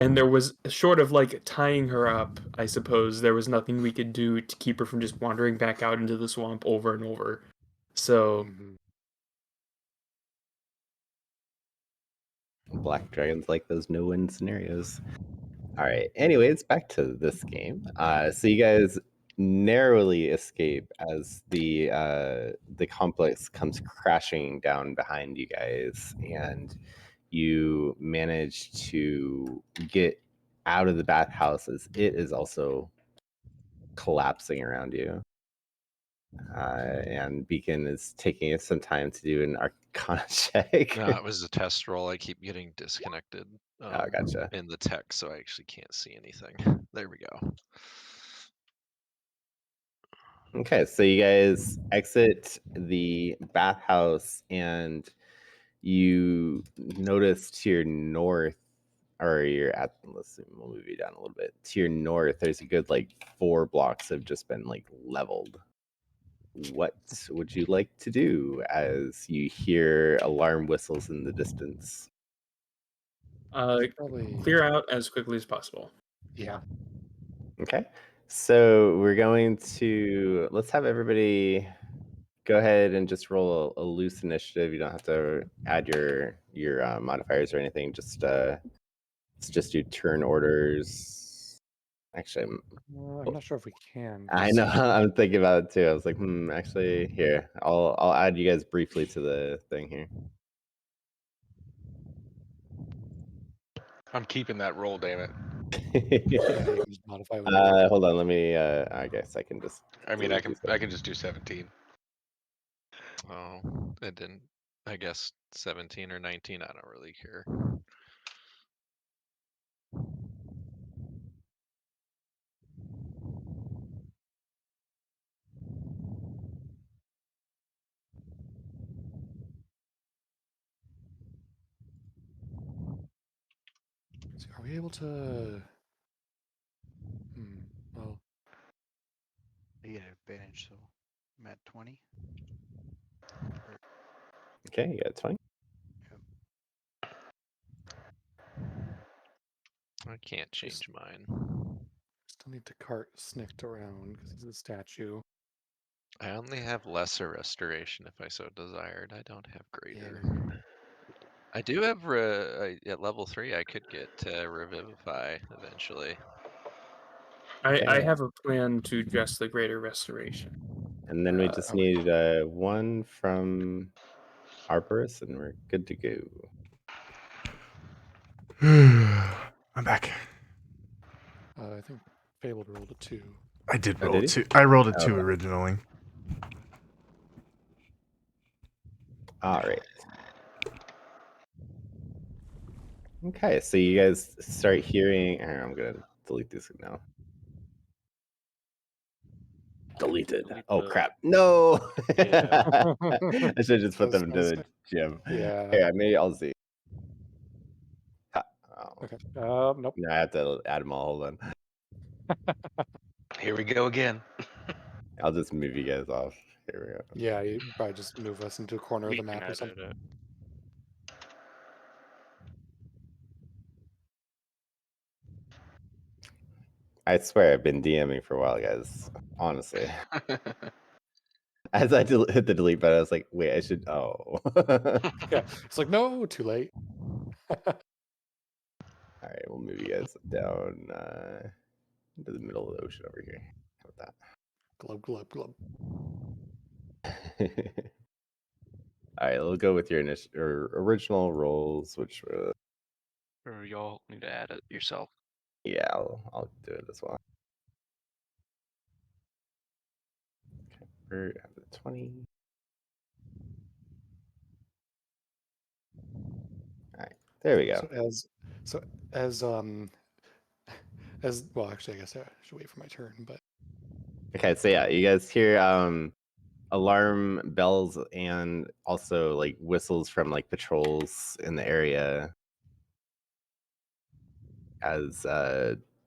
And there was, short of like tying her up, I suppose, there was nothing we could do to keep her from just wandering back out into the swamp over and over. So, Black dragons like those no-win scenarios. All right. Anyways, back to this game. So you guys narrowly escape as the complex comes crashing down behind you guys, and you manage to get out of the bathhouse as it is also collapsing around you. And Beacon is taking some time to do an Arcana check. No, it was a test roll. I keep getting disconnected Gotcha. in the text, so I actually can't see anything. There we go. Okay, so you guys exit the bathhouse and you notice to your north, or you're at, let's see, we'll move you down a little bit. To your north, there's a good like 4 blocks have just been like leveled. What would you like to do as you hear alarm whistles in the distance? Probably. clear out as quickly as possible. Yeah. Okay, so we're going to, let's have everybody go ahead and just roll a loose initiative. You don't have to add your modifiers or anything. Just do turn orders. Actually, I'm not sure if we can. I know. I'm thinking about it too. I was like, actually, here, I'll add you guys briefly to the thing here. I'm keeping that roll, damn it. Yeah, you can just modify whatever. Hold on, let me. I guess I can just. I mean, I can just do 17. Oh, it didn't. I guess 17 or 19. I don't really care. So are we able to? Well, You get advantage, so I'm at 20. Okay, you got 20. I can't change mine. still need to cart Snicked around because he's a statue. I only have lesser restoration if I so desired. I don't have greater. Yeah. I do have at level 3. I could get revivify eventually. I have a plan to dress the greater restoration. And then we just need one from Arbores, and we're good to go. I'm back. I think Fabled rolled a 2. I did Oh, roll did a he? 2. I rolled a Oh, 2 okay. originally. All right. Okay, so you guys start hearing. I'm gonna delete this now. Deleted. Oh crap! No. Yeah. I should just put them into the gym. Yeah. Yeah, maybe I'll see. Okay. Nope. No, I have to add them all. Hold on. Here we go again. I'll just move you guys off. Here we go. Yeah, you probably just move us into a corner of the map or something. It. I swear I've been DMing for a while, guys. Honestly. As I hit the delete button, I was like, wait, I should. Oh. Yeah, it's like, no, too late. All right, we'll move you guys down into the middle of the ocean over here. How about Glub, glub, glub. that? All right, we'll go with your original rolls, which were. Or y'all need to add it yourself. Yeah, I'll do it as well. Okay, we're at the 20. All right, there we go. As well, actually, I guess I should wait for my turn, but Okay, so yeah, you guys hear alarm bells and also like whistles from like patrols in the area, as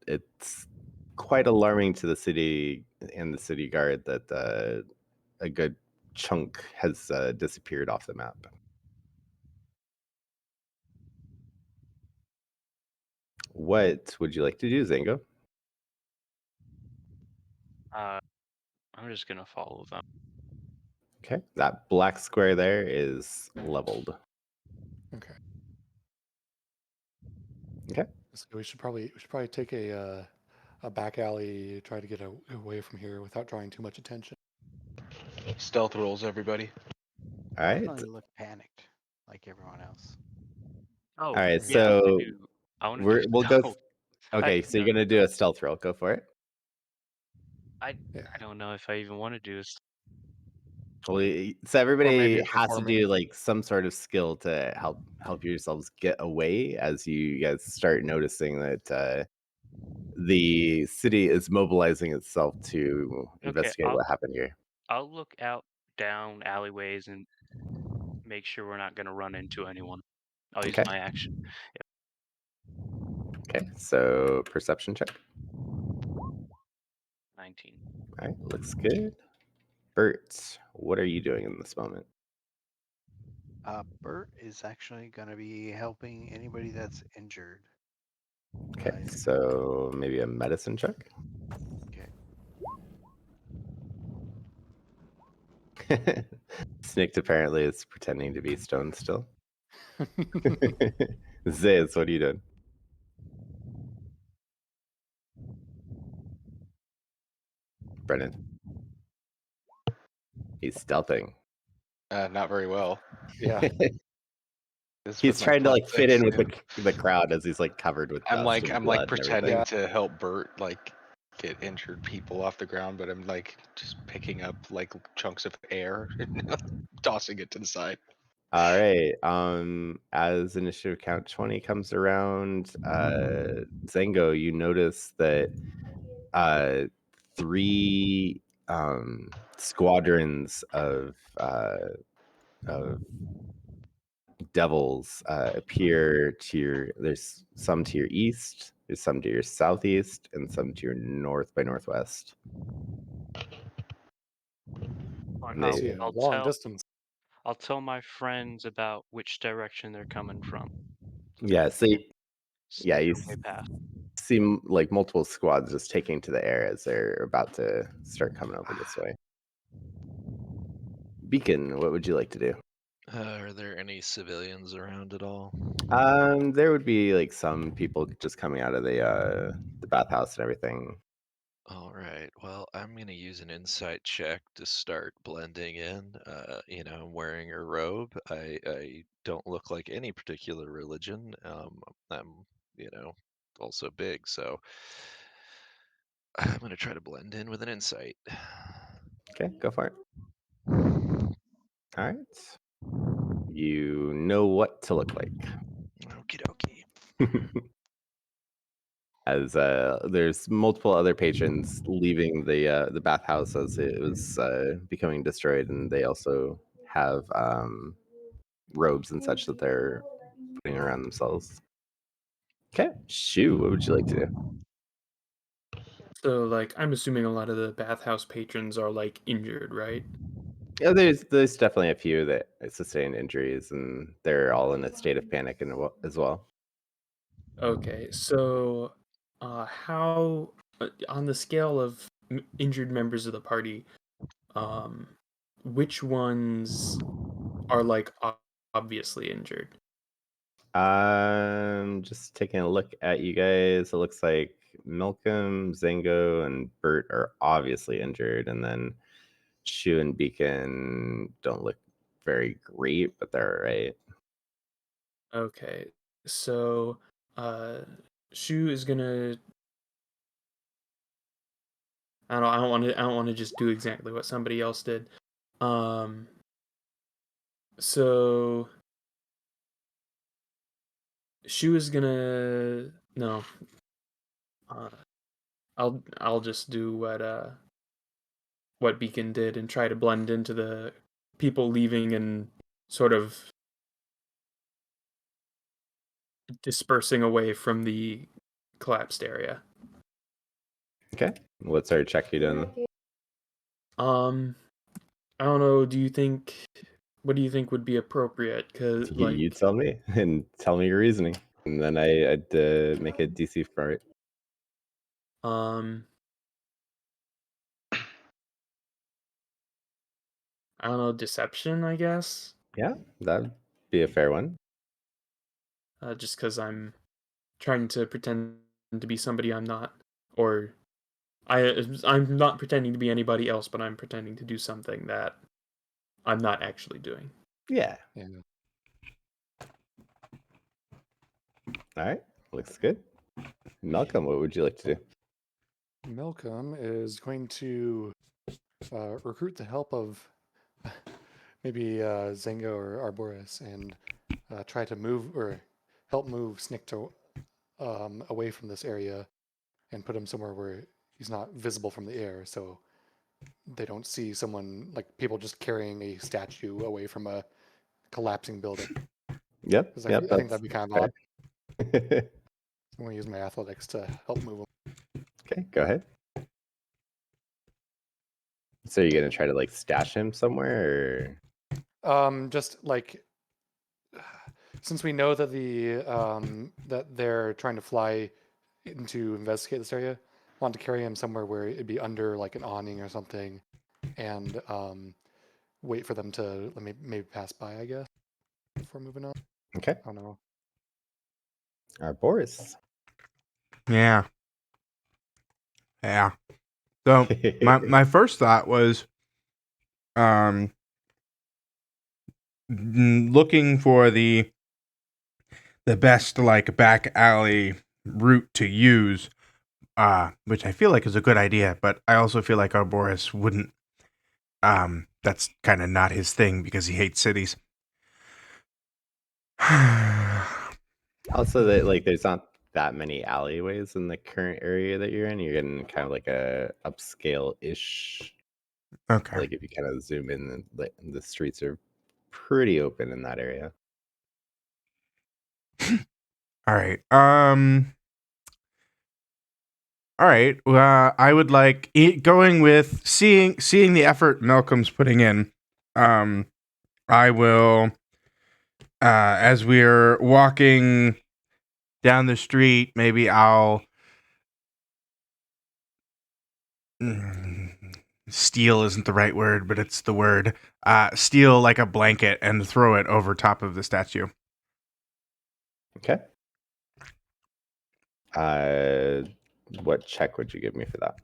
it's quite alarming to the city and the city guard that a good chunk has disappeared off the map. What would you like to do, Zango? I'm just gonna follow them. Okay, that black square there is leveled. Okay. Okay. So we should probably take a back alley, try to get away from here without drawing too much attention. Stealth rolls, everybody. All right. Definitely look panicked, like everyone else. Oh, All right. yeah. So I want to do. we'll go. No, Okay, so you're no, gonna do a stealth roll. Go for it. I Yeah. don't know if I even want to do this. So Or maybe everybody a has to do performance. like some sort of skill to help yourselves get away as you guys start noticing that the city is mobilizing itself to Okay, investigate what happened here. I'll look out down alleyways and make sure we're not gonna run into anyone. I'll use Okay. my action. Okay. So perception check. 19. All right. Looks good. Bert, what are you doing in this moment? Bert is actually going to be helping anybody that's injured. Okay. He's- So maybe a medicine check. Okay. Snicked apparently is pretending to be stoned still. Ziz, what are you doing? Brennan. He's stealthing. Not very well. Yeah. This He's with my trying to like fit +6, in with and the crowd as he's like covered with I'm dust like and I'm blood like and everything. pretending Yeah. to help Bert like get injured people off the ground, but I'm like just picking up like chunks of air and tossing it to the side. All right. As initiative count 20 comes around, Zango, you notice that three squadrons of devils appear to there's some to your east, there's some to your southeast, and some to your north by northwest. I see a long distance. I'll tell my friends about which direction they're coming from. Yeah, so you Way past. see like multiple squads just taking to the air as they're about to start coming over this way. Beacon, what would you like to do? Are there any civilians around at all? There would be like some people just coming out of the bathhouse and everything. All right. Well, I'm gonna use an insight check to start blending in. I'm wearing a robe. I don't look like any particular religion. I'm, also big, so I'm gonna try to blend in with an insight. Okay, go for it. All right. You know what to look like. Okie dokie. As there's multiple other patrons leaving the bathhouse as it was becoming destroyed, and they also have robes and such that they're putting around themselves. Okay, Shu, what would you like to do? So, like, I'm assuming a lot of the bathhouse patrons are like injured, right? Yeah, there's definitely a few that sustained injuries, and they're all in a state of panic as well. Okay, so how on the scale of injured members of the party, um, which ones are like obviously injured? Just taking a look at you guys. It looks like Milcom, Zango, and Bert are obviously injured, and then Shu and Beacon don't look very great, but they're all right. Okay, so Shu is gonna. I don't want to. I don't want to just do exactly what somebody else did. So Shu is gonna no. I'll just do what Beacon did and try to blend into the people leaving and sort of dispersing away from the collapsed area. Okay, what sort of check are you doing? I don't know. What do you think would be appropriate? Cause You like, tell me and tell me your reasoning. And then I'd make a DC for it. I don't know, deception, I guess. Yeah, that'd be a fair one. Just because I'm trying to pretend to be somebody I'm not, or I'm not pretending to be anybody else, but I'm pretending to do something that I'm not actually doing. Yeah. Yeah. All right. Looks good. Malcolm, what would you like to do? Malcolm is going to recruit the help of maybe Zengo or Arbores and try to move or help move Snick to away from this area and put him somewhere where he's not visible from the air, so they don't see someone like people just carrying a statue away from a collapsing building. Yep. Because Yep. I think that'd be kind of odd. Fair. I'm going to use my athletics to help move him. Okay, go ahead. So you're gonna try to like stash him somewhere, Just like since we know that that they're trying to fly in to investigate this area, I want to carry him somewhere where it'd be under like an awning or something, and wait for them to maybe pass by, I guess, before moving on. or okay? I don't know. Arbores. Yeah. Yeah. So my first thought was looking for the best like back alley route to use, which I feel like is a good idea, but I also feel like Arboris wouldn't. That's kind of not his thing because he hates cities. Also, that like there's not that many alleyways in the current area that you're in. You're getting kind of like a upscale-ish. Okay. Like if you kind of zoom in, the streets are pretty open in that area. All right. All right. I would like going with seeing the effort Malcolm's putting in. I will, as we're walking down the street, maybe I'll steal isn't the right word, but it's the word. Steal like a blanket and throw it over top of the statue. Okay. What check would you give me for that?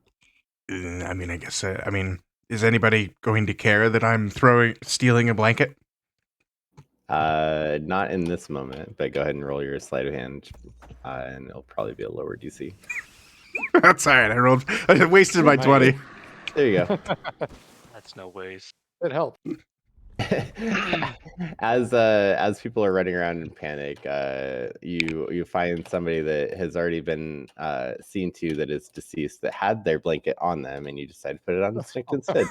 I mean, I guess. I mean, is anybody going to care that I'm stealing a blanket? Not in this moment, but go ahead and roll your sleight of hand, and it'll probably be a lower DC. That's all right. I wasted my 20. There you go. That's no ways. It helped. As people are running around in panic, you find somebody that has already been seen to that is deceased that had their blanket on them, and you decide to put it on the stick instead.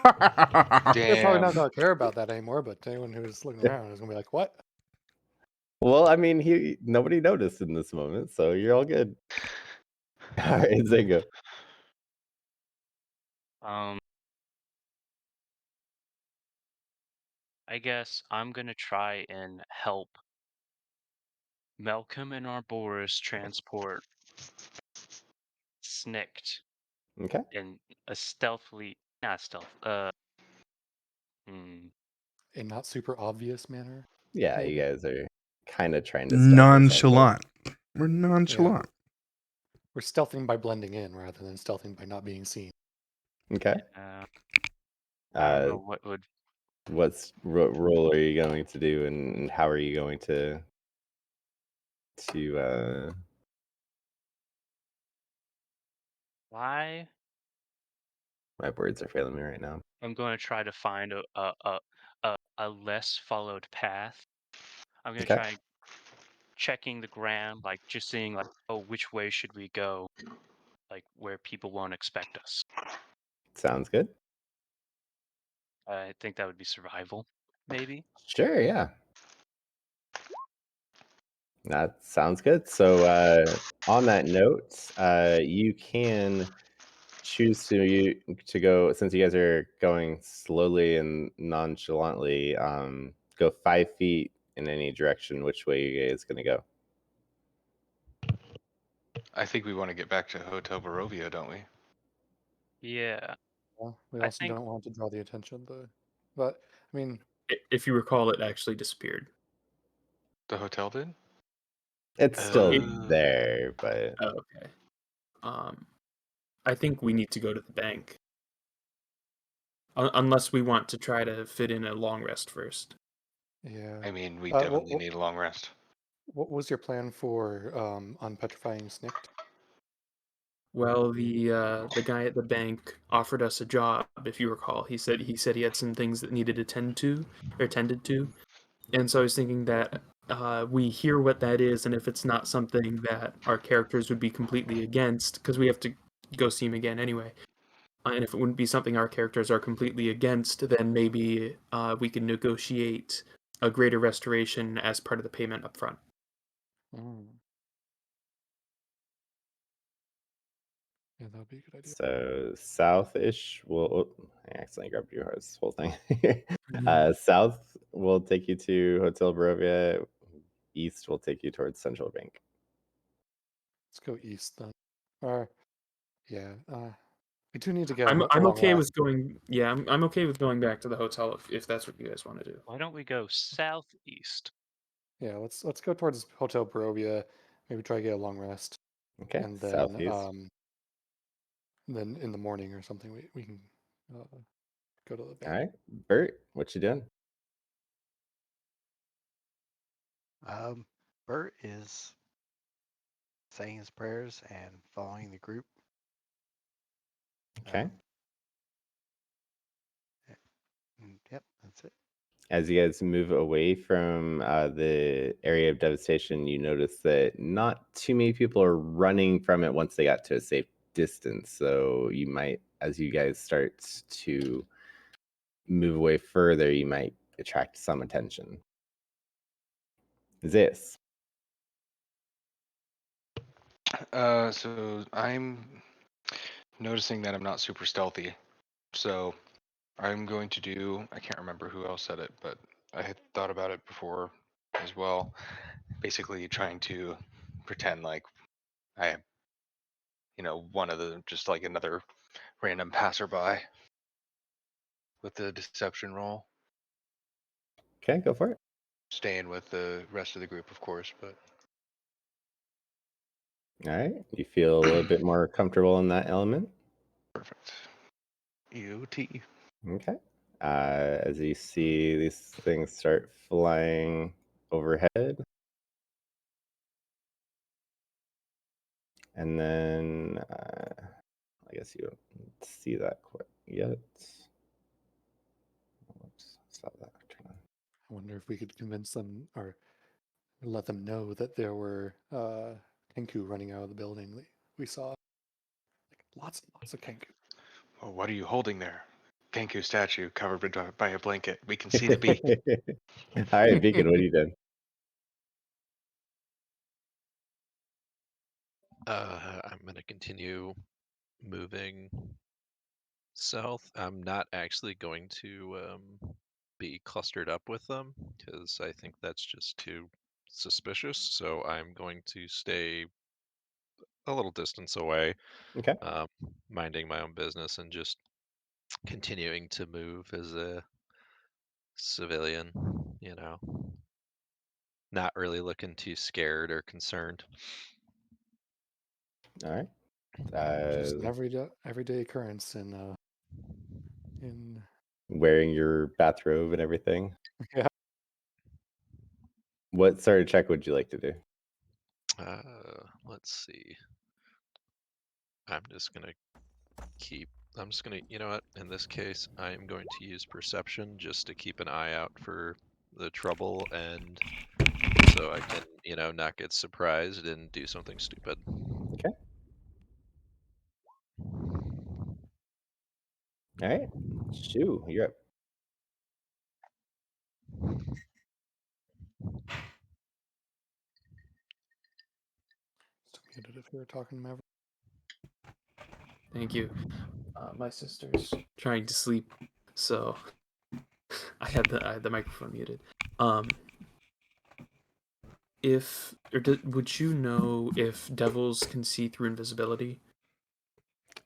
They're probably not Damn. going to care about that anymore, but anyone who's looking around is going to be like, what? Well, I mean, nobody noticed in this moment, so you're all good. All right, Zingo. I guess I'm gonna try and help Malcolm and Arboris transport Snicked Okay. in a not stealth, hmm, In not super obvious manner. Yeah, Maybe. you guys are kind of trying to stealth this out, but- Nonchalant. We're nonchalant. We're stealthing by blending in rather than stealthing by not being seen. Okay. I don't know what would. What role are you going to do, and how are you going to Why? my words are failing me right now. I'm going to try to find a less followed path. I'm going to Okay. try checking the ground, like just seeing like, oh, which way should we go, like where people won't expect us. Sounds good. I think that would be survival, maybe. Sure, yeah. That sounds good. So on that note, you can choose to go, since you guys are going slowly and nonchalantly, go 5 feet in any direction. Which way you guys gonna go? I think we want to get back to Hotel Barovia, don't we? Yeah. Well, we I also think don't want to draw the attention. But I mean, If you recall, it actually disappeared. The hotel did? It's still It, there, but oh, okay. I think we need to go to the bank. Unless we want to try to fit in a long rest first. yeah. I mean, we Uh, definitely need a long rest. what was your plan for unpetrifying Snicked? Well, the guy at the bank offered us a job, if you recall. He said he had some things that needed attended to, and so I was thinking that we hear what that is, and if it's not something that our characters would be completely against, because we have to go see him again anyway, and if it wouldn't be something our characters are completely against, then maybe we can negotiate a greater restoration as part of the payment up front. Mm. Yeah, that would be a good idea. so south-ish will. I accidentally grabbed this whole thing. Mhm. South will take you to Hotel Barovia. East will take you towards Central Bank. Let's go east then. Or yeah, we do need to get I'm a I'm long okay rest. with going. Yeah, I'm okay with going back to the hotel if that's what you guys want to do. why don't we go southeast? Yeah, let's go towards Hotel Barovia. Maybe try to get a long rest, Okay, and southeast. then in the morning or something we can go to the All bank. right, Bert, what you doing? Bert is saying his prayers and following the group. Okay. Yep, that's it. As you guys move away from the area of devastation, you notice that not too many people are running from it once they got to a safe distance. So you might, as you guys start to move away further, you might attract some attention. This. So I'm noticing that I'm not super stealthy. So I'm going to do, I can't remember who else said it, but I had thought about it before as well. Basically trying to pretend like I am, one of the, just like another random passerby with the deception roll. Okay, go for it. Staying with the rest of the group, of course, but All right. You feel a little bit more comfortable in that element. perfect. EOT. Okay. As you see these things start flying overhead. And then I guess you don't see that quite yet. Whoops, stop that. Turn on. I wonder if we could convince them or let them know that there were Kenku running out of the building. We saw like lots and lots of Kenku. Oh, what are you holding there? Genku statue covered by a blanket. We can see the beak. All right, Beacon, what are you doing? I'm gonna continue moving south. I'm not actually going to be clustered up with them because I think that's just too suspicious. So I'm going to stay a little distance away, Okay. um, minding my own business and just continuing to move as a civilian, you know, not really looking too scared or concerned. All right. Just an everyday occurrence in Wearing your bathrobe and everything. yeah. What sort of check would you like to do? Let's see. I'm just gonna you know what? In this case, I'm going to use perception just to keep an eye out for the trouble and so I can, not get surprised and do something stupid. Okay. All right. Shoo, you're up. Still muted if you were talking, Maverick. Thank you. My sister's trying to sleep, so I had the microphone muted. Um, would you know if devils can see through invisibility?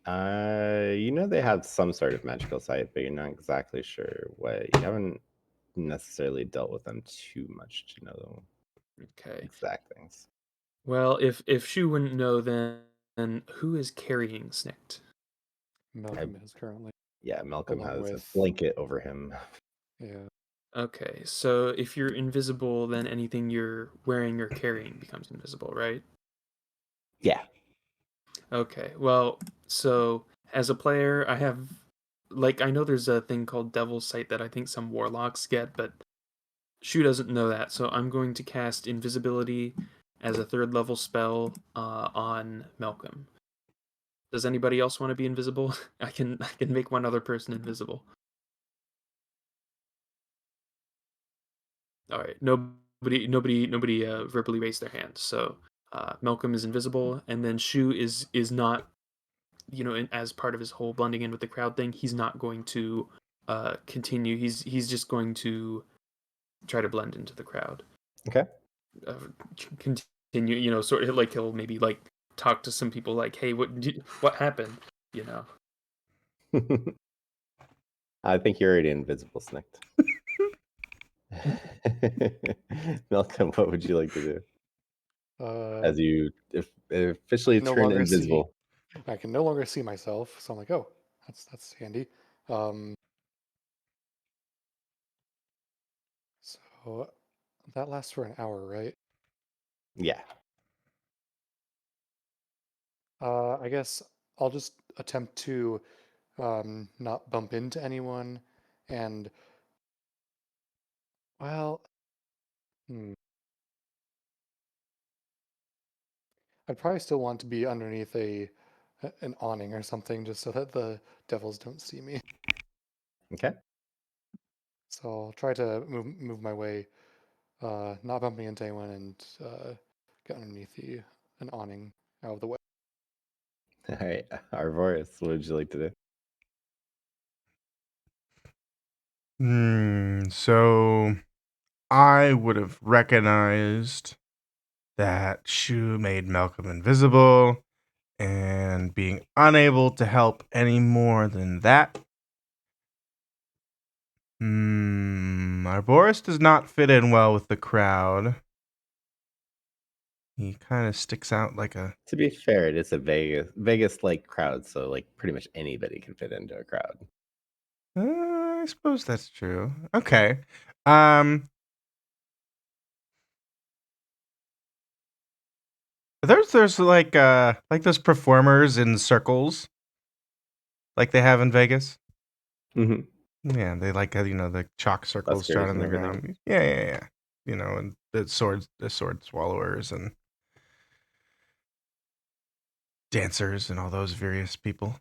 You know they have some sort of magical sight, but you're not exactly sure what. You haven't necessarily dealt with them too much to know Okay. exact things. Well, if Shu wouldn't know, then who is carrying Snikt? Malcolm is currently, Yeah, Malcolm along has a with blanket over him. yeah. Okay, so if you're invisible, then anything you're wearing or carrying becomes invisible, right? Yeah. Okay, well, so as a player, I know there's a thing called Devil's Sight that I think some warlocks get, but Shu doesn't know that, so I'm going to cast Invisibility as a 3rd level spell on Malcolm. Does anybody else want to be invisible? I can make one other person invisible. All right, nobody verbally raised their hand. So Malcolm is invisible, and then Shu is not, as part of his whole blending in with the crowd thing. He's not going to continue. He's just going to try to blend into the crowd. Okay. Uh, Continue, sort of like he'll maybe like talk to some people like, "Hey, what happened?" You know. I think you're already invisible, Snicked. Malcolm, what would you like to do as you officially no turn longer see. invisible? I can no longer see myself, so I'm like, oh, that's handy. So that lasts for an hour, right? Yeah. I guess I'll just attempt to not bump into anyone, and well, I'd probably still want to be underneath an awning or something, just so that the devils don't see me. Okay. So I'll try to move my way, not bumping into anyone, and get underneath an awning out of the way. All right. Arbores, what would you like to do? So I would have recognized that Shu made Malcolm invisible, and being unable to help any more than that. Arbores does not fit in well with the crowd. He kind of sticks out like a... To be fair, it is a Vegas-like crowd, so like pretty much anybody can fit into a crowd. I suppose that's true. Okay. There's like those performers in circles, like they have in Vegas. Mm-hmm. Yeah, they like the chalk circles drawn Buskers in and the everything. ground. Yeah. And the sword swallowers and dancers and all those various people.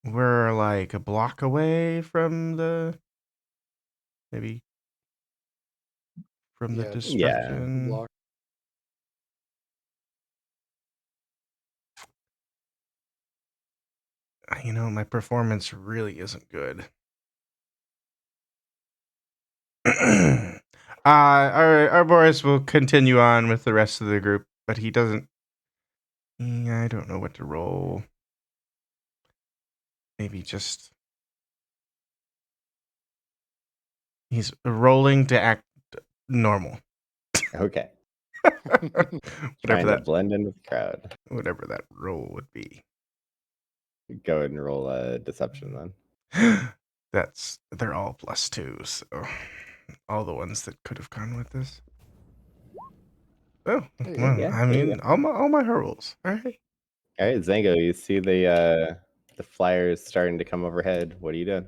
We're like a block away from the the Yeah, Yeah. destruction. block. My performance really isn't good. Our Boris will continue on with the rest of the group, but he doesn't. I don't know what to roll. Maybe just he's rolling to act normal. Okay. whatever Trying to that blend in with the crowd. whatever that roll would be. Go ahead and roll a deception then. They're all +2, so all the ones that could have gone with this. Oh, There you well, go. Yeah, I there you mean, all my rolls. All right. All right, Zango, you see the flyers starting to come overhead. What are you doing?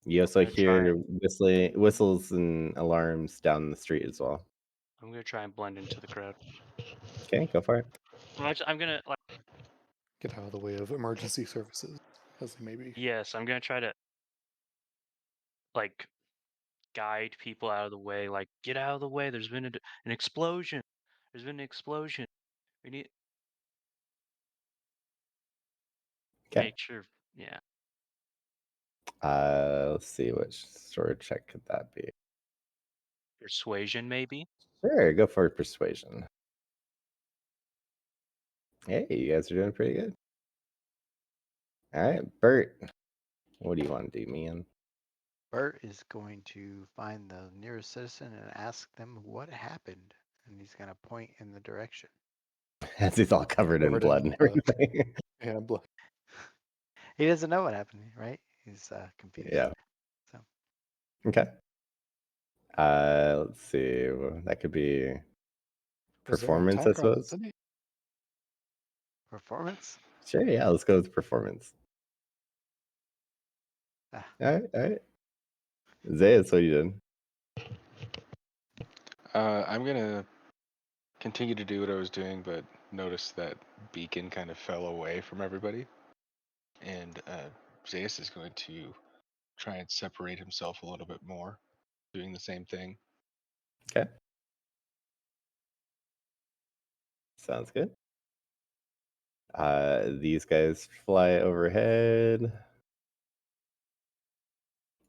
You also gonna try hear whistles and alarms down the street as well. I'm gonna try and blend into the crowd. Okay, go for it. I'm gonna like Get out of the way of emergency services, as they may be. yes, I'm gonna try to like guide people out of the way. Like get out of the way. There's been an explosion. There's been an explosion. We need Okay. make sure. Yeah. Let's see, which sort of check could that be? Persuasion, maybe. Sure, go for persuasion. Hey, you guys are doing pretty good. All right, Bert, what do you want to do, man? Bert is going to find the nearest citizen and ask them what happened. And he's going to point in the direction. As he's all covered in blood and everything. Yeah, blood. He doesn't know what happened, right? He's confused. Yeah. So Okay. Let's see. That could be Was there an performance, I attack on the suppose. city? performance. Sure, yeah, let's go with performance. Ah, All right. Zayas, what you doing? I'm gonna continue to do what I was doing, but notice that Beacon kind of fell away from everybody, and Zayas is going to try and separate himself a little bit more, doing the same thing. Okay. Sounds good. These guys fly overhead.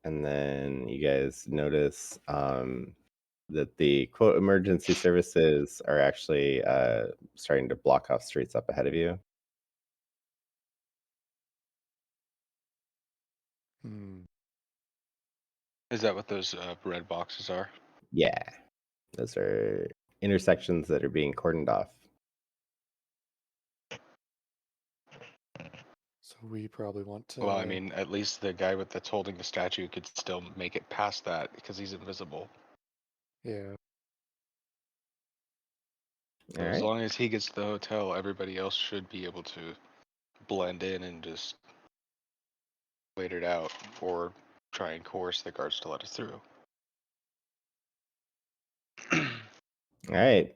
And then you guys notice that the quote emergency services are actually starting to block off streets up ahead of you. Hmm. Is that what those red boxes are? Yeah, those are intersections that are being cordoned off. So we probably want to. Well, I mean, at least the guy that's holding the statue could still make it past that because he's invisible. Yeah. So All as right. long as he gets to the hotel, everybody else should be able to blend in and just wait it out, or try and coerce the guards to let us through. All right.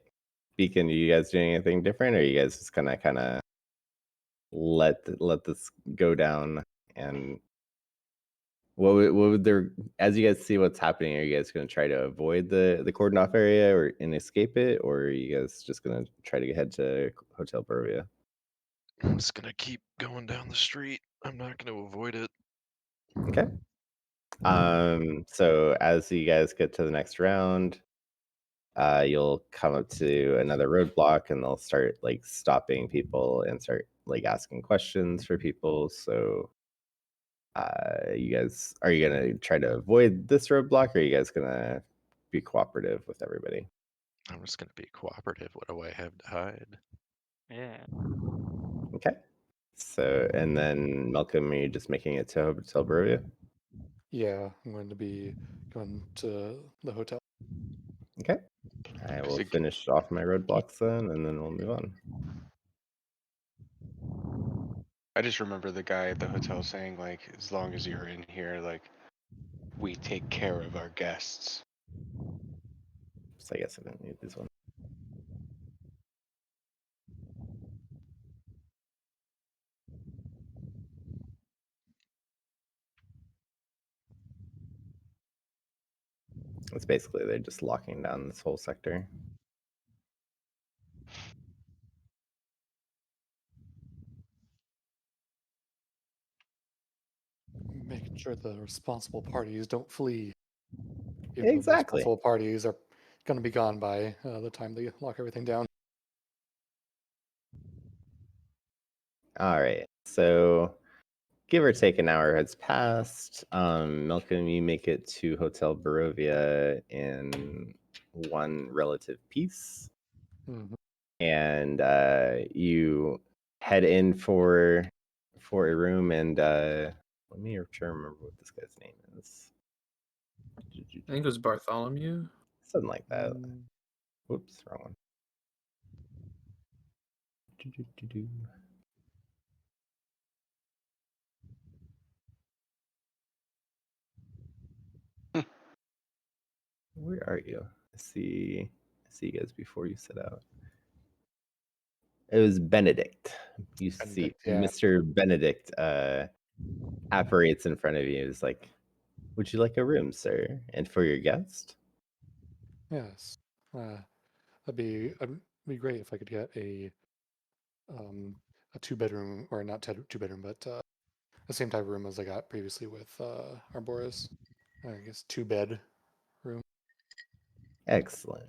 Beacon, are you guys doing anything different, or are you guys just gonna kind of let this go down? And what would there, as you guys see what's happening, are you guys gonna try to avoid the cordon off area or and escape it, or are you guys just gonna try to head to Hotel Barovia? I'm just gonna keep going down the street. I'm not gonna avoid it. Okay. So as you guys get to the next round, you'll come up to another roadblock and they'll start like stopping people and start like asking questions for people. So you guys, are you gonna try to avoid this roadblock, or are you guys gonna be cooperative with everybody? I'm just gonna be cooperative. What do I have to hide? Yeah. Okay. So and then Malcolm, are you just making it to Hotel Barovia? Yeah, I'm going to be going to the hotel. Okay. I Is will it- finish off my roadblocks then, and then we'll move on. I just remember the guy at the hotel saying, like, as long as you're in here, like, we take care of our guests. So I guess I didn't need this one. It's basically they're just locking down this whole sector. Making sure the responsible parties don't flee. Even though the Exactly. responsible parties are going to be gone by the time they lock everything down. All right. So give or take an hour has passed. Malcolm, you make it to Hotel Barovia in one relative peace. Mhm. And you head in for a room, and let me try to remember what this guy's name is. I think it was Bartholomew. Something like that. Mm, Whoops, wrong one. Do-do-do-do. Where are you? I see you guys before you set out. It was Benedict. You see Benedict, yeah. Mr. Benedict apparates in front of you. Is like, would you like a room, sir? And for your guest? Yes. That'd be great if I could get a 2 bedroom, or not 2 bedroom, but the same type of room as I got previously with Arbores. I guess 2-bed room. Excellent.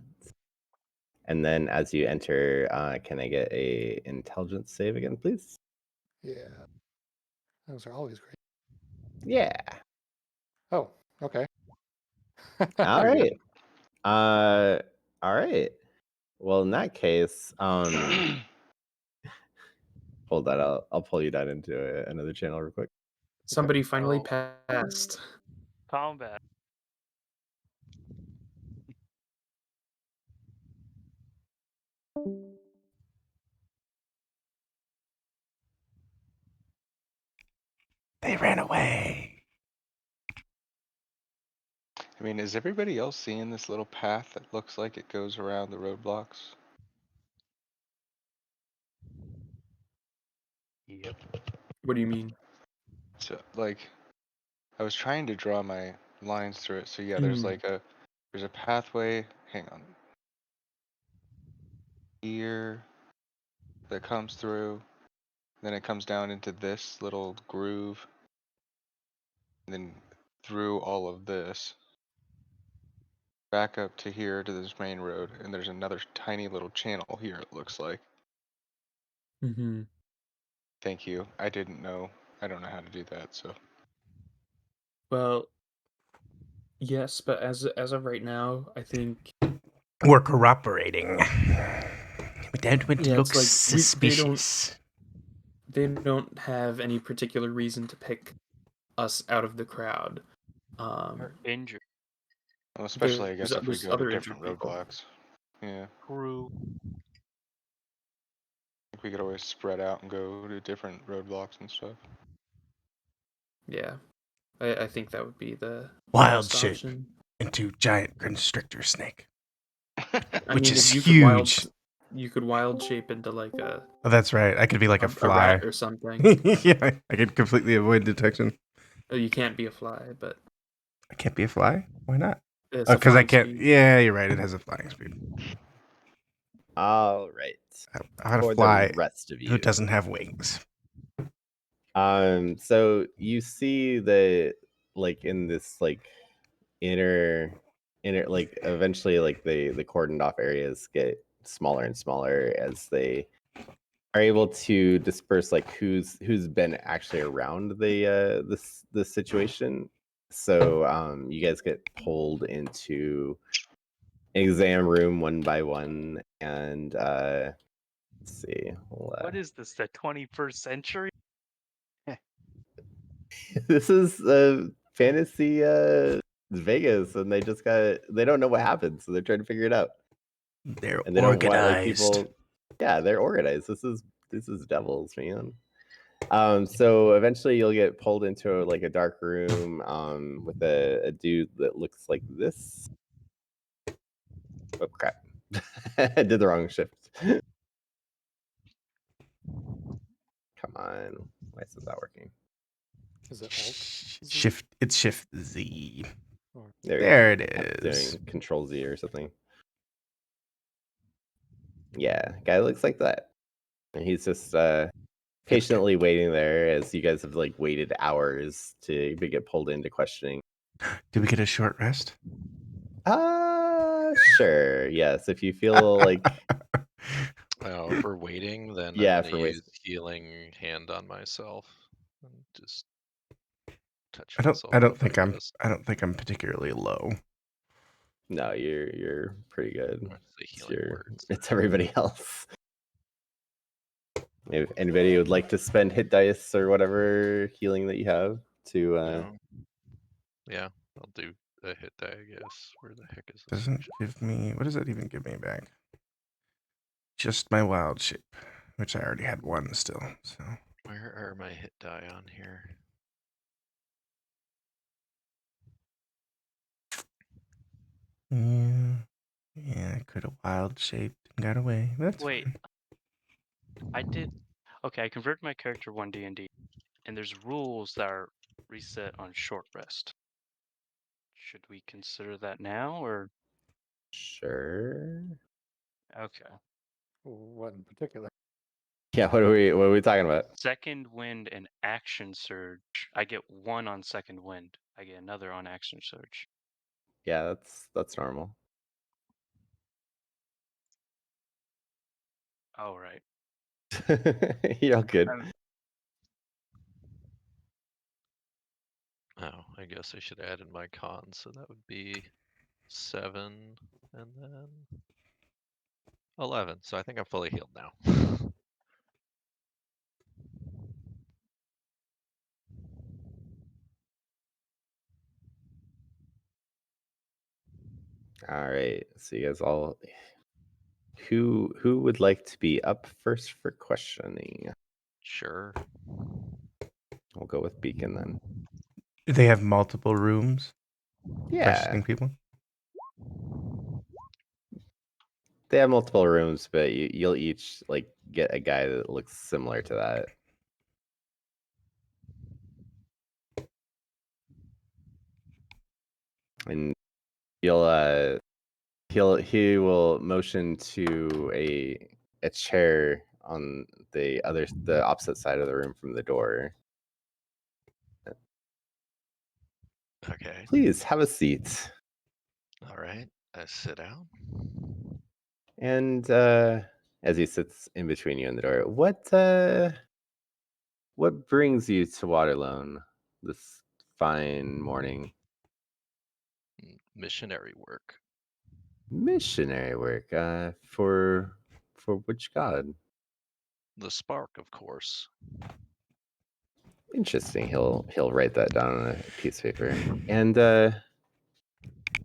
And then as you enter, can I get a intelligence save again, please? Yeah, those are always great. Yeah. Oh, okay. All Pretty right. good. All right. Well, in that case, hold that. I'll pull you down into another channel real quick. Somebody finally Oh. passed. Combat. They ran away. I mean, is everybody else seeing this little path that looks like it goes around the roadblocks? Yep. What do you mean? So, like, I was trying to draw my lines through it. So yeah, there's Hmm. like there's a pathway. Hang on. Here that comes through. Then it comes down into this little groove. And then through all of this. Back up to here to this main road. And there's another tiny little channel here, it looks like. Mm-hmm. Thank you. I didn't know. I don't know how to do that, so. Well, yes, but as of right now, I think We're cooperating. We don't want to yeah, look it's like suspicious. they don't have any particular reason to pick us out of the crowd. Or injured Well, especially I There's guess if we go to other different injured people. roadblocks. Yeah. crew. I think we could always spread out and go to different roadblocks and stuff. Yeah, I think that would be the Wild best shape option. into giant constrictor snake, I which mean, is if huge. you could wild shape into like Oh, that's right. I could be like a a rat fly. or something. Yeah, I could completely avoid detection. You can't be a fly, but I can't be a fly? Why not? it's Oh, a because I flying can't. speed. Yeah, you're right. It has a flying speed. All right. How to For the fly rest of who you. doesn't have wings? So you see that, like, in this like inner like eventually like the cordoned off areas get smaller and smaller as they are able to disperse like who's been actually around the this situation. So you guys get pulled into exam room one by one, and let's see. What is this? The 21st century? This is fantasy Vegas, and they don't know what happened, so they're trying to figure it out. They're And they don't want like organized. people. Yeah, they're organized. This is devils, man. So eventually you'll get pulled into like a dark room with a dude that looks like this. Oh crap. I did the wrong shift. Come on. Why isn't that working? Is it Alt? Z? Shift. It's Shift Z. Or There we There go. it I'm is. doing Control Z or something. Yeah, guy looks like that. And he's just patiently waiting there as you guys have like waited hours to get pulled into questioning. Did we get a short rest? Sure. Yes, if you feel like Oh, if we're waiting, then yeah, I'm gonna for use waste. healing hand on myself and just touch I myself don't up, think I I'm. guess. I don't think I'm particularly low. No, you're pretty good. What's the It's healing words? it's everybody else. If anybody would like to spend hit dice or whatever healing that you have to No. Yeah, I'll do a hit die, I guess. Where the heck is this? Doesn't give me. What does that even give me back? Just my wild shape, which I already had one still. So Where are my hit die on here? yeah, I could have wild shaped and got away. That's Wait, fine. I did. Okay, I converted my character 1 D&D, and there's rules that are reset on short rest. Should we consider that now, or sure. okay? what in particular? Yeah, what are we talking about? Second wind and action surge. I get 1 on second wind. I get another on action surge. Yeah, that's normal. Oh, right. You're all good. Oh, I guess I should add in my con, so that would be 7 and then 11. So I think I'm fully healed now. All right. So you guys all who would like to be up first for questioning? Sure. We'll go with Beacon then. Do they have multiple rooms Yeah. questioning people? They have multiple rooms, but you'll each like get a guy that looks similar to that. And you'll he will motion to a chair on the opposite side of the room from the door. Okay. Please have a seat. All right. I sit down. And as he sits in between you and the door, what brings you to Waterlone this fine morning? Missionary work. Missionary work. For which god? The spark, of course. Interesting. He'll write that down on a piece of paper. And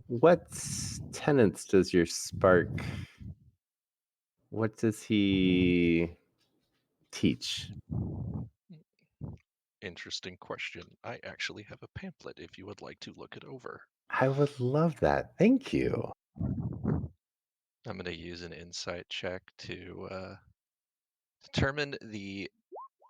what tenets does your spark? What does he teach? Interesting question. I actually have a pamphlet if you would like to look it over. I would love that. Thank you. I'm going to use an insight check to determine the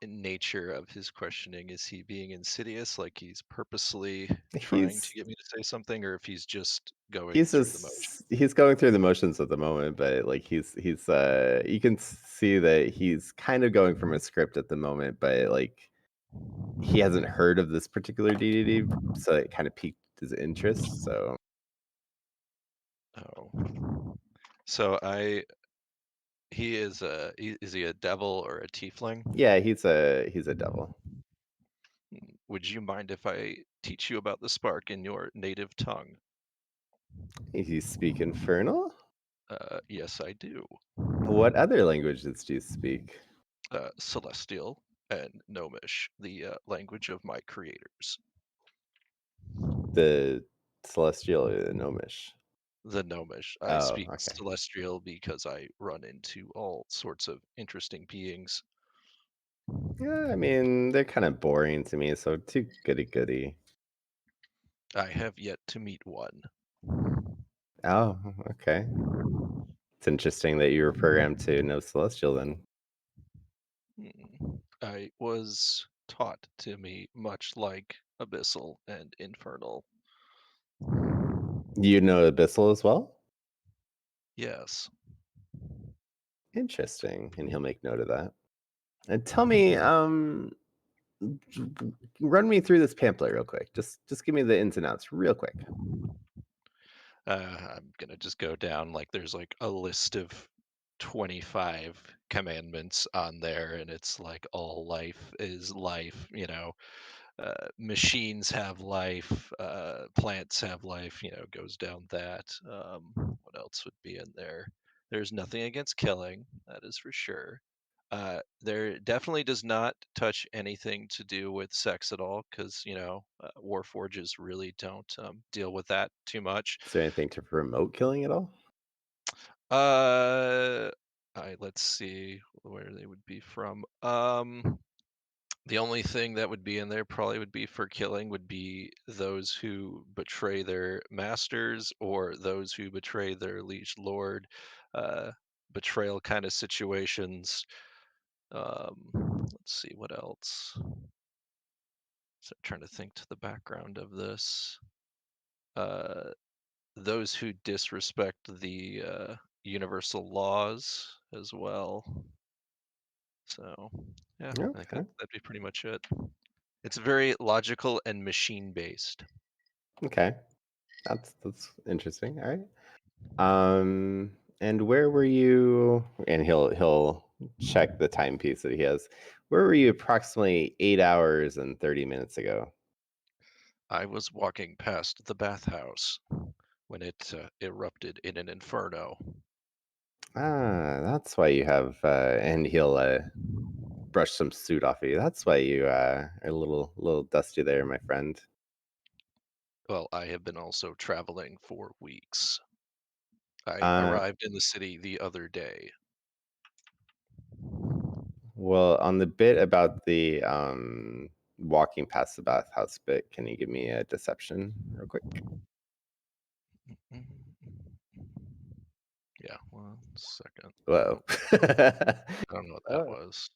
nature of his questioning. Is he being insidious, like he's purposely trying to He's get me to say something, or if he's just going he's through the motion? he's going through the motions at the moment, but like he's you can see that he's kind of going from a script at the moment, but like he hasn't heard of this particular DDD, so it kind of piqued his interest. So Oh. So is he a devil or a tiefling? yeah, he's a devil. Would you mind if I teach you about the spark in your native tongue? You speak Infernal? Yes, I do. What other languages do you speak? Celestial and Gnomish, the language of my creators. The Celestial Gnomish. The Gnomish. I Oh, speak okay. Celestial because I run into all sorts of interesting beings. Yeah, I mean, they're kind of boring to me, so too goody. I have yet to meet one. Oh, okay. It's interesting that you were programmed to know Celestial then. I was taught to me much like Abyssal and Infernal. You know Abyssal as well? Yes. Interesting. And he'll make note of that. And tell me, run me through this pamphlet real quick. Just give me the ins and outs real quick. I'm gonna just go down like there's like a list of 25 commandments on there, and it's like all life is life, machines have life, plants have life, goes down that. What else would be in there? There's nothing against killing, that is for sure. There definitely does not touch anything to do with sex at all, because Warforges really don't deal with that too much. Is there anything to promote killing at all? Let's see where they would be from. The only thing that would be in there probably would be for killing would be those who betray their masters or those who betray their liege lord. Betrayal kind of situations. Let's see what else. So trying to think to the background of this. Those who disrespect the universal laws as well. So, yeah, I think Okay. that'd be pretty much it. It's very logical and machine based. Okay. That's interesting. All right. And where were you? And he'll check the timepiece that he has. Where were you approximately 8 hours and 30 minutes ago? I was walking past the bathhouse when it erupted in an inferno. Ah, that's why you have. And he'll brush some suit off of you. That's why you are a little dusty there, my friend. Well, I have been also traveling for weeks. I Uh, arrived in the city the other day. well, on the bit about the walking past the bathhouse bit, can you give me a deception real quick? Mm, Yeah, 1 second. Whoa. Nope, I don't know what that Oh. was.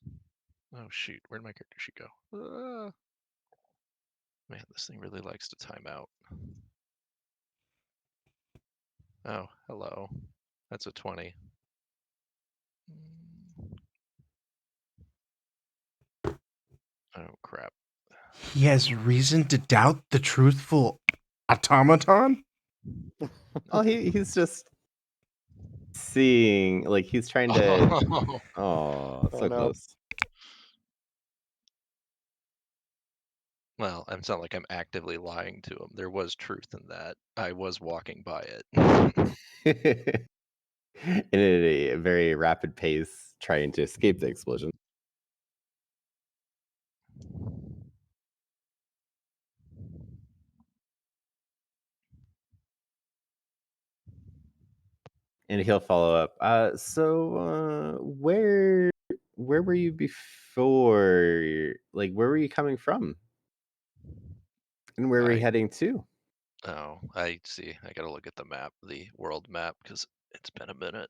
Oh shoot, where'd my character sheet go? Man, this thing really likes to time out. Oh, hello. That's a 20. Oh crap. He has reason to doubt the truthful automaton? Oh, he's just seeing, like he's trying to. Oh, Oh, Oh so no. close. well, it's not like I'm actively lying to him. There was truth in that. I was walking by it. In a very rapid pace, trying to escape the explosion. And he'll follow up. Where were you before? Like, where were you coming from? And where were you I heading to? Oh, I see. I gotta look at the map, the world map, because it's been a minute.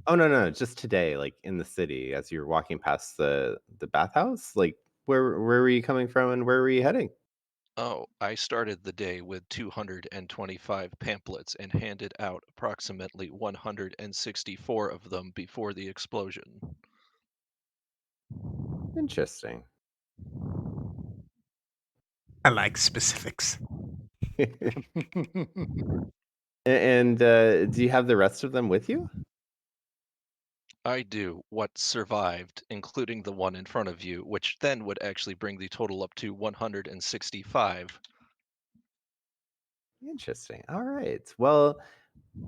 Oh no, just today, like in the city, as you're walking past the bathhouse. Like, where were you coming from, and where were you heading? Oh, I started the day with 225 pamphlets and handed out approximately 164 of them before the explosion. Interesting. I like specifics. And do you have the rest of them with you? I do what survived, including the one in front of you, which then would actually bring the total up to 165. Interesting. All right. Well,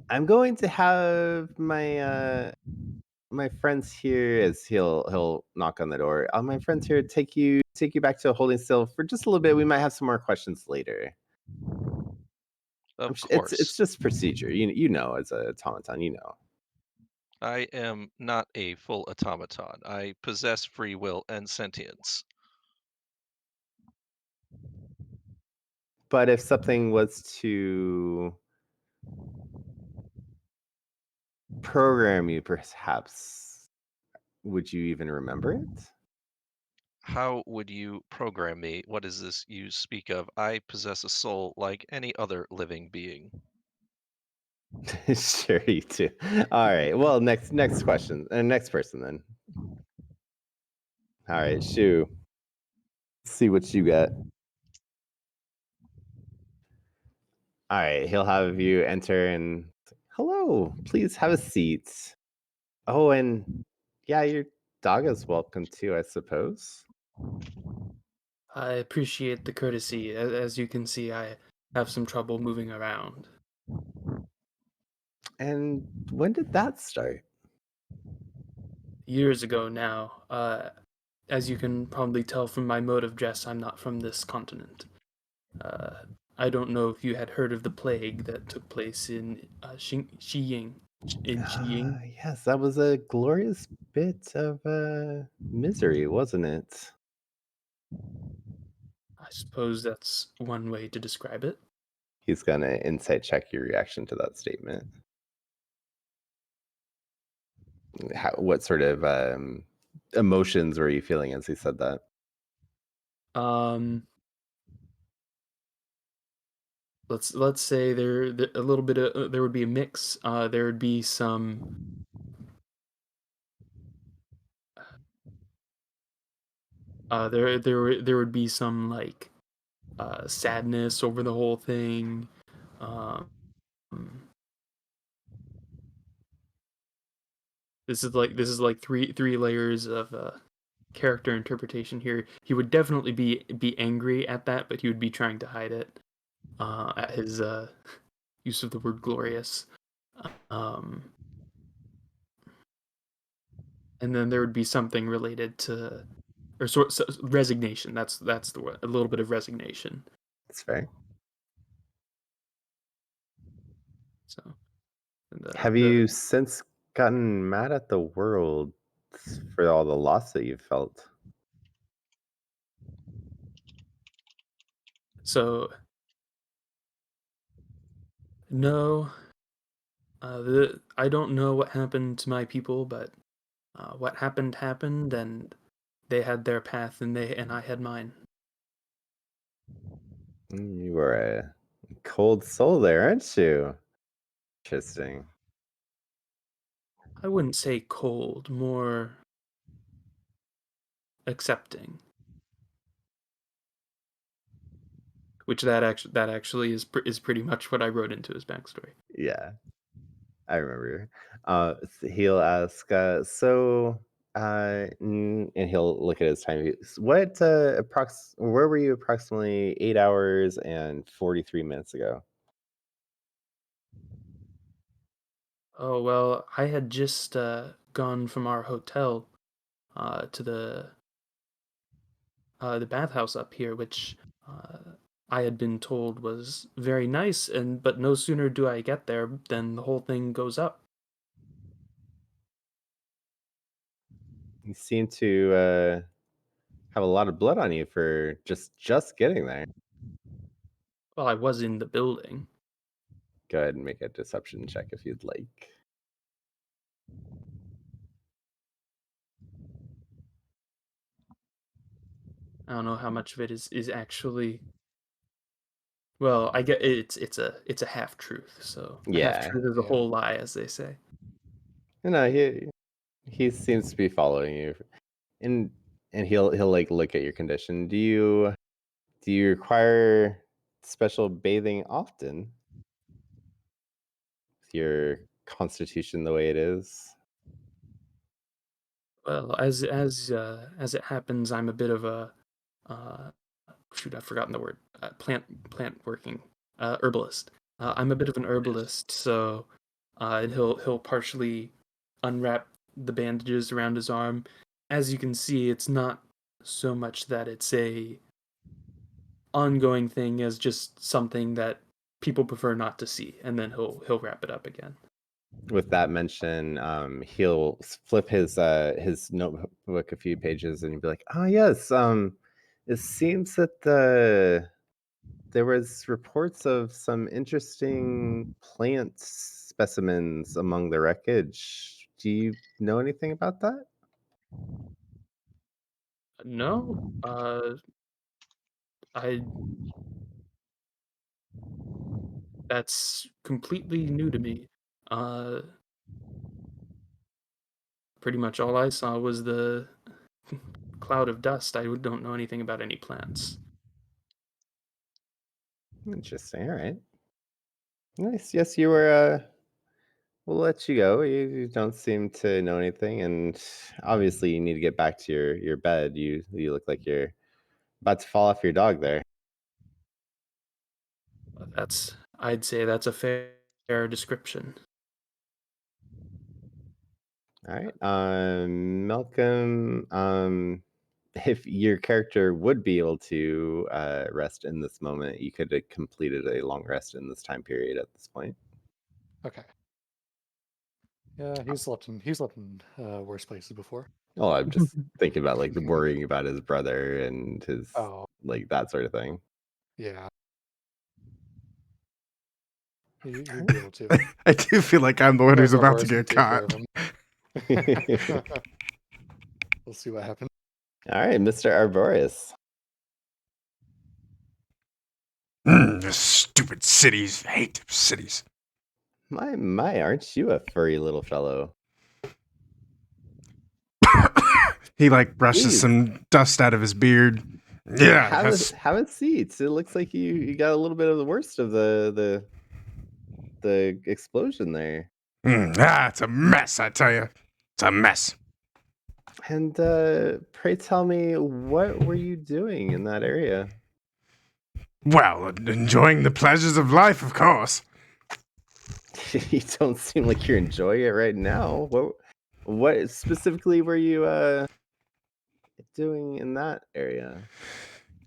I'm going to have my friends here, as he'll knock on the door. My friends here take you back to holding still for just a little bit. We might have some more questions later. Of It's course, just procedure. You know, as a automaton, you know. I am not a full automaton. I possess free will and sentience. But if something was to program you, perhaps, would you even remember it? How would you program me? What is this you speak of? I possess a soul like any other living being. Sure, you do. All right. Well, next question. Next person then. All right, Shu. See what you got. All right, he'll have you enter and hello, please have a seat. Oh, and yeah, your dog is welcome too, I suppose. I appreciate the courtesy. As you can see, I have some trouble moving around. And when did that start? Years ago now, as you can probably tell from my mode of dress, I'm not from this continent. Uh, I don't know if you had heard of the plague that took place in Xiying. In Xiying, Yes, that was a glorious bit of misery, wasn't it? I suppose that's one way to describe it. He's gonna insight check your reaction to that statement. What sort of emotions were you feeling as he said that? Um, let's say there a little bit of there would be a mix. There would be some there would be some like sadness over the whole thing. Um, this is like three layers of character interpretation here. He would definitely be angry at that, but he would be trying to hide it at his use of the word glorious. Um, and then there would be something related to or resignation. That's the word. A little bit of resignation. That's fair. So Have you since gotten mad at the world for all the loss that you've felt? so no, I don't know what happened to my people, but what happened, and they had their path, and I had mine. You are a cold soul there, aren't you? Interesting. I wouldn't say cold, more accepting. Which that actually is pretty much what I wrote into his backstory. Yeah, I remember. He'll ask, and he'll look at his time. What where were you approximately 8 hours and 43 minutes ago? Oh well, I had just gone from our hotel to the bathhouse up here, which I had been told was very nice, and but no sooner do I get there than the whole thing goes up. You seem to have a lot of blood on you for just getting there. Well, I was in the building. Go ahead and make a deception check if you'd like. I don't know how much of it is actually. Well, I get it's a half truth, so a half Yeah, truth is a Yeah. whole lie, as they say. no, he seems to be following you, and he'll like look at your condition. Do you require special bathing often? With your constitution the way it is? Well, as it happens, I'm a bit of a uh, shoot, I've forgotten the word. Plant working herbalist. I'm a bit of an herbalist, so he'll partially unwrap the bandages around his arm. As you can see, it's not so much that it's a ongoing thing as just something that people prefer not to see, and then he'll wrap it up again. With that mention, he'll flip his notebook a few pages and he'll be like, "Oh yes, it seems that there was reports of some interesting plant specimens among the wreckage. Do you know anything about that?" No, I that's completely new to me. Uh, Pretty much all I saw was the cloud of dust. I don't know anything about any plants. Interesting. All right. Nice. Yes, you were. We'll let you go. You don't seem to know anything, and obviously you need to get back to your bed. You look like you're about to fall off your dog there. I'd say that's a fair description. All right. Malcolm, if your character would be able to rest in this moment, you could have completed a long rest in this time period at this point. Okay. Yeah, he's slept in worse places before. Oh, I'm just thinking about like the worrying about his brother and his Oh, like that sort of thing. yeah. He'd be able to. I do feel like I'm the one who's Those about to Arbores can get take care of caught. him. We'll see what happens. All right, Mr. Arbores. The stupid cities. I hate cities. My, aren't you a furry little fellow? He like brushes Please. some dust out of his beard. Yeah, have a seat. It looks like you got a little bit of the worst of the explosion there. It's a mess, I tell you. It's a mess. And pray tell me, what were you doing in that area? Well, enjoying the pleasures of life, of course. You don't seem like you're enjoying it right now. What specifically were you doing in that area?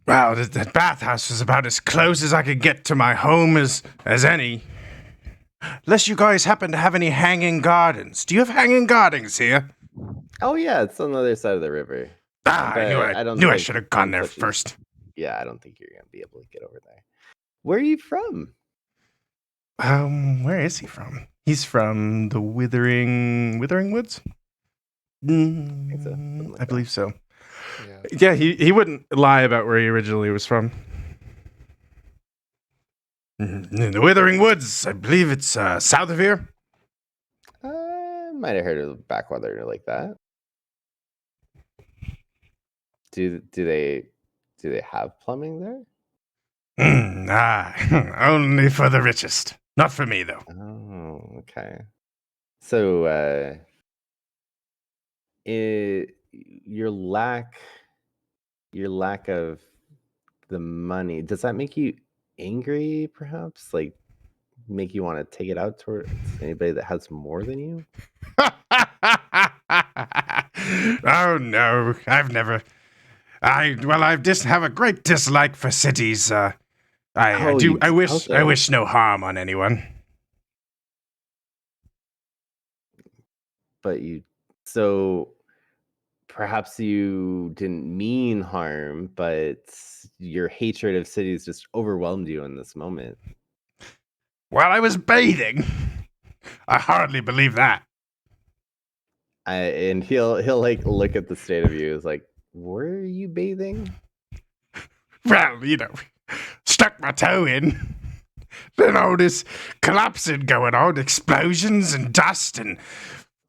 Well, the bathhouse was about as close as I could get to my home as any. Unless you guys happen to have any hanging gardens. Do you have hanging gardens here? Oh yeah, it's on the other side of the river. I knew I should have gone there first. Yeah, I don't think you're gonna be able to get over there. Where are you from? Where is he from? He's from the Withering Woods? think so. Something like I believe so. Yeah. Yeah, he wouldn't lie about where he originally was from. The Withering Woods, I believe it's south of here. Might have heard of Backwater like that. Do they have plumbing there? Only for the richest. Not for me, though. Oh, okay. So, your lack of the money, does that make you angry, perhaps? Like, make you want to take it out towards anybody that has more than you? Oh no, I've never. I just have a great dislike for cities. I wish no harm on anyone. But so perhaps you didn't mean harm, but your hatred of cities just overwhelmed you in this moment. While I was bathing, I hardly believe that. And he'll like look at the state of you as like, were you bathing? Well, stuck my toe in. Then all this collapsing going on, explosions and dust and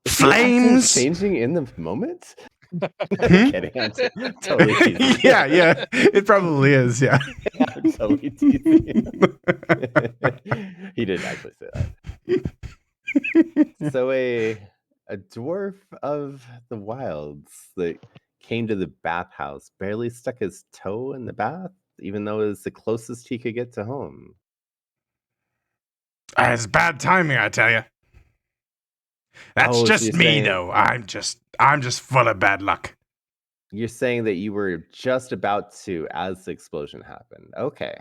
flames Changing in the moment? Hmm? Kidding. I'm totally teasing. Yeah, it probably is. Yeah, I'm totally teasing. He didn't actually say that. So a dwarf of the wilds that came to the bathhouse barely stuck his toe in the bath, even though it was the closest he could get to home. it's bad timing, I tell you. That's Oh, so just you're me, saying- though. I'm just full of bad luck. You're saying that you were just about to as the explosion happened. Okay.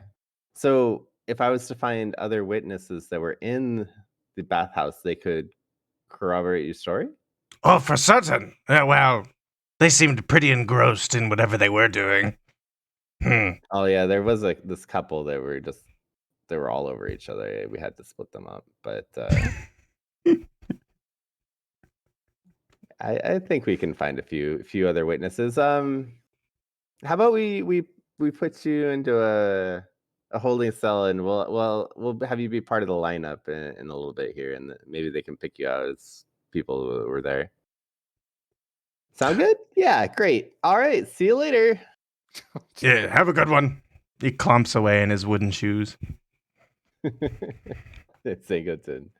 So if I was to find other witnesses that were in the bathhouse, they could corroborate your story? Oh, for certain. Well, they seemed pretty engrossed in whatever they were doing. Oh yeah, there was this couple that were they were all over each other. We had to split them up, but I think we can find a few other witnesses. How about we put you into a holding cell, and we'll have you be part of the lineup in a little bit here, and maybe they can pick you out as people who were there. Sound good? Yeah, great. All right, see you later. Yeah, have a good one. He clumps away in his wooden shoes. Singleton.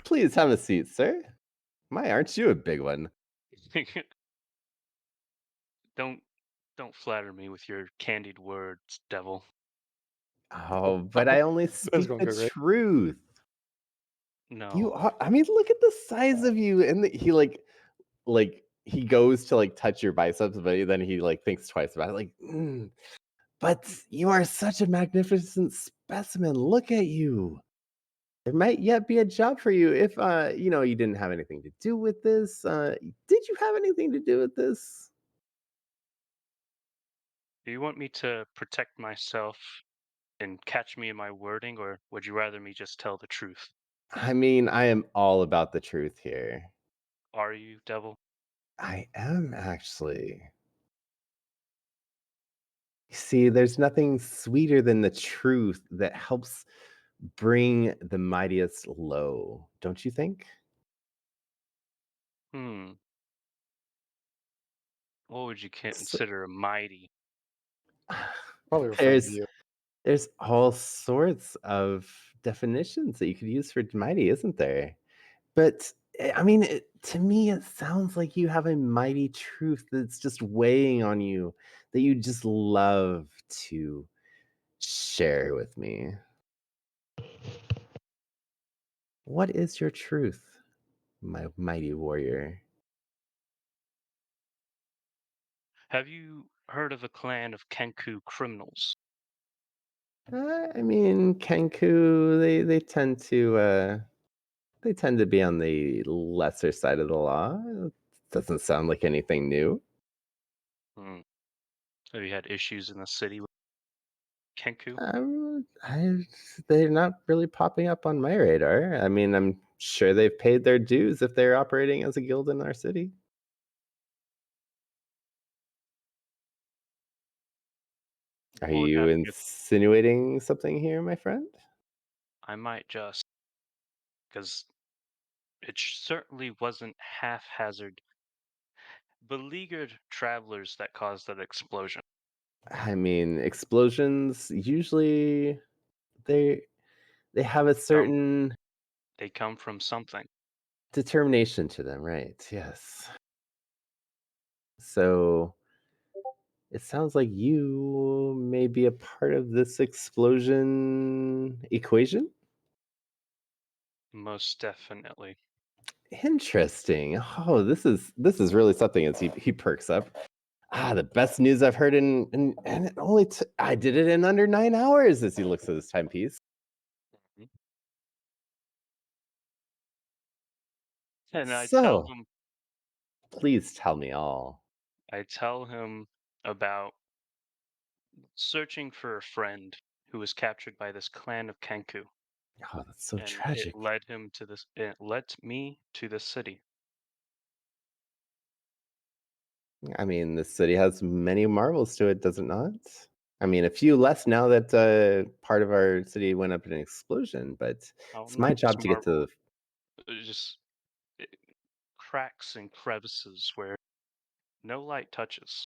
Please have a seat, sir. My, aren't you a big one? Don't flatter me with your candied words, devil. Oh, but I only speak going the good, right? truth. No. You are, I mean, look at the size of you. And he like he goes to like touch your biceps, but then he like thinks twice about it. Like, but you are such a magnificent specimen. Look at you. There might yet be a job for you if you didn't have anything to do with this. Did you have anything to do with this? Do you want me to protect myself and catch me in my wording, or would you rather me just tell the truth? I mean, I am all about the truth here. Are you, devil? I am actually. See, there's nothing sweeter than the truth that helps bring the mightiest low, don't you think? Well, What would you So, consider a mighty? Probably referring to there's you. there's all sorts of definitions that you could use for mighty, isn't there? But I mean, to me, it sounds like you have a mighty truth that's just weighing on you that you just love to share with me. What is your truth, my mighty warrior? Have you heard of a clan of Kenku criminals? I mean, Kenku, they tend to be on the lesser side of the law. It doesn't sound like anything new. Hmm. Have you had issues in the city with Kenku? They're not really popping up on my radar. I mean, I'm sure they've paid their dues if they're operating as a guild in our city. Are What would you happen if insinuating something here, my friend? I might just, because it certainly wasn't haphazard, beleaguered travelers that caused that explosion. I mean, explosions usually they they have a Um, certain they come from something. determination to them, right? Yes. So it sounds like you may be a part of this explosion equation. Most definitely. Interesting. Oh, this is really something as he perks up. The best news I've heard and it only I did it in under 9 hours as he looks at his timepiece. Mhm. And So please tell me all. I tell him about searching for a friend who was captured by this clan of Kenku, Oh, that's so and it tragic. led him to this. It led me to this city. I mean, the city has many marvels to it, does it not? I mean, a few less now that part of our city went up in an explosion, but Oh, it's my not just job to get to Marvel, the. just eh, cracks and crevices where no light touches.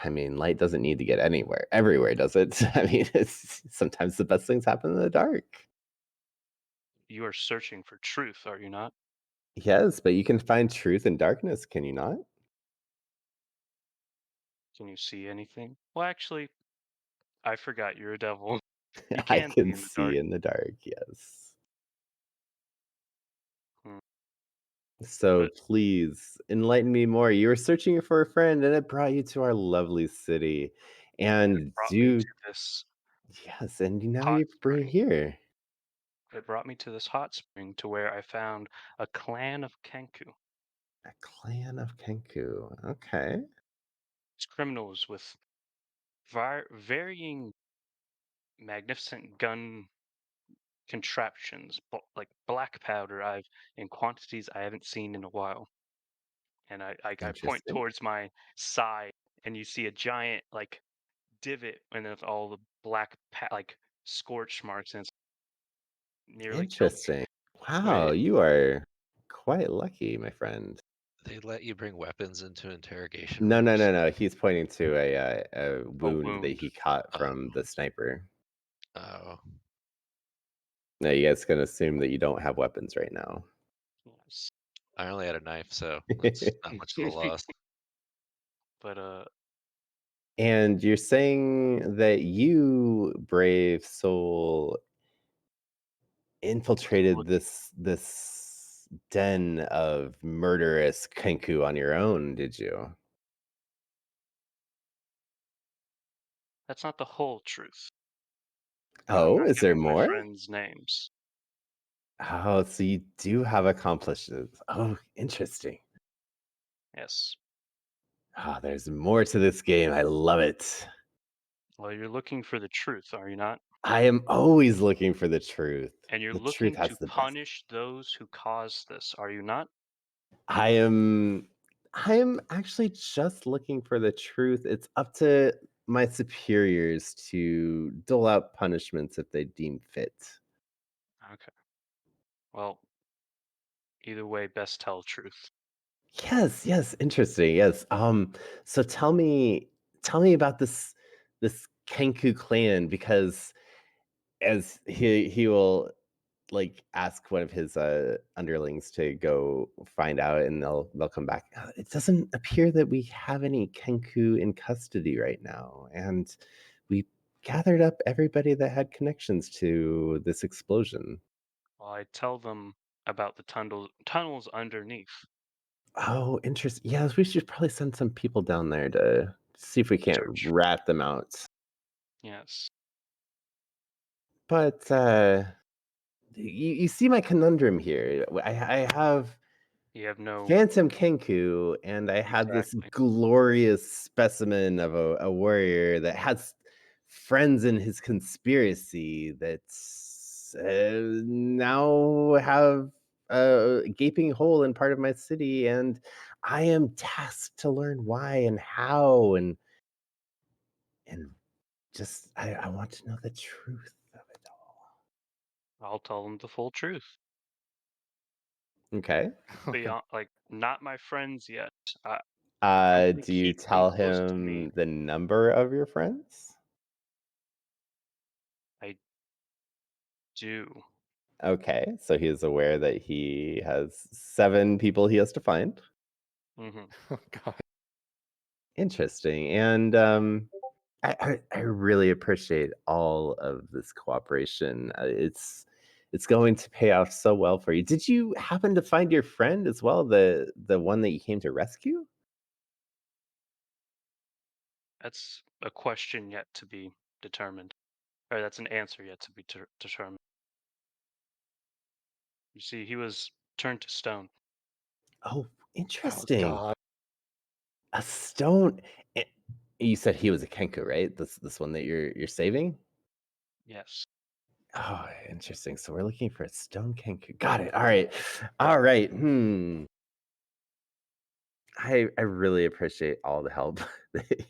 I mean, light doesn't need to get anywhere, everywhere, does it? I mean, sometimes the best things happen in the dark. You are searching for truth, are you not? Yes, but you can find truth in darkness, can you not? Can you see anything? Well, actually, I forgot you're a devil. You I can see can in the dark. see in the dark, yes. Hmm. So But please enlighten me more. You were searching for a friend and it brought you to our lovely city. it And brought me do to this yes, and now hot you bring spring. here It brought me to this hot spring to where I found a clan of Kenku. a clan of Kenku. Okay. It's criminals with varying magnificent gun contraptions, like black powder I've in quantities I haven't seen in a while. And I point Interesting. towards my side, and you see a giant like divot, and it's all the black like scorch marks, and it's nearly killed me. Interesting. Wait, Wow, you are quite lucky, my friend. They let you bring weapons into interrogation No, no, rooms. no, no. He's pointing to a a wound that wound. he caught Oh, from the sniper. oh, No, you guys can assume that you don't have weapons right now. Yes. I only had a knife, so that's not much of a loss. But And you're saying that you, brave soul, was infiltrated looking. this den of murderous Kenku on your own, did you? That's not the whole truth. And I'm Oh, not is there giving my more? friends names. Oh, so you do have accomplishments. Oh, interesting. Yes. There's more to this game. I love it. Well, you're looking for the truth, are you not? I am always looking for the truth. And you're The truth looking has to the best. punish those who caused this, are you not? I am I am actually just looking for the truth. It's up to my superiors to dole out punishments if they deem fit. Okay. Well, either way, best tell truth. Yes, interesting. Yes. So tell me about this Kenku clan because as he will like ask one of his underlings to go find out and they'll come back. It doesn't appear that we have any Kenku in custody right now, and we gathered up everybody that had connections to this explosion. Well, I tell them about the tunnels underneath. Oh, interesting. Yes, we should probably send some people down there to see if we can't Search. rat them out. Yes. But you see my conundrum here. I have You have no Phantom Kenku, and I have this exactly. glorious specimen of a warrior that has friends in his conspiracy that now have a gaping hole in part of my city, and I am tasked to learn why and how, and just I want to know the truth of it all. I'll tell them the full truth. Okay. Okay. Like, not my friends yet. I'm gonna Do you keep them tell close to me. him the number of your friends? I do. Okay, so he is aware that he has 7 people he has to find. Hmm. Oh God. Interesting, and, I really appreciate all of this cooperation. It's going to pay off so well for you. Did you happen to find your friend as well, the one that you came to rescue? That's a question yet to be determined. Or that's an answer yet to be determined. You see, he was turned to stone. Oh, Oh interesting. God. A stone eh you said he was a Kenku, right? This one that you're saving? Yes. Oh, interesting. So we're looking for a stone Kenku. Got it. All right. All right. I really appreciate all the help that,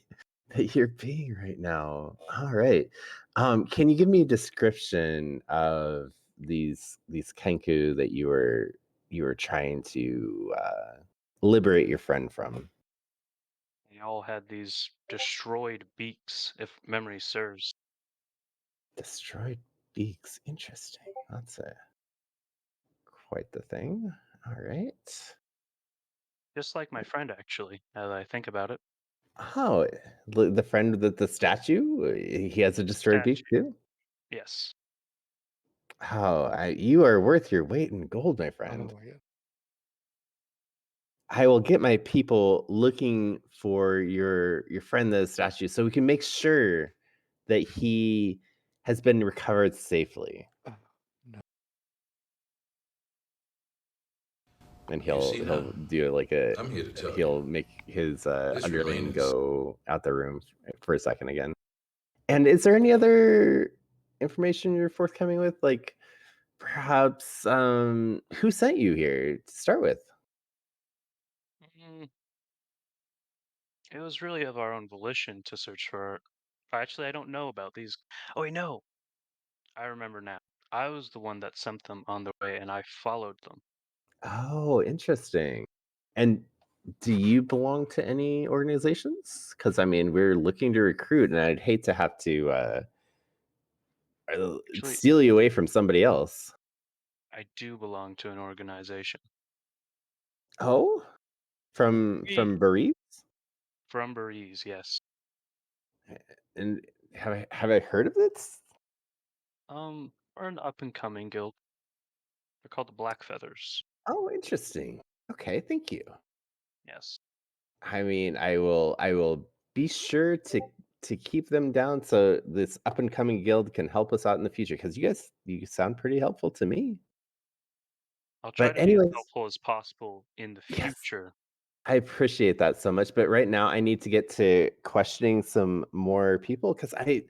that you're being right now. All right. Can you give me a description of these Kenku that you were trying to liberate your friend from? They all had these destroyed beaks, if memory serves. Destroyed beaks. Interesting. That's quite the thing. All right. Just like my friend, actually, now that I think about it. Oh, the friend with the statue? He has a destroyed beak Statue. too? Yes. Oh, you are worth your weight in gold, my Oh friend. my God. I will get my people looking for your friend, the statue, so we can make sure that he has been recovered safely. Oh, no. And You see now, he'll do like a I'm here to tell you. he'll make his This underling remains. go out the room for a second again. And is there any other information you're forthcoming with? Like perhaps who sent you here to start with? Mm, it was really of our own volition to search for. Actually, I don't know about these. Oh, wait, no. I remember now. I was the one that sent them on their way, and I followed them. Oh, interesting. And do you belong to any organizations? Because I mean, we're looking to recruit, and I'd hate to have to Actually, steal you away from somebody else. I do belong to an organization. Oh, We from Bereath? from Belize, yes. And have I heard of this? We're an up and coming guild. They're called the Black Feathers. Oh, interesting. Okay, thank you. Yes. I mean, I will be sure to keep them down so this up and coming guild can help us out in the future because you sound pretty helpful to me. I'll try But to be as anyways, helpful as possible in the yes, future. I appreciate that so much. But right now, I need to get to questioning some more people because I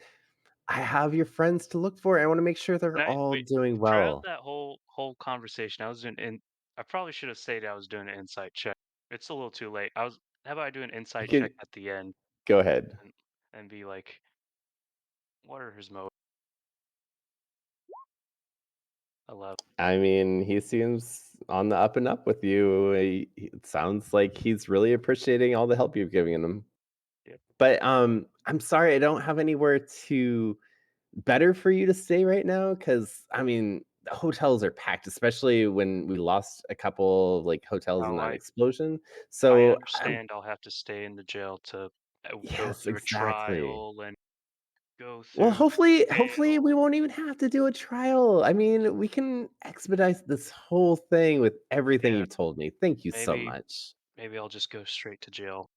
have your friends to look for. I want to make sure they're And all wait, doing throughout well. that whole conversation, I was doing in. I probably should have stated I was doing an insight check. It's a little too late. How about I do an You insight check could at the end go ahead. and be like, what are his motives? 11. I mean, he seems on the up and up with you. It sounds like he's really appreciating all the help you've given him. Yep. But I'm sorry, I don't have anywhere to better for you to stay right now because I mean the hotels are packed, especially when we lost a couple like hotels in Oh, that I explosion. I So understand I'll have to stay in the jail to go yes, through a exactly. trial and go Well, through hopefully we bail. won't even have to do a trial. I mean, we can expedite this whole thing with everything Yeah, you've told me. Thank you so maybe much. maybe I'll just go straight to jail.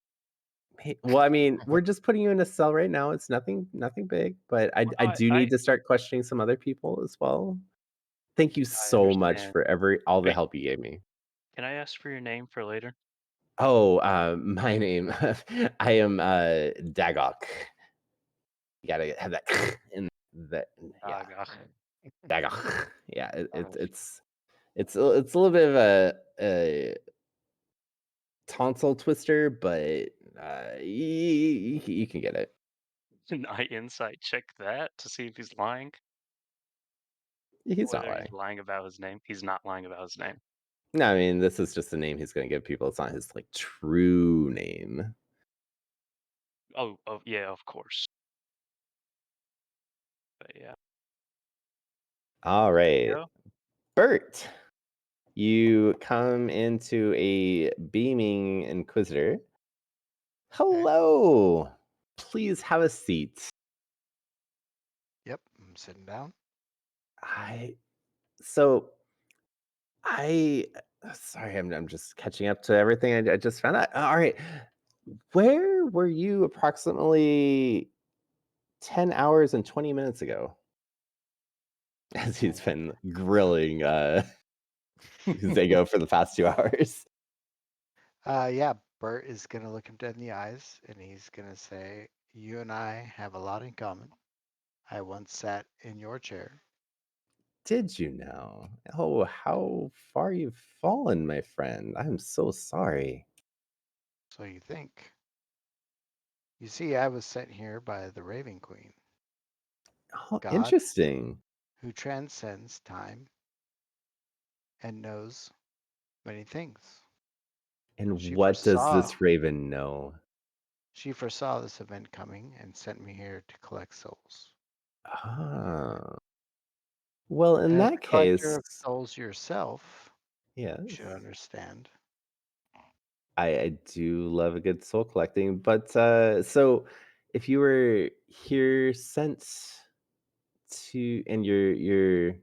Well, I mean, we're just putting you in a cell right now. It's nothing big, but Well, I no, do need to start questioning some other people as well. Thank you I so much understand. for all the Wait, help you gave me. can I ask for your name for later? Oh, my name, I am Dagok. You gotta have that in that, yeah, Ugh. Dagok. Yeah, Alright. it's a little bit of a tonsil twister, but you can get it. Can I insight check that to see if he's lying? He's not Whether he's lying. lying about his name? He's not lying about his name. No, I mean this is just the name he's gonna give people. It's not his like true name. Oh, yeah, of course. But yeah, All there you right, go. Bert. You come into a beaming Inquisitor. Okay. Hello. Please have a seat. Yep. I'm sitting down. I so I sorry, I'm just catching up to everything I just found out. All right. Where were you approximately 10 hours and 20 minutes ago? As he's been grilling Zago for the past 2 hours. Yeah. Bert is gonna look him dead in the eyes, and he's gonna say, "You and I have a lot in common. I once sat in your chair." Did you know? Oh, how far you've fallen, my friend. I'm so sorry. So you think? You see, I was sent here by the Raven Queen, Oh, God interesting. who transcends time and knows many things. And She what does foresaw this raven know? she foresaw this event coming and sent me here to collect souls. Ah. Well, in And as that a collector case, of souls yourself, yes. you should understand. I do love a good soul collecting, but so if you were here sent to and your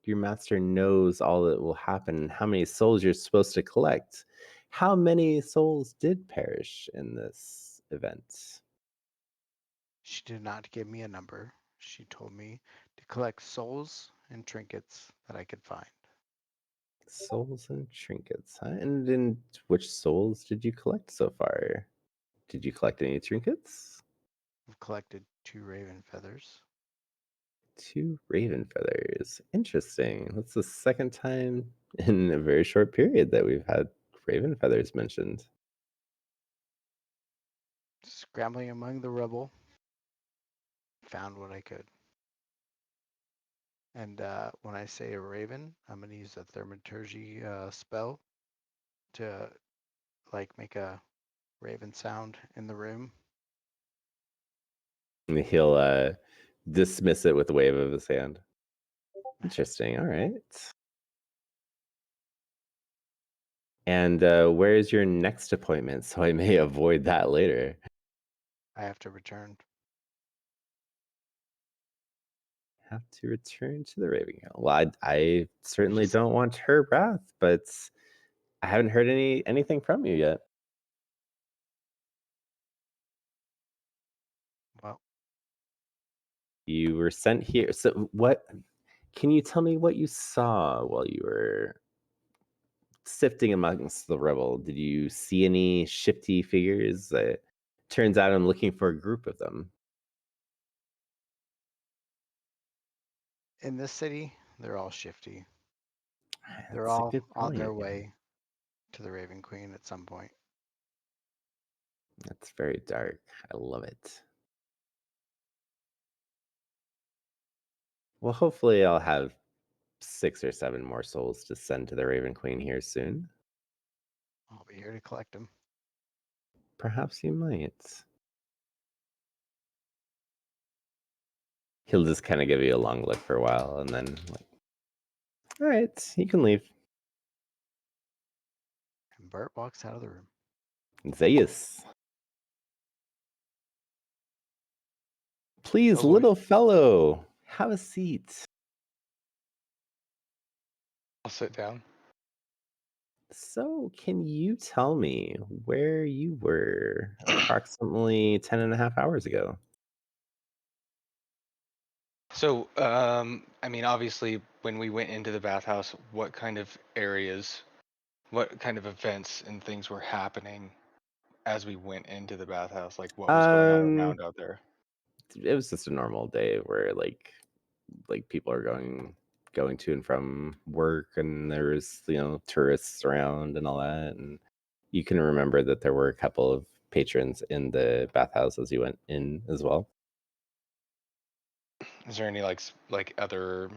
master knows all that will happen, how many souls you're supposed to collect, how many souls did perish in this event? She did not give me a number. She told me to collect souls and trinkets that I could find. Souls and trinkets, huh? And which souls did you collect so far? Did you collect any trinkets? I've collected 2 raven feathers. 2 raven feathers. Interesting. That's the second time in a very short period that we've had raven feathers mentioned. Scrambling among the rubble, found what I could. And when I say a raven, I'm going to use a thaumaturgy spell to like make a raven sound in the room. And he'll dismiss it with a wave of his hand. Interesting. All right. And where's your next appointment so I may avoid that later? I have to return. Have to return to the Raven Hill. Well, I certainly Just don't want her wrath, but I haven't heard anything from you yet. well, You were sent here. So what can you tell me what you saw while you were sifting amongst the rubble? Did you see any shifty figures? Turns out I'm looking for a group of them. in this city, they're all shifty. They're That's a all good on their point. Yeah. way to the Raven Queen at some point. That's very dark. I love it. Well, hopefully I'll have 6 or 7 more souls to send to the Raven Queen here soon. I'll be here to collect them. Perhaps you might. He'll just kind of give you a long look for a while and then, like, all right, you can leave. And Bert walks out of the room. Zeus. Please, Oh, boy. little fellow, have a seat. I'll sit down. So, can you tell me where you were approximately 10.5 hours ago? So, I mean, obviously, when we went into the bathhouse, what kind of areas, what kind of events and things were happening as we went into the bathhouse? Like, what was going on around out there? It was just a normal day where like people are going to and from work, and there's tourists around and all that, and you can remember that there were a couple of patrons in the bathhouse as you went in as well. Is there any like other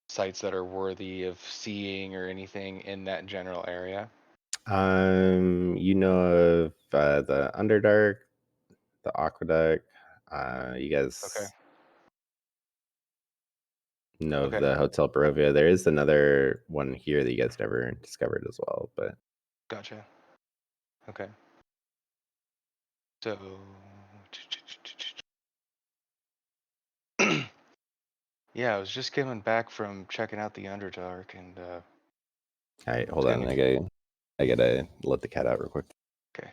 sites that are worthy of seeing or anything in that general area? You know of the Underdark, the Aqueduct. You guys Okay. know of Okay. the Hotel Barovia. There is another one here that you guys never discovered as well, but Gotcha. Okay. So, yeah, I was just coming back from checking out the Underdark, and all right, hold was on. gonna. I gotta let the cat out real quick. Okay.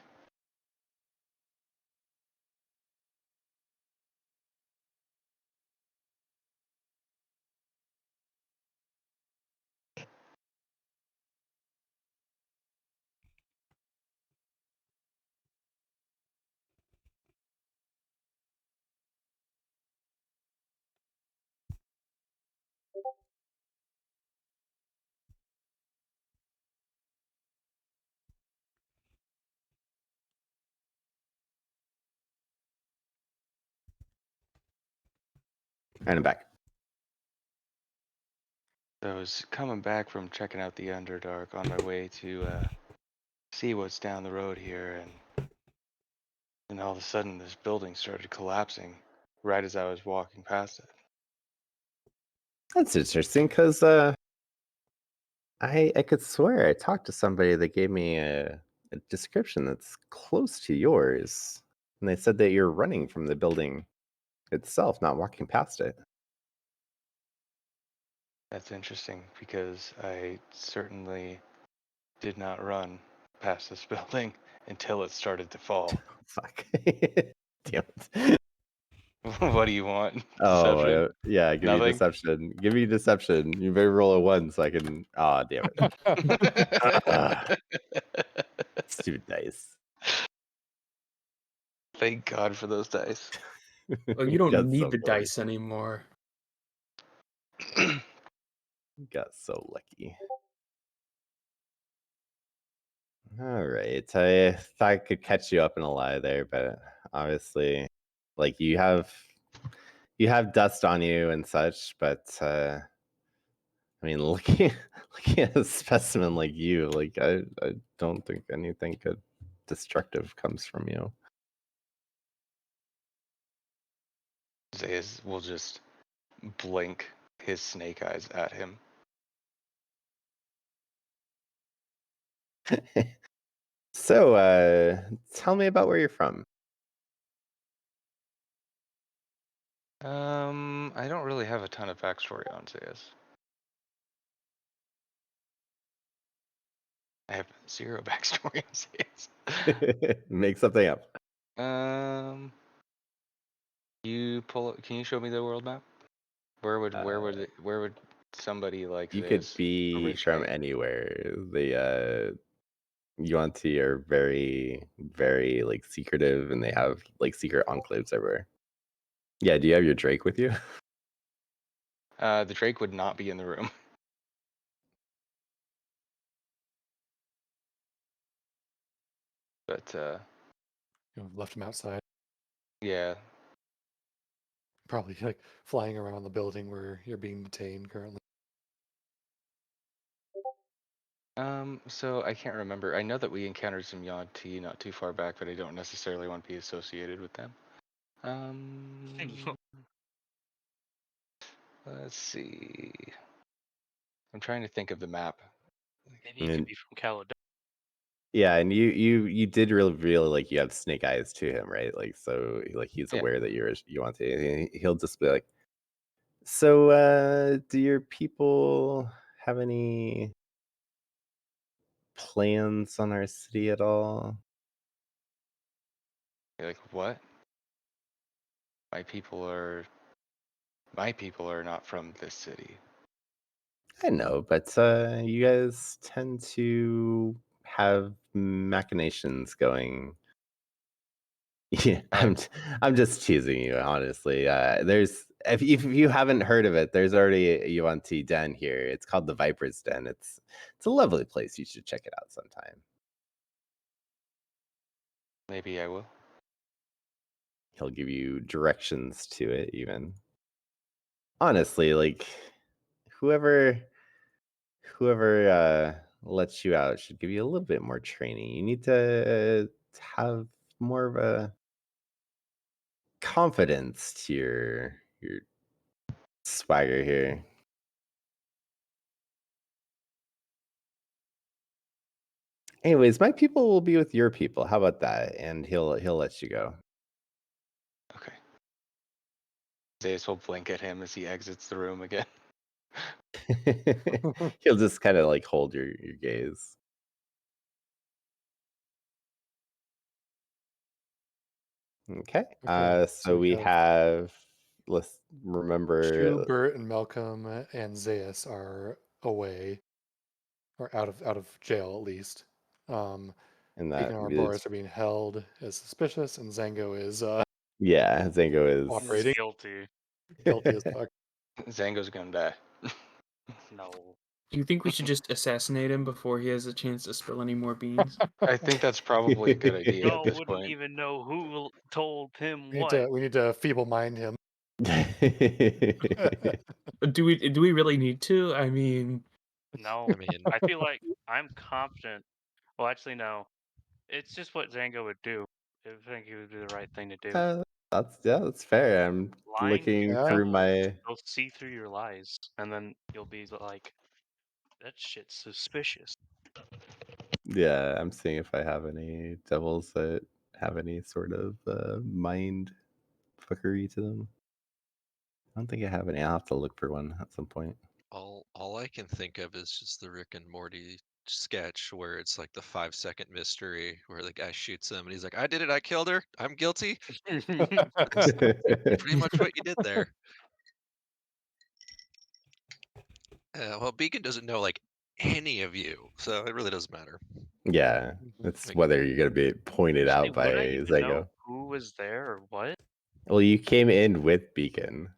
And I'm back. So I was coming back from checking out the Underdark on my way to see what's down the road here, and all of a sudden this building started collapsing right as I was walking past it. That's interesting because I could swear I talked to somebody that gave me a description that's close to yours, and they said that you're running from the building itself, not walking past it. That's interesting because I certainly did not run past this building until it started to fall. Fuck. Damn it. What do you want? Oh, Deception? yeah, give me Nothing? deception. Give me deception. You better roll a 1 so I can. Ah, damn it. Ah, stupid dice. Thank God for those dice. Oh, you don't Got need so the funny. dice anymore. Got so lucky. All right. I thought I could catch you up in a lie there, but obviously, like you have dust on you and such, but I mean, looking at a specimen like you, like I don't think anything good destructive comes from you. Zayas will just blink his snake eyes at him. So, tell me about where you're from. I don't really have a ton of backstory on Zayas. I have zero backstory on Zayas. Make something up. Um, Can you show me the world map? Where would somebody like You could Zayas be from originate? anywhere. The Yuan-Ti are very, very like secretive, and they have like secret enclaves everywhere. Yeah, do you have your Drake with you? The Drake would not be in the room. But Left him outside, yeah, probably like flying around the building where you're being detained currently. So I can't remember. I know that we encountered some Yuan-Ti not too far back, but I don't necessarily want to be associated with them. Let's see. I'm trying to think of the map. Maybe it could be from Caledonia. Yeah, and you did really like you have snake eyes to him, right? Like so, like he's Yeah. aware that you want to. He'll just be like, so do your people have any plans on our city at all? You're like, what? My people are not from this city. I know, but you guys tend to have machinations going. Yeah, I'm just teasing you, honestly. There's if you haven't heard of it, there's already a Yuan-Ti den here. It's called the Viper's Den. It's a lovely place. You should check it out sometime. Maybe I will. He'll give you directions to it, even. Honestly, like whoever lets you out should give you a little bit more training. You need to have more of a confidence to your swagger here. Anyways, my people will be with your people. How about that? And he'll let you go. Okay. Zeus will blink at him as he exits the room again. He'll just kind of like hold your gaze. Okay. So we have let's remember Shu, Bert, and Malcolm and Zeus are away, or out of jail at least. and Beacon that and is, Arbores are being held as suspicious, and Zango is yeah, Zango is operating Guilty. guilty as fuck. Zango's gonna die. No. Do you think we should just assassinate him before he has a chance to spill any more beans? I think that's probably a good idea at Y'all this wouldn't point. even know who told him We what. need to feeble mind him. Do we really need to? I mean, No. I mean, I feel like I'm confident. Well, actually, no. It's just what Zango would do. I think he would do the right thing to do. that's fair. I'm Lying to looking Yeah. through people, my they'll see through your lies, and then you'll be like, that shit's suspicious. yeah, I'm seeing if I have any devils that have any sort of mind fuckery to them. I don't think I have any. I'll have to look for one at some point. all I can think of is just the Rick and Morty sketch where it's like the 5-second mystery where the guy shoots him and he's like, "I did it. I killed her. I'm guilty." That's pretty much what you did there. Well, Beacon doesn't know like any of you, so it really doesn't matter. Yeah, it's Like, whether you're gonna be pointed Actually, out by would I even Zago. know who was there or what? Well, you came in with Beacon.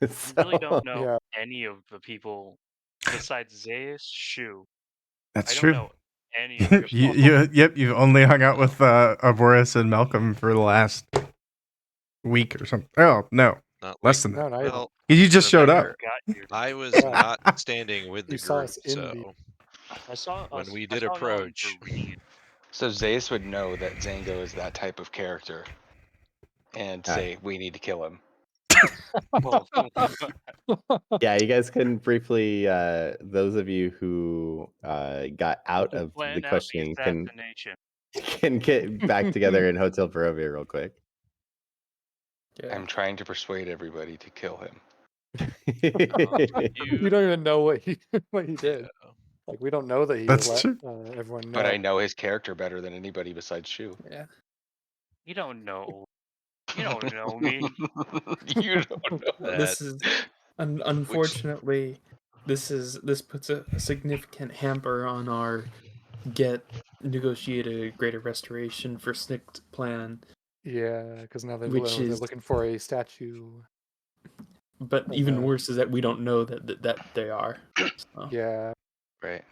I really don't So- know Yeah. any of the people besides Zeus, Shu. That's I don't true. know any of you. Yep, you've only hung out with Arbores and Malcolm for the last week or something. Oh, no. not Less like than that. No, not even. well, You just showed up. remember, Got here. I was Yeah. not standing with the You saw group, us in the- so I saw when us. we I did saw y'all in approach, Berlin. So Zeus would know that Zango is that type of character and say, we need to kill him. Well, yeah, you guys can briefly. Those of you who got out of the plan out the questioning assassination. can get back together in Hotel Barovia real quick. yeah. I'm trying to persuade everybody to kill him. We don't even know what he did. yeah. Like we don't know that he That's let true. everyone know. But I know his character better than anybody besides Shu. Yeah. You don't know. You don't know me. You don't know. That- This is unfortunately this puts a significant hamper on our negotiated greater restoration for Snicked plan. Yeah, because now they're Which is- looking for a statue. But of, even worse is that we don't know that they are. So. Yeah. Right.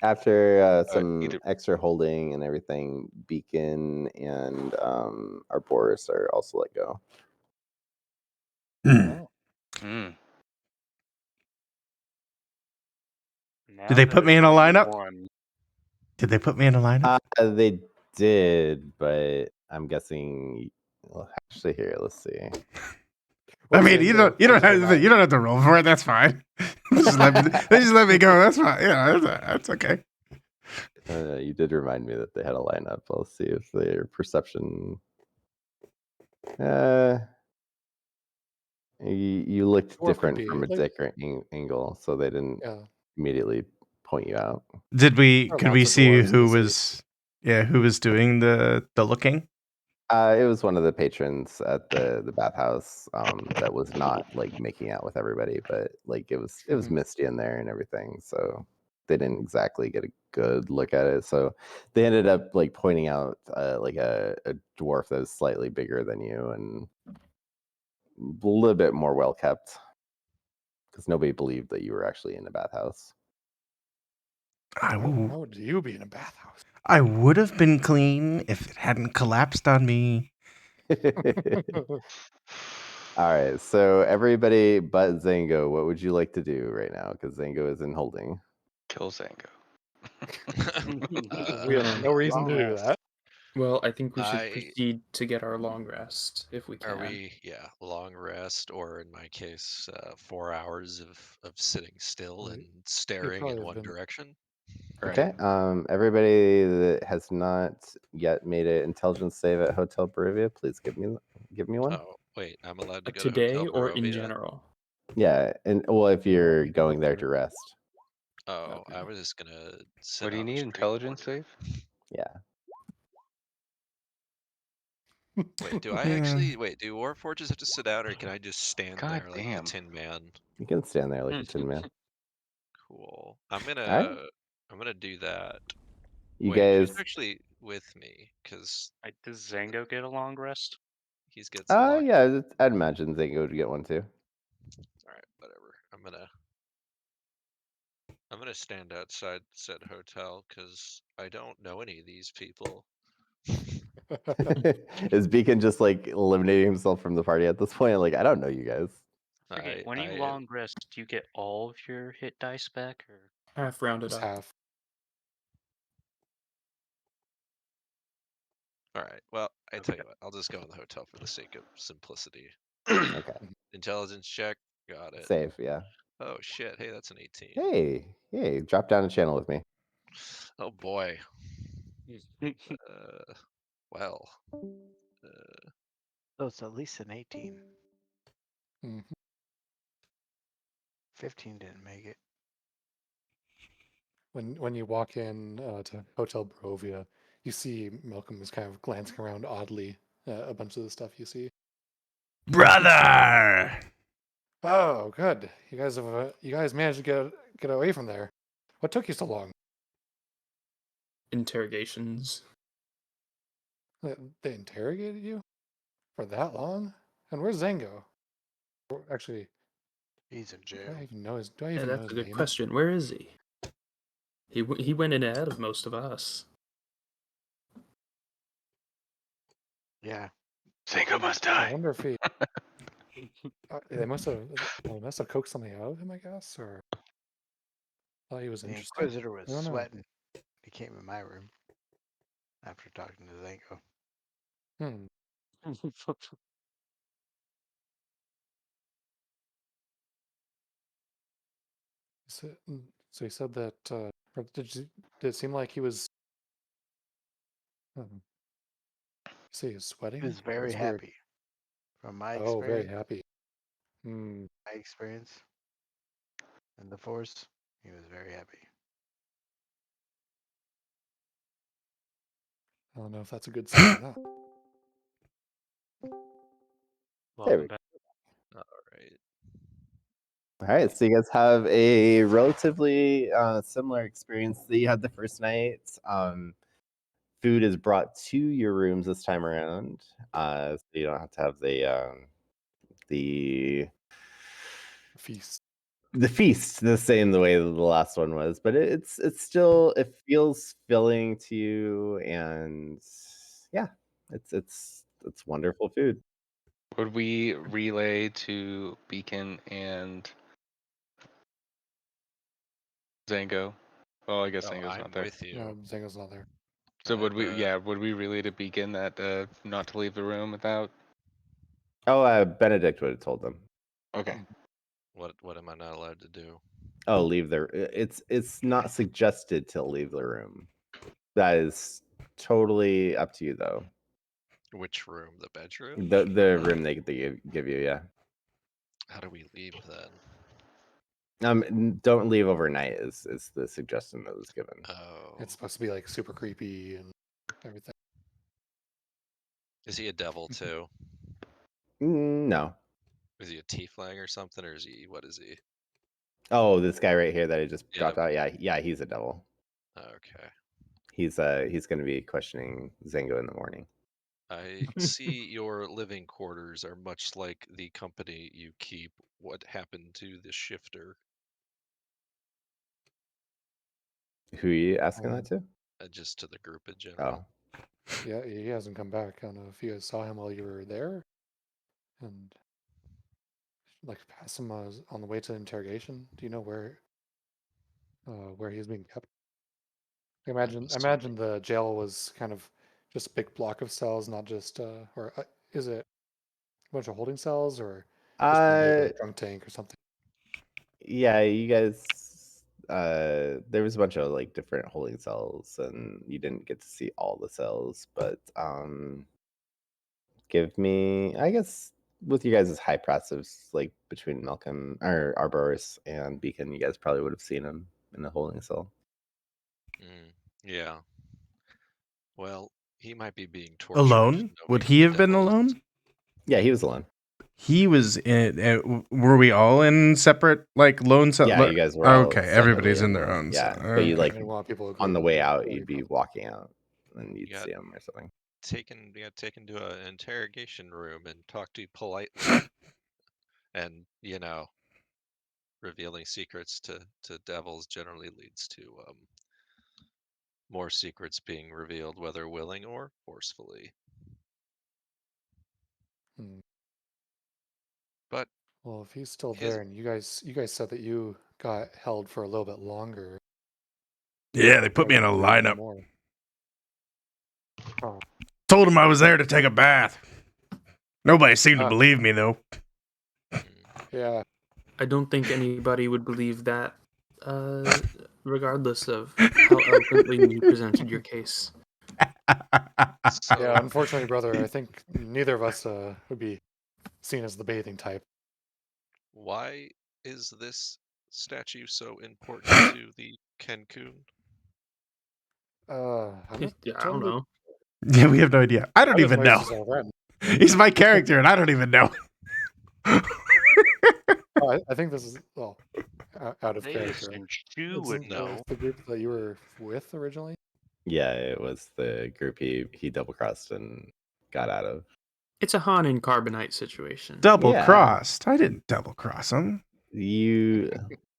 After some either- extra holding and everything, Beacon and Arbores are also let go. Mm. Now they that put me it's in a only lineup? one. Did they put me in a lineup? They did, but I'm guessing. Well, actually, here, let's see. I What's mean, you don't have to roll for it. That's fine. They just let me go. That's fine. Yeah, that's okay. You did remind me that they had a lineup. I'll see if their perception. You looked Or could different be from a like, different angle, so they didn't yeah, immediately point you out. Could there are we lots of see dwarves in who the city. was doing the looking? It was one of the patrons at the bathhouse that was not like making out with everybody, but like it was misty in there and everything, so they didn't exactly get a good look at it. So they ended up like pointing out like a dwarf that was slightly bigger than you and a little bit more well kept, because nobody believed that you were actually in the bathhouse. I How would you be in a bathhouse? would have been clean if it hadn't collapsed on me. All right, so everybody but Zango, what would you like to do right now? Because Zango is in holding. Kill Zango. We have no reason Long to do rest. that. Well, I think we should I proceed to get our long rest if we can. Are we, yeah, long rest, or in my case, 4 hours of sitting still Well, and you staring probably in have one been. direction? Right. Okay. Everybody that has not yet made an intelligence save at Hotel Barovia, please give me one. Oh, wait, I'm allowed to go to Today Hotel or in Barovia? general? Yeah, and well, if you're going there to rest. Oh, Okay. I was just gonna sit What do you on the need? street Intelligence corner. save? Yeah. Wait, do I Yeah. actually do Warforges have to sit out, or can I just stand God there like the damn. Tin Man? You can stand there like a tin man. Cool. I'm right. gonna do that. You Wait, who's guys. actually with me? Because Does Zango get a long rest? he gets locked. Yeah, I'd imagine Zango would get one too. All right, whatever. I'm gonna stand outside said hotel because I don't know any of these people. Is Beacon just like eliminating himself from the party at this point? Like, I don't know you guys. Okay, when you long rest, do you get all of your hit dice back, or Half rounded Just up. half. All right. Well, I tell you what, I'll just go in the hotel for the sake of simplicity. Okay. Intelligence check. Got it. Save, yeah. Oh shit. Hey, that's an 18. Hey, drop down a channel with me. Oh boy. Well. So it's at least an 18. Mhm. 15 didn't make it. When you walk in to Hotel Barovia, you see Malcolm is kind of glancing around oddly at a bunch of the stuff you see. Brother! Oh, good. You guys managed to get away from there. What took you so long? Interrogations. They interrogated you for that long? And where's Zango? Actually, He's in do jail. I even know his Yeah, that's a good name? question. Where is he? He went in ahead of most of us. Yeah. Zango must I die. wonder if he. They must have coaxed something out of him, I guess, or thought he was The interesting. Inquisitor was I don't know. sweating. He came in my room after talking to Zango. Hmm. So he said that. Or did it seem like he was? You say he was sweating? He was very That's weird. happy. From my Oh, very experience, happy. Hmm. in the Force, he was very happy. I don't know if that's a good sign or not. welcome back? All right. All right, so you guys have a relatively similar experience that you had the first night. Food is brought to your rooms this time around, so you don't have to have the Feast. feast the same the way that the last one was, but it's still, it feels filling to you, and yeah, it's wonderful food. Would we relay to Beacon and Zango. Well, I guess Oh, Zango's I'm not there. with you. No, Zango's not there. So I've, would we relay to Beacon that not to leave the room without? Oh, Benedict would have told them. Okay. What am I not allowed to do? Oh, leave the. It's not suggested to leave the room. That is totally up to you, though. Which room? The bedroom? The room they give you, yeah. How do we leave then? Don't leave overnight is the suggestion that was given. Oh, It's supposed to be like super creepy and everything. is he a devil too? No. Is he a tiefling or something, or is he? What is he? Oh, this guy right here that I just Yep. dropped out. Yeah, he's a devil. Okay. He's going to be questioning Zango in the morning. I see your living quarters are much like the company you keep. What happened to the shifter? Who are you asking that Um, to? Just to the group in Oh, general. Yeah, he hasn't come back. I don't know if you guys saw him while you were there, and like pass him on the way to interrogation. Do you know where he's being kept? I I'm imagine assuming. the jail was kind of just a big block of cells, not just or is it a bunch of holding cells or just one big uh, like drunk tank or something? yeah, you guys. There was a bunch of like different holding cells, and you didn't get to see all the cells, but give me, I guess, with you guys' high passives, like between Malcolm or Arbores and Beacon, you guys probably would have seen him in the holding cell. Yeah. Well, he might be being tortured. Alone? Would knowing he the have been devils. alone? Yeah, he was alone. He was in. Were we all in separate like lone cell? Yeah, you guys were all Okay, separately everybody's in in their the own yeah, cell. but you I like Okay. didn't want people on the agreeing way with out, where you'd he be from. walking out and you'd got see him or something. got taken to an interrogation room and talked to politely, and revealing secrets to devils generally leads to more secrets being revealed, whether willing or forcefully. Hmm. But Well, if he's still his there, and you guys said that you got held for a little bit longer, Yeah, they put why me in a didn't you do lineup. more? Oh, Told him I was there to take a bath. Nobody seemed to Ah. believe me though. yeah. I don't think anybody would believe that, regardless of how eloquently you presented your case. so Yeah, unfortunately, brother, I think neither of us would be seen as the bathing type. why is this statue so important to the Cancun? I'm not Yeah, I don't totally. know. Yeah, we have no idea. I don't I didn't even know he was know. his old friend. He's my character, and I don't even know. Oh, I think this is out of They character. assumed Shu would Isn't No. this the group that you were with originally? Yeah, it was the group he double crossed and got out of. It's a Han and Carbonite situation. Double Yeah. crossed. I didn't double cross him. You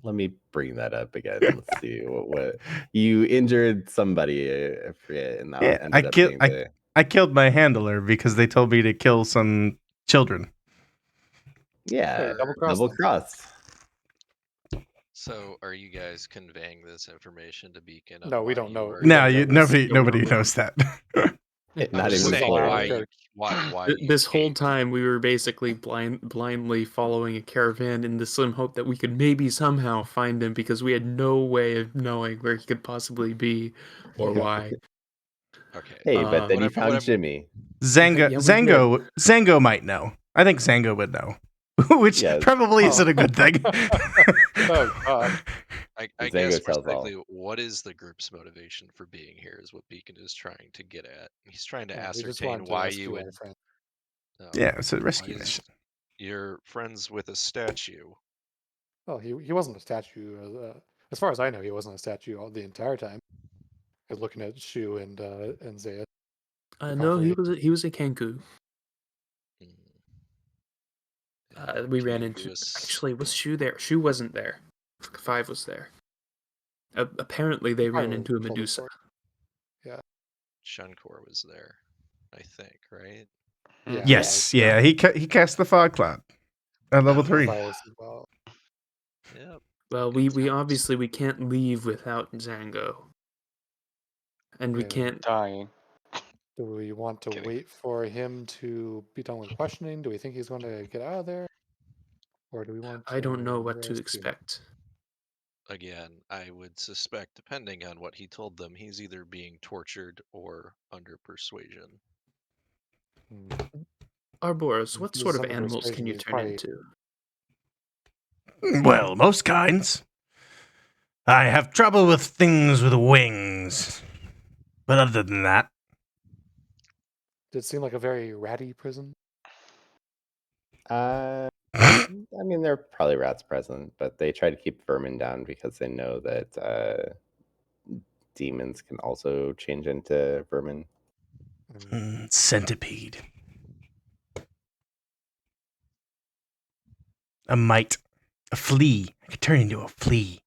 let me bring that up again. Let's see what you injured somebody. I forget, and that Yeah, ended up being the I killed my handler because they told me to kill some children. yeah Double cross double them. cross. So are you guys conveying this information to Beacon on No, we why don't you know. were? We No, don't know this. nobody knows that. I'm Not just even This is all saying out of why Fuller. you why you This whole came. time we were basically blindly following a caravan in the slim hope that we could maybe somehow find him because we had no way of knowing where he could possibly be or Yeah. why. Okay. Hey, but then What you I'm what found I'm Jimmy. Yeah, we did. Zango might know. I think Zango would know, which Yeah, probably Oh. isn't a good thing. Oh God. I Zango guess tells all. respectfully, what is the group's motivation for being here is what Beacon is trying to get at. He's trying to We just ascertain wanted to why you rescue would. our friend. Yeah, it's a why rescue is mission. you're friends with a statue? Well, he wasn't a statue. As far as I know, he wasn't a statue all the entire time. I was looking at Shu and Zaya. No, he was a Kenku. Hmm. We ran Kenku into. is- Actually, was Shu there? Shu wasn't there. Five was there. Apparently, they ran into a Told the Medusa. story. Yeah. Shunkor was there, I think, right? Yeah. Yes, he cast the fog cloud at level 3. Virus as well. Yep. Well, we obviously we can't leave without Zango, and we Okay, can't. Dying. do we want to Kidding. wait for him to be done with questioning? Do we think he's going to get out of there? Or do we want I don't know to what to rescue him? expect. Again, I would suspect, depending on what he told them, he's either being tortured or under persuasion. Hmm. Arbores, If what this sort is of under animals can persuasion, you he's turn probably into? Well, most kinds. I have trouble with things with wings. But other than that, did it seem like a very ratty prison. I mean, there are probably rats present, but they try to keep vermin down because they know that demons can also change into vermin. centipede. A mite. A flea. I could turn into a flea.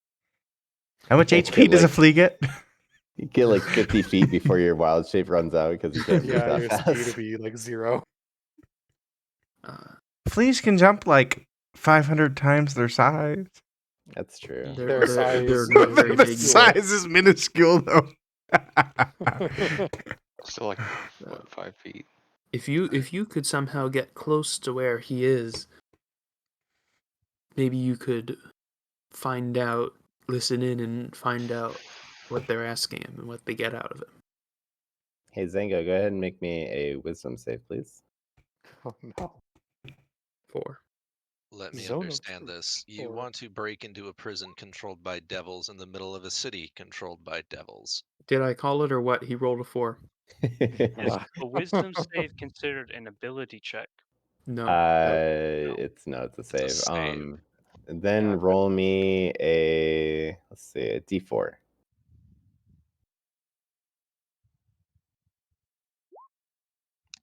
How much Get HP does a like flea get? you get like 50 feet before your wild shape runs out because you can't move Yeah, that your speed would fast. be like 0. Fleas can jump like 500 times their size. That's true. Their size They're not is very The big. minuscule. size is minuscule, though. Still like Uh, what, 5 feet? If you could somehow get close to where he is, maybe you could find out, listen in, and find out what they're asking him and what they get out of him. Hey Zango, go ahead and make me a wisdom save, please. Oh no. 4. Let me Zone of understand truth. this. You Or want to break into a prison controlled by devils in the middle of a city controlled by devils. Did I call it or what? He rolled a 4. Is uh, a wisdom save considered an ability check? No. It's no, it's a It's a save. save. And then Yeah, roll me a D4.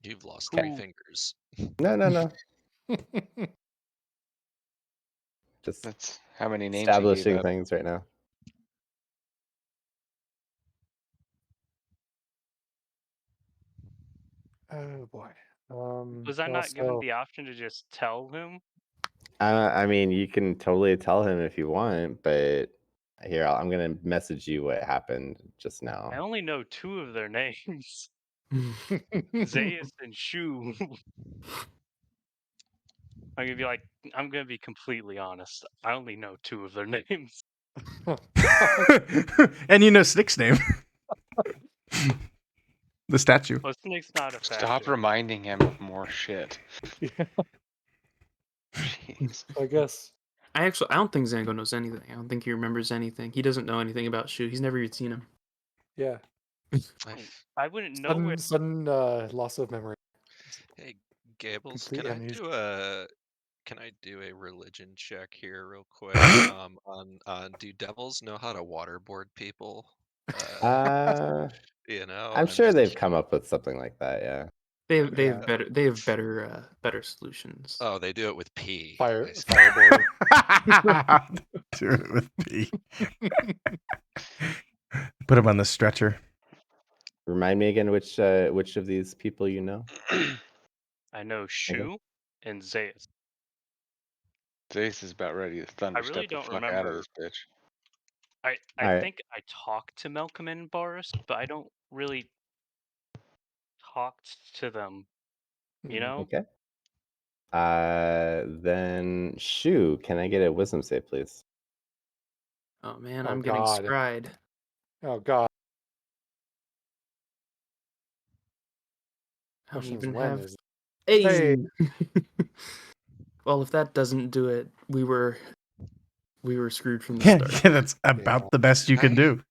You've lost Okay. 3 fingers. No. Just That's how many names he gave establishing out. things right now. oh boy. Was I Well, not given so the option to just tell him? I mean, you can totally tell him if you want, but here I'm gonna message you what happened just I now. only know 2 of their names. Zayas and Shu. I'm gonna be completely honest. I only know 2 of their names. And you know Snick's name. The statue. Well, Snake's not a Stop factor. reminding him of more shit. yeah, Jeez. I guess. I don't think Zango knows anything. I don't think he remembers anything. He doesn't know anything about Shu. He's never even seen him. Yeah. I wouldn't know it. Sudden loss of memory. Hey, Gables, Complete amnesia. can I do a religion check here real quick? On do devils know how to waterboard people? Uh, I'm I'm sure just they've come up with something like that. Yeah. They Yeah. have better solutions. Oh, they do it with pee. Fire I see. fireboard. Do it with me. Put him on the stretcher. Remind me again which of these people you know. I know Shu and Zayas. Zace is about ready to I thunder really step the don't fuck out of remember. this bitch. I All right. think I talked to Malcolm and Boris, but I don't really talk to them. You know? Okay. Then Shu, can I get a wisdom save, please? Oh man, Oh, I'm getting God. scried. Oh god. I don't Question is even when have. is Hey. Well, if that doesn't do it, we were screwed from the Yeah, start. that's about Yeah. the best you can do.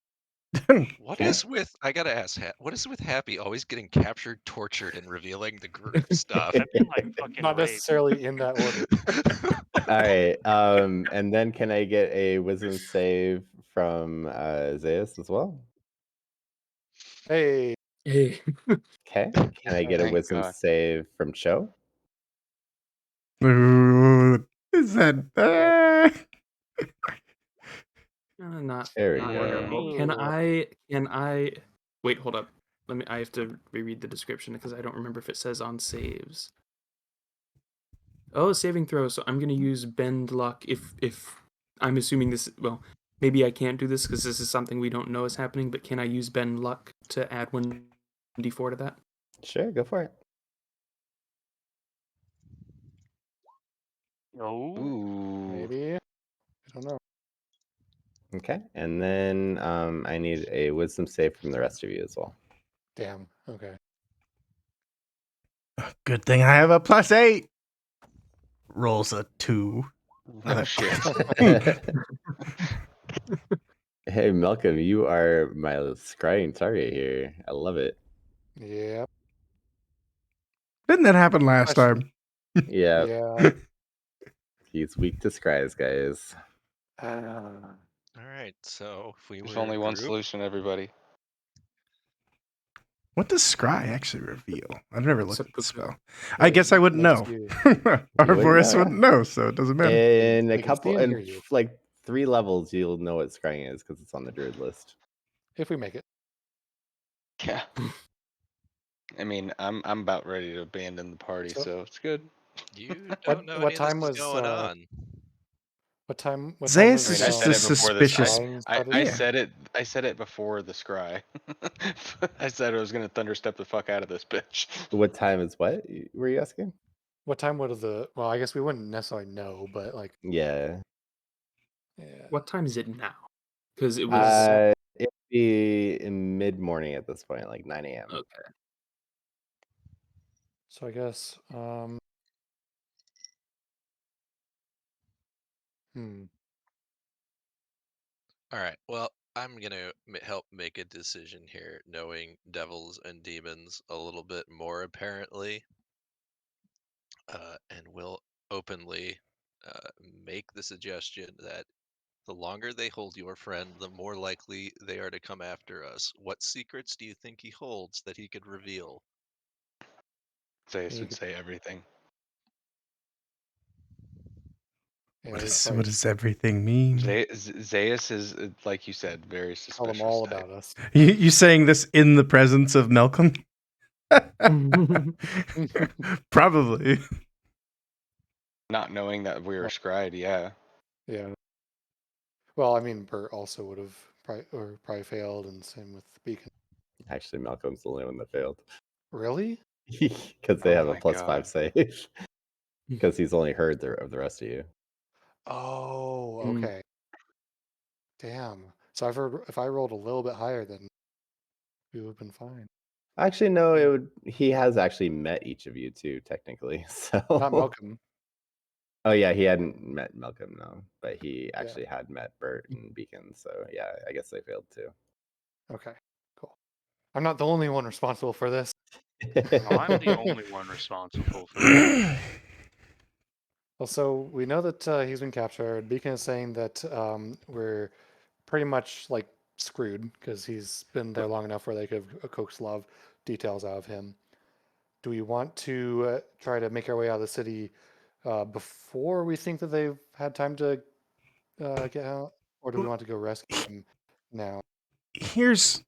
What is with I gotta ask, what is with Happy always getting captured, tortured, and revealing the group stuff? I've been like fucking not raped. necessarily in that order. All right. And then can I get a wisdom save from Zeus as well? Hey. Hey. Okay. Can I get a Thank wisdom God. save from Cho? Ooh, is that Not There we wonderful. go. Can I wait, hold up. I have to reread the description because I don't remember if it says on saves. Oh, saving throw. So I'm gonna use bend luck if I'm assuming this. Well, maybe I can't do this because this is something we don't know is happening. But can I use Ben Luck to add 1d4 to that? Sure, go for it. Oh, Ooh. Maybe. I don't know. Okay, and then I need a wisdom save from the rest of you as well. Damn. Okay. Good thing I have a +8. Rolls a 2. No shit. Hey, Malcolm, you are my scrying target here. I love it. Yeah. Didn't that happen last Question. time? Yeah, Yeah. he's weak to scries, guys. All right, so if we There's were only one group, solution, everybody. What does scry actually reveal? I've never looked at the Seppuku. spell. I guess I wouldn't makes know. you- Arborist know, wouldn't know, so it doesn't matter. In a They can see couple, and in hear you. like 3 levels, you'll know what scrying is because it's on the druid list. If we make it. Yeah. I mean, I'm about ready to abandon the party, So- so it's good. you don't know What any of time this is was going on. What time Zeus was is I just said a it before this. suspicious. scrying I started? Yeah. said it before the scry. I said I was gonna thunderstep the fuck out of this bitch. What time is what? Were you asking? What time would the well, I guess we wouldn't necessarily know, but like Yeah. yeah. What time is it now? Because it was It'd be in mid morning at this point, like 9 a.m. okay. So I guess hmm. All right, well, I'm gonna help make a decision here, knowing devils and demons a little bit more apparently, and will openly make the suggestion that the longer they hold your friend, the more likely they are to come after us. What secrets do you think he holds that he could reveal? Zeus You would could- say everything. Yeah, What we'd is probably what does everything mean? Zeus is, like you said, very tell them suspicious all type. about us. You saying this in the presence of Malcolm? Probably. Not knowing that we were scried, yeah. Yeah. Well, I mean, Bert also would have probably failed, and same with Beacon. Actually, Malcolm's the only one that failed Really? because they Oh have a my +5 God. save. Because he's only heard of the rest of you. Oh, Mm. okay. Damn. So if I rolled a little bit higher, then we would have been fine. Actually, no, he has actually met each of you too, technically. So Not Malcolm. Oh yeah, he hadn't met Malcolm, no, but he Yeah. actually had met Bert and Beacon. So yeah, I guess they failed too. Okay. Cool. I'm not the only one responsible for this. no, I'm the only one responsible for this. Well, so we know that he's been captured. Beacon is saying that we're pretty much like screwed because he's been there long enough where they could have coaxed a lot of details out of him. Do we want to try to make our way out of the city before we think that they've had time to get out, or do we want to go rescue him now? Here's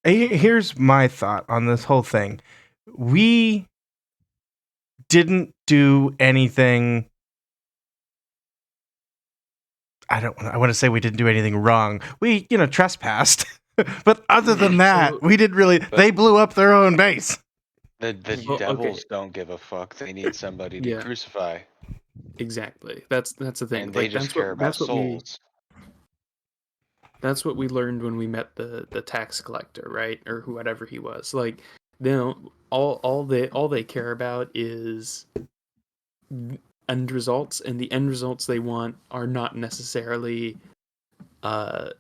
my thought on this whole thing. We didn't do anything. I want to say we didn't do anything wrong. We, trespassed. But other than that, So- we didn't really. They blew up their own base. The Well, okay. devils don't give a fuck. They need somebody to Yeah. crucify, Exactly. That's the thing. and they Like just care about souls. That's what we learned when we met the tax collector, right? Or whatever he was. Like, they don't all they care about is end results, and the end results they want are not necessarily Fair.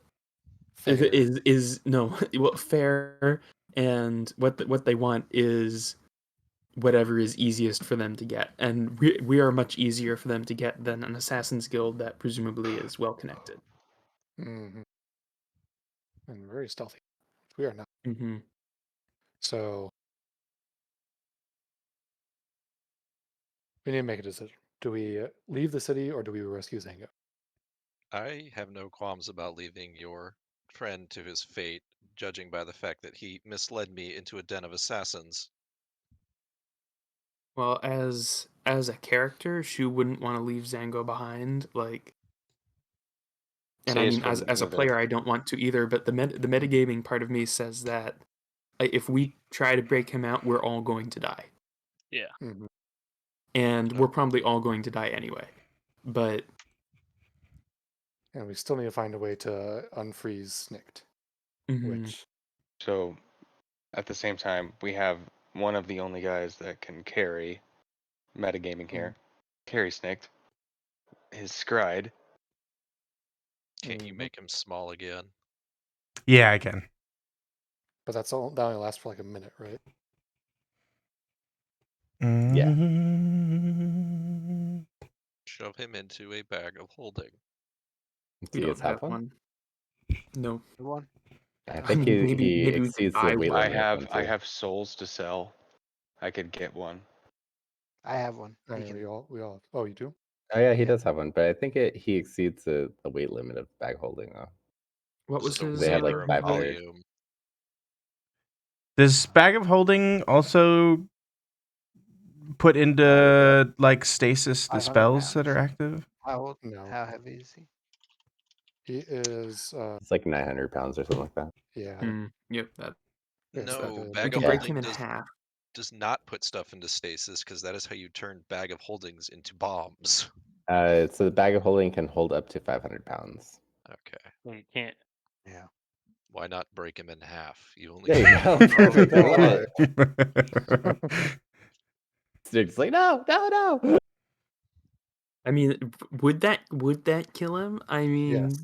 is no well, fair, and what they want is whatever is easiest for them to get, and we are much easier for them to get than an assassin's guild that presumably is well connected. Mm-hmm. And very stealthy. We are not. Mm-hmm. So we need to make a decision. Do we leave the city or do we rescue Zango? I have no qualms about leaving your friend to his fate, judging by the fact that he misled me into a den of assassins. Well, as a character, she wouldn't want to leave Zango behind. Like, And I Chase mean, as wouldn't a either. player, I don't want to either. But the metagaming part of me says that if we try to break him out, we're all going to die, Yeah. Mhm. and we're probably all going to die anyway. But And we still need to find a way to unfreeze Snicked, mhm. which So at the same time, we have one of the only guys that can carry metagaming here. Carry Snicked. His Scryed. Can't you Mhm. make him small again? Yeah, I can. but that only lasts for like a minute, right? Yeah. Mm. Shove him into a bag of holding. Do We you don't guys have one? No. The one. I I think mean, he maybe we could exceeds the buy weight one. limit of one I too. have souls to sell. I could get one. I have one. I He mean, can, we all. Oh, you do? Oh yeah, he Yeah. does have one, but I think he exceeds the weight limit of bag holding though. What So was the his? They have like weight or 500. volume. Does bag of holding also put into like stasis the 500 spells that pounds. are active? How No. heavy is he? He is. It's like 900 pounds or something like that. Yeah. Yep. That It's that No, good. we bag can of Yeah. break him holding in half. does not put stuff into stasis because that is how you turn bag of holdings into bombs. So the bag of holding can hold up to 500 pounds. Okay. Well, you can't. Yeah. Why not break him in half? You only There you need go. one. Perfect Don't limit. worry. They're just like, no. I mean, would that kill him? I mean, Yes.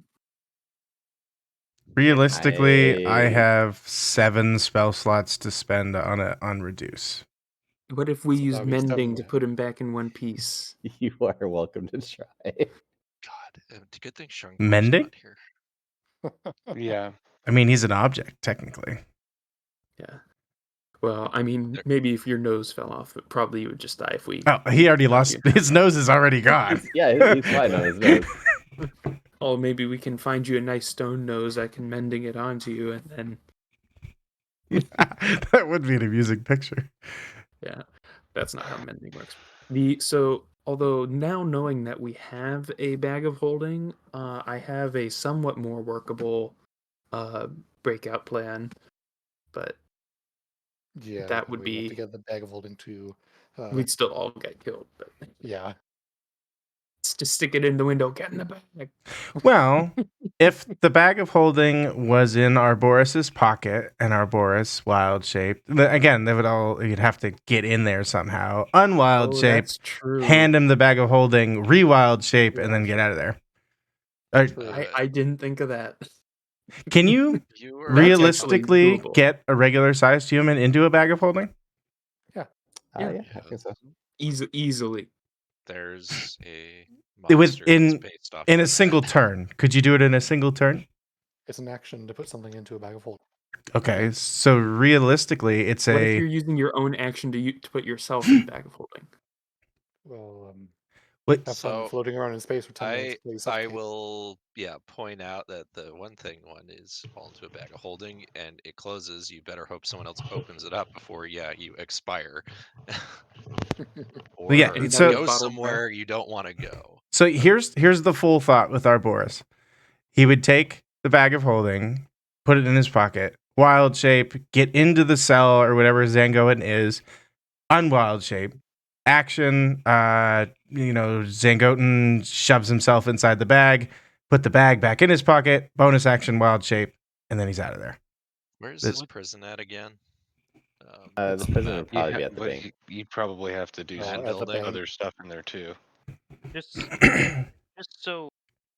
Realistically, I I have 7 spell slots to spend on reduce. what if we So that use would be 7 mending to then. put him back in one piece? you are welcome to try. God, good thing Shunkor's Mending? not here. Yeah. I mean, he's an object technically. Yeah. Well, I mean, maybe if your nose fell off, but probably you would just die if we. Oh, he already cut lost. you in half. His nose is already gone. He's fine on his nose. Oh, maybe we can find you a nice stone nose. I can mending it onto you, and then That would be an amusing picture. yeah, that's not how mending works. Although now knowing that we have a bag of holding, I have a somewhat more workable breakout plan, but Yeah. that would We have to be get the bag of holding to. we'd still all get killed. But Yeah. just stick it in the window, get in the bag. Well, if the bag of holding was in Arbores's pocket and Arbores wild shaped, again, you'd have to get in there somehow. Unwild Oh, shape, that's true. hand him the bag of holding, rewild shape, and then Yeah. get out of there. True. I didn't think of that. Can you You are That's actually realistically doable. get a regular sized human into a bag of holding? Yeah. Yeah, I think so. Easily. There's a With monster that's based off in of a single that. turn. Could you do it in a single turn? It's an action to put something into a bag of holding. Okay, so realistically, it's What if a you're using your own action to put yourself in the bag of holding? Well, what? have fun So floating around in space for 10 minutes. I until you I suffocate. will point out that the one is fall into a bag of holding and it closes. You better hope someone else opens it up before you expire. Or Yeah, Anybody so have go bottled somewhere you don't want to go. So here's the full thought with Arboris. He would take the bag of holding, put it in his pocket, wild shape, get into the cell or whatever Zangoan is, unwild shape, action, Zangotan shoves himself inside the bag, put the bag back in his pocket, bonus action, wild shape, and then he's out of there. Where's This- this prison at again? The prison would probably be at the but bank. you'd probably have to do Oh, some at the building. bank. other stuff in there too. Just so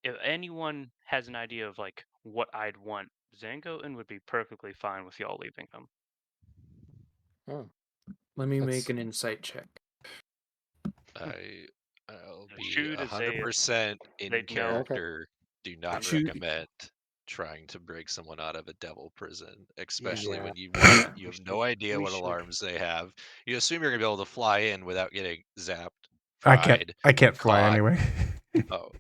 if anyone has an idea of like what I'd want, Zangotin would be perfectly fine with y'all leaving him. Oh, Let me That's- make an insight check. I'll be Shoot is a- 100% in they'd know. character. Do not Shoot- recommend trying to break someone out of a devil prison, especially Yeah. when you We have should- no idea we what should. alarms they have. You assume you're gonna be able to fly in without getting zapped, I fried. can't fly caught. anyway.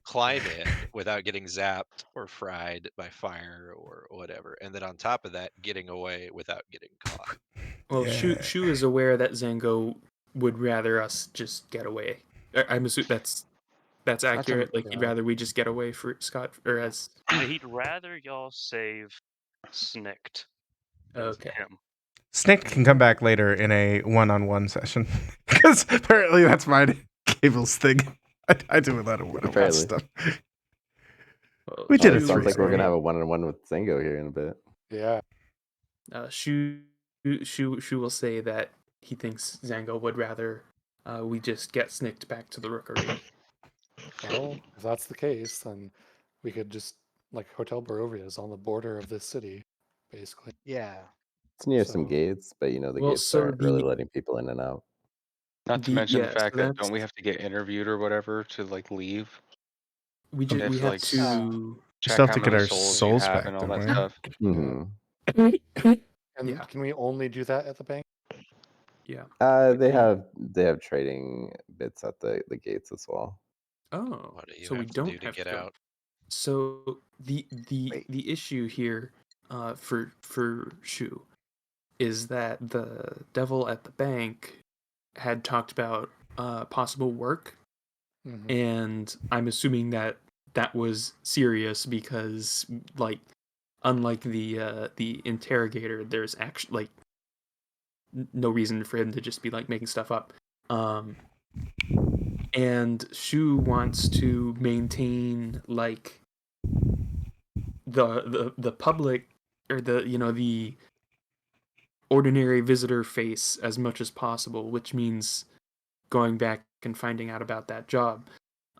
Climb in without getting zapped or fried by fire or whatever, and then on top of that, getting away without getting caught. Well, Yeah. Shu is aware that Zango would rather us just get away. I'm assuming that's That's accurate. Like he'd yeah. rather we just get away for Scott or as He'd rather y'all save Snicked than okay. him. Snick can come back later in a one-on-one session because apparently that's my Cable's thing. I do a lot of one-on-one Apparently. stuff. Well, We did It it sounds like we're threesome. gonna have a one-on-one with Zango here in a bit. Yeah. Shu will say that he thinks Zango would rather we just get Snicked back to the Rookery. Well, if that's the case, then we could just like Hotel Barovia is on the border of this city, basically. Yeah. It's near some So gates, but the Well, gates so aren't really letting people in and out. Not to the mention the yeah, fact so that don't that's we have to get interviewed or whatever to like leave? we We have we to have like to Still check have how to get many our souls you souls have back, and all don't that we? stuff. Hmm. and Yeah. can we only do that at the bank? yeah. They have trading bits at the gates as well. Oh, What do you so we have to do don't to have to get go. out? So Wait. the issue here for Shu is that the devil at the bank had talked about possible work, Mm-hmm. and I'm assuming that that was serious because like unlike the interrogator, there's actually like no reason for him to just be like making stuff up. And Shu wants to maintain like the public or the ordinary visitor face as much as possible, which means going back and finding out about that job.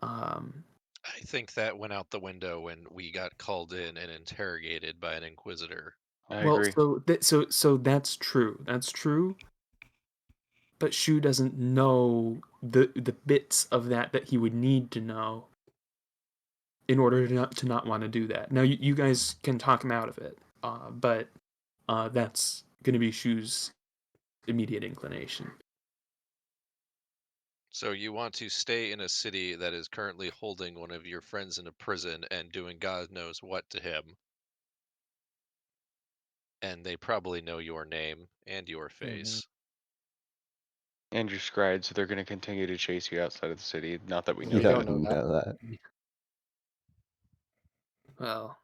I think that went out the window when we got called in and interrogated by an inquisitor. I Well, agree. so that's true. That's true. But Shu doesn't know the bits of that he would need to know in order to not want to do that. Now you guys can talk him out of it, but that's going to be Shu's immediate inclination. So you want to stay in a city that is currently holding one of your friends in a prison and doing God knows what to him. And they probably know your name and your face. And your scribe, so they're going to continue to chase you outside of the city. Not that we know We Yeah, that. don't know that. that. Well,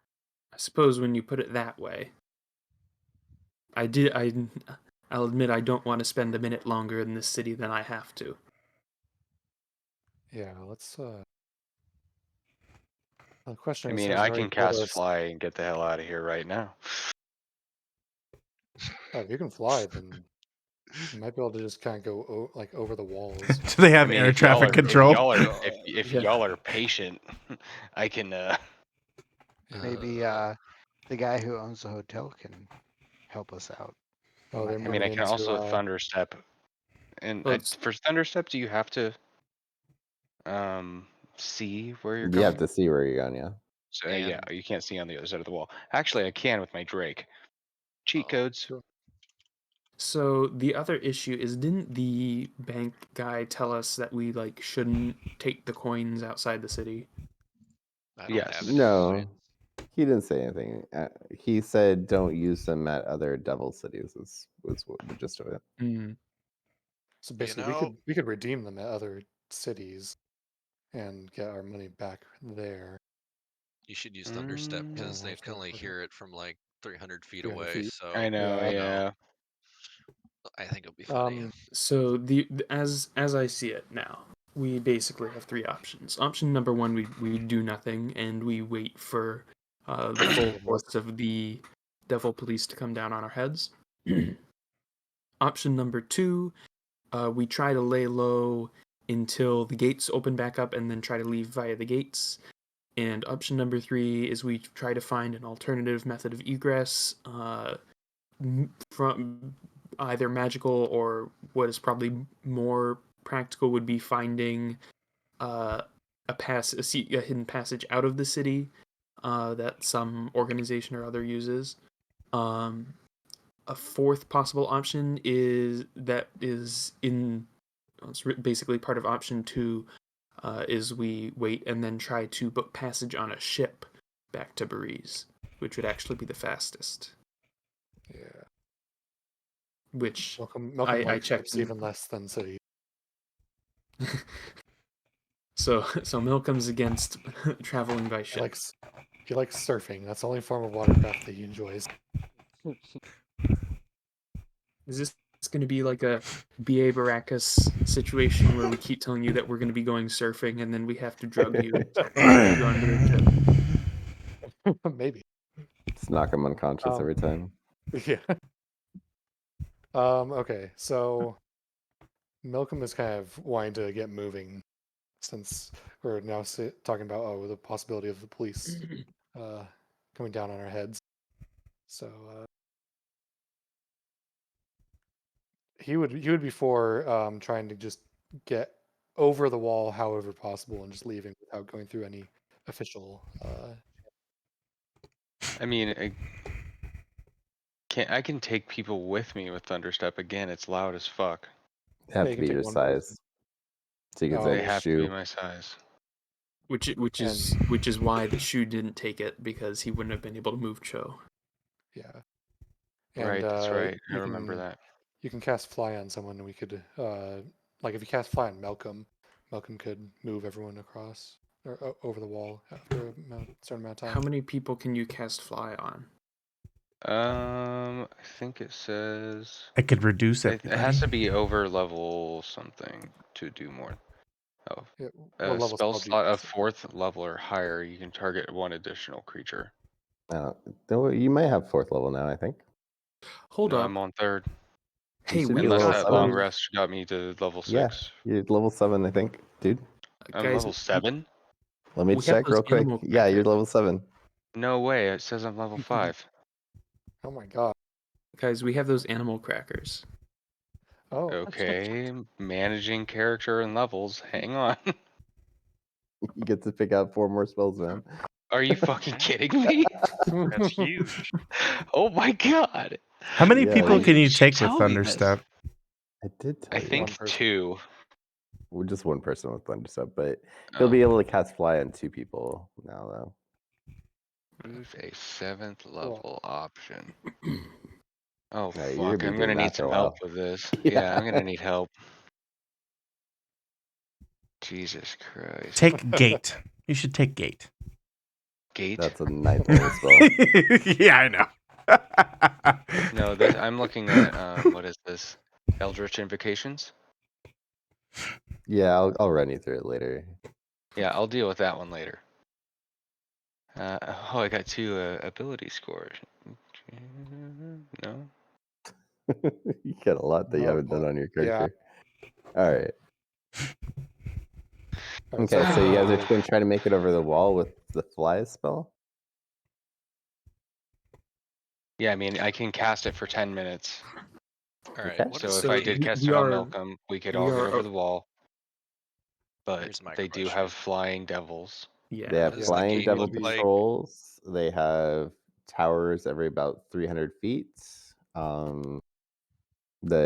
I suppose when you put it that way, I'll admit I don't want to spend a minute longer in this city than I have to. Yeah, let's the question I is mean, has I already can told cast us fly and get the hell out of here right now. if you can fly, then you might be able to just kind of go like over the walls. Do they I have mean, air traffic control? if Yeah. y'all are patient, I can. Yeah. Maybe the guy who owns the hotel can help us out. He Oh, might they're have I mean, I moving can information. also into thunderstep. And Well, for thunderstep, do you have to see where you're You have going? to see where you're going. Yeah. So yeah, And you can't see on the other side of the wall. Actually, I can with my Drake. Cheat oh, codes. so the other issue is, didn't the bank guy tell us that we like shouldn't take the coins outside the city? I don't Yes. have any No, coins. he didn't say anything. He said don't use them at other devil cities. Was the gist of it. Mm. So You basically, know, we could redeem them at other cities and get our money back there. you should use thunderstep Kind because of they watch can that only for hear it from like 300 feet 300 away. feet. I So know. Yeah. Yeah. I think it'll be funny. So as I see it now, we basically have three options. Option number one, we do nothing and we wait for the full Good luck. force of the devil police to come down on our heads. Option number two, we try to lay low until the gates open back up and then try to leave via the gates. And option number three is we try to find an alternative method of egress from either magical or what is probably more practical would be finding a hidden passage out of the city that some organization or other uses. A fourth possible option is it's basically part of option two, is we wait and then try to book passage on a ship back to Belize, which would actually be the fastest. Yeah. Which Malcolm I likes checked ships even less than cities. So Milkham's against traveling by He ship. likes surfing. That's the only form of watercraft that he enjoys. Is this going to be like a B.A. Baracus situation where we keep telling you that we're going to be going surfing and then we have to drug you onto the ship? Maybe. Just knock him unconscious every time. Yeah. Okay, so Milcom is kind of wanting to get moving since we're now talking about the possibility of the police coming down on our heads. So he would be for trying to just get over the wall however possible and just leaving without going through any official I mean, I can take people with me with Thunderstep. Again, it's loud as fuck. They have Yeah, you to can be take your one person. size. So you can Oh, say They the have to be shoe. my size. Which is why the Shu didn't take it, because he wouldn't have been able to move Cho. Yeah. And Right, that's right. I remember that. You can cast fly on someone, and we could like if you cast fly on Malcolm could move everyone across or over the wall after a certain amount of time. How many people can you cast fly on? I think it says I could reduce it everybody. has to be over level something to do more. Oh, Yeah, a what level spell spell do you slot of cast it? 4th level or higher, you can target one additional creature. Though you might have 4th level now, I think. Hold No, up. I'm on 3rd. Hey, should be we've Unless level got that long seven. those rest got me to level 6. Yeah, you're level 7, I think, dude. I'm guys. level 7? Let me We have check those real quick. animal Yeah, you're crackers. level 7. No way, it says I'm level 5. Oh my god. Guys, we have those animal crackers. Oh. Okay, managing character and levels. Hang on. You get to pick out 4 more spells, man. Are you fucking kidding me? That's huge. Oh my god. How many Yeah, people Why can you didn't you take with tell me this? Thunderstep? I did tell I you. think person. 2. Well, just one person with Thunderstep, but he'll be able to cast fly on 2 people now, though. Who's a 7th level option? Oh Right, you're fuck, gonna I'm be gonna doing that need for a some help while. with this. Yeah. Yeah, I'm gonna need help. Jesus Christ. Take Gate. You should take Gate. Gate? That's a 9th level spell. Yeah, I know. No, this I'm looking at what is this? Eldritch Invocations? Yeah, I'll run you through it later. Yeah, I'll deal with that one later. Oh, I got 2 ability scores. No? You got a lot that you Oh, haven't done boy. on your Yeah. character. All right. All right, Okay, so you guys are for- going to try to make it over the wall with the fly spell? Yeah, I mean, I can cast it for 10 minutes. Alright, Okay. what So is if I the did cast we it on are- Milcom, we could we all get are over o- the wall. But Here's my they do question. have flying devils. Yeah. They have What does the flying gate devil look like? patrols. They have towers every about 300 feet. The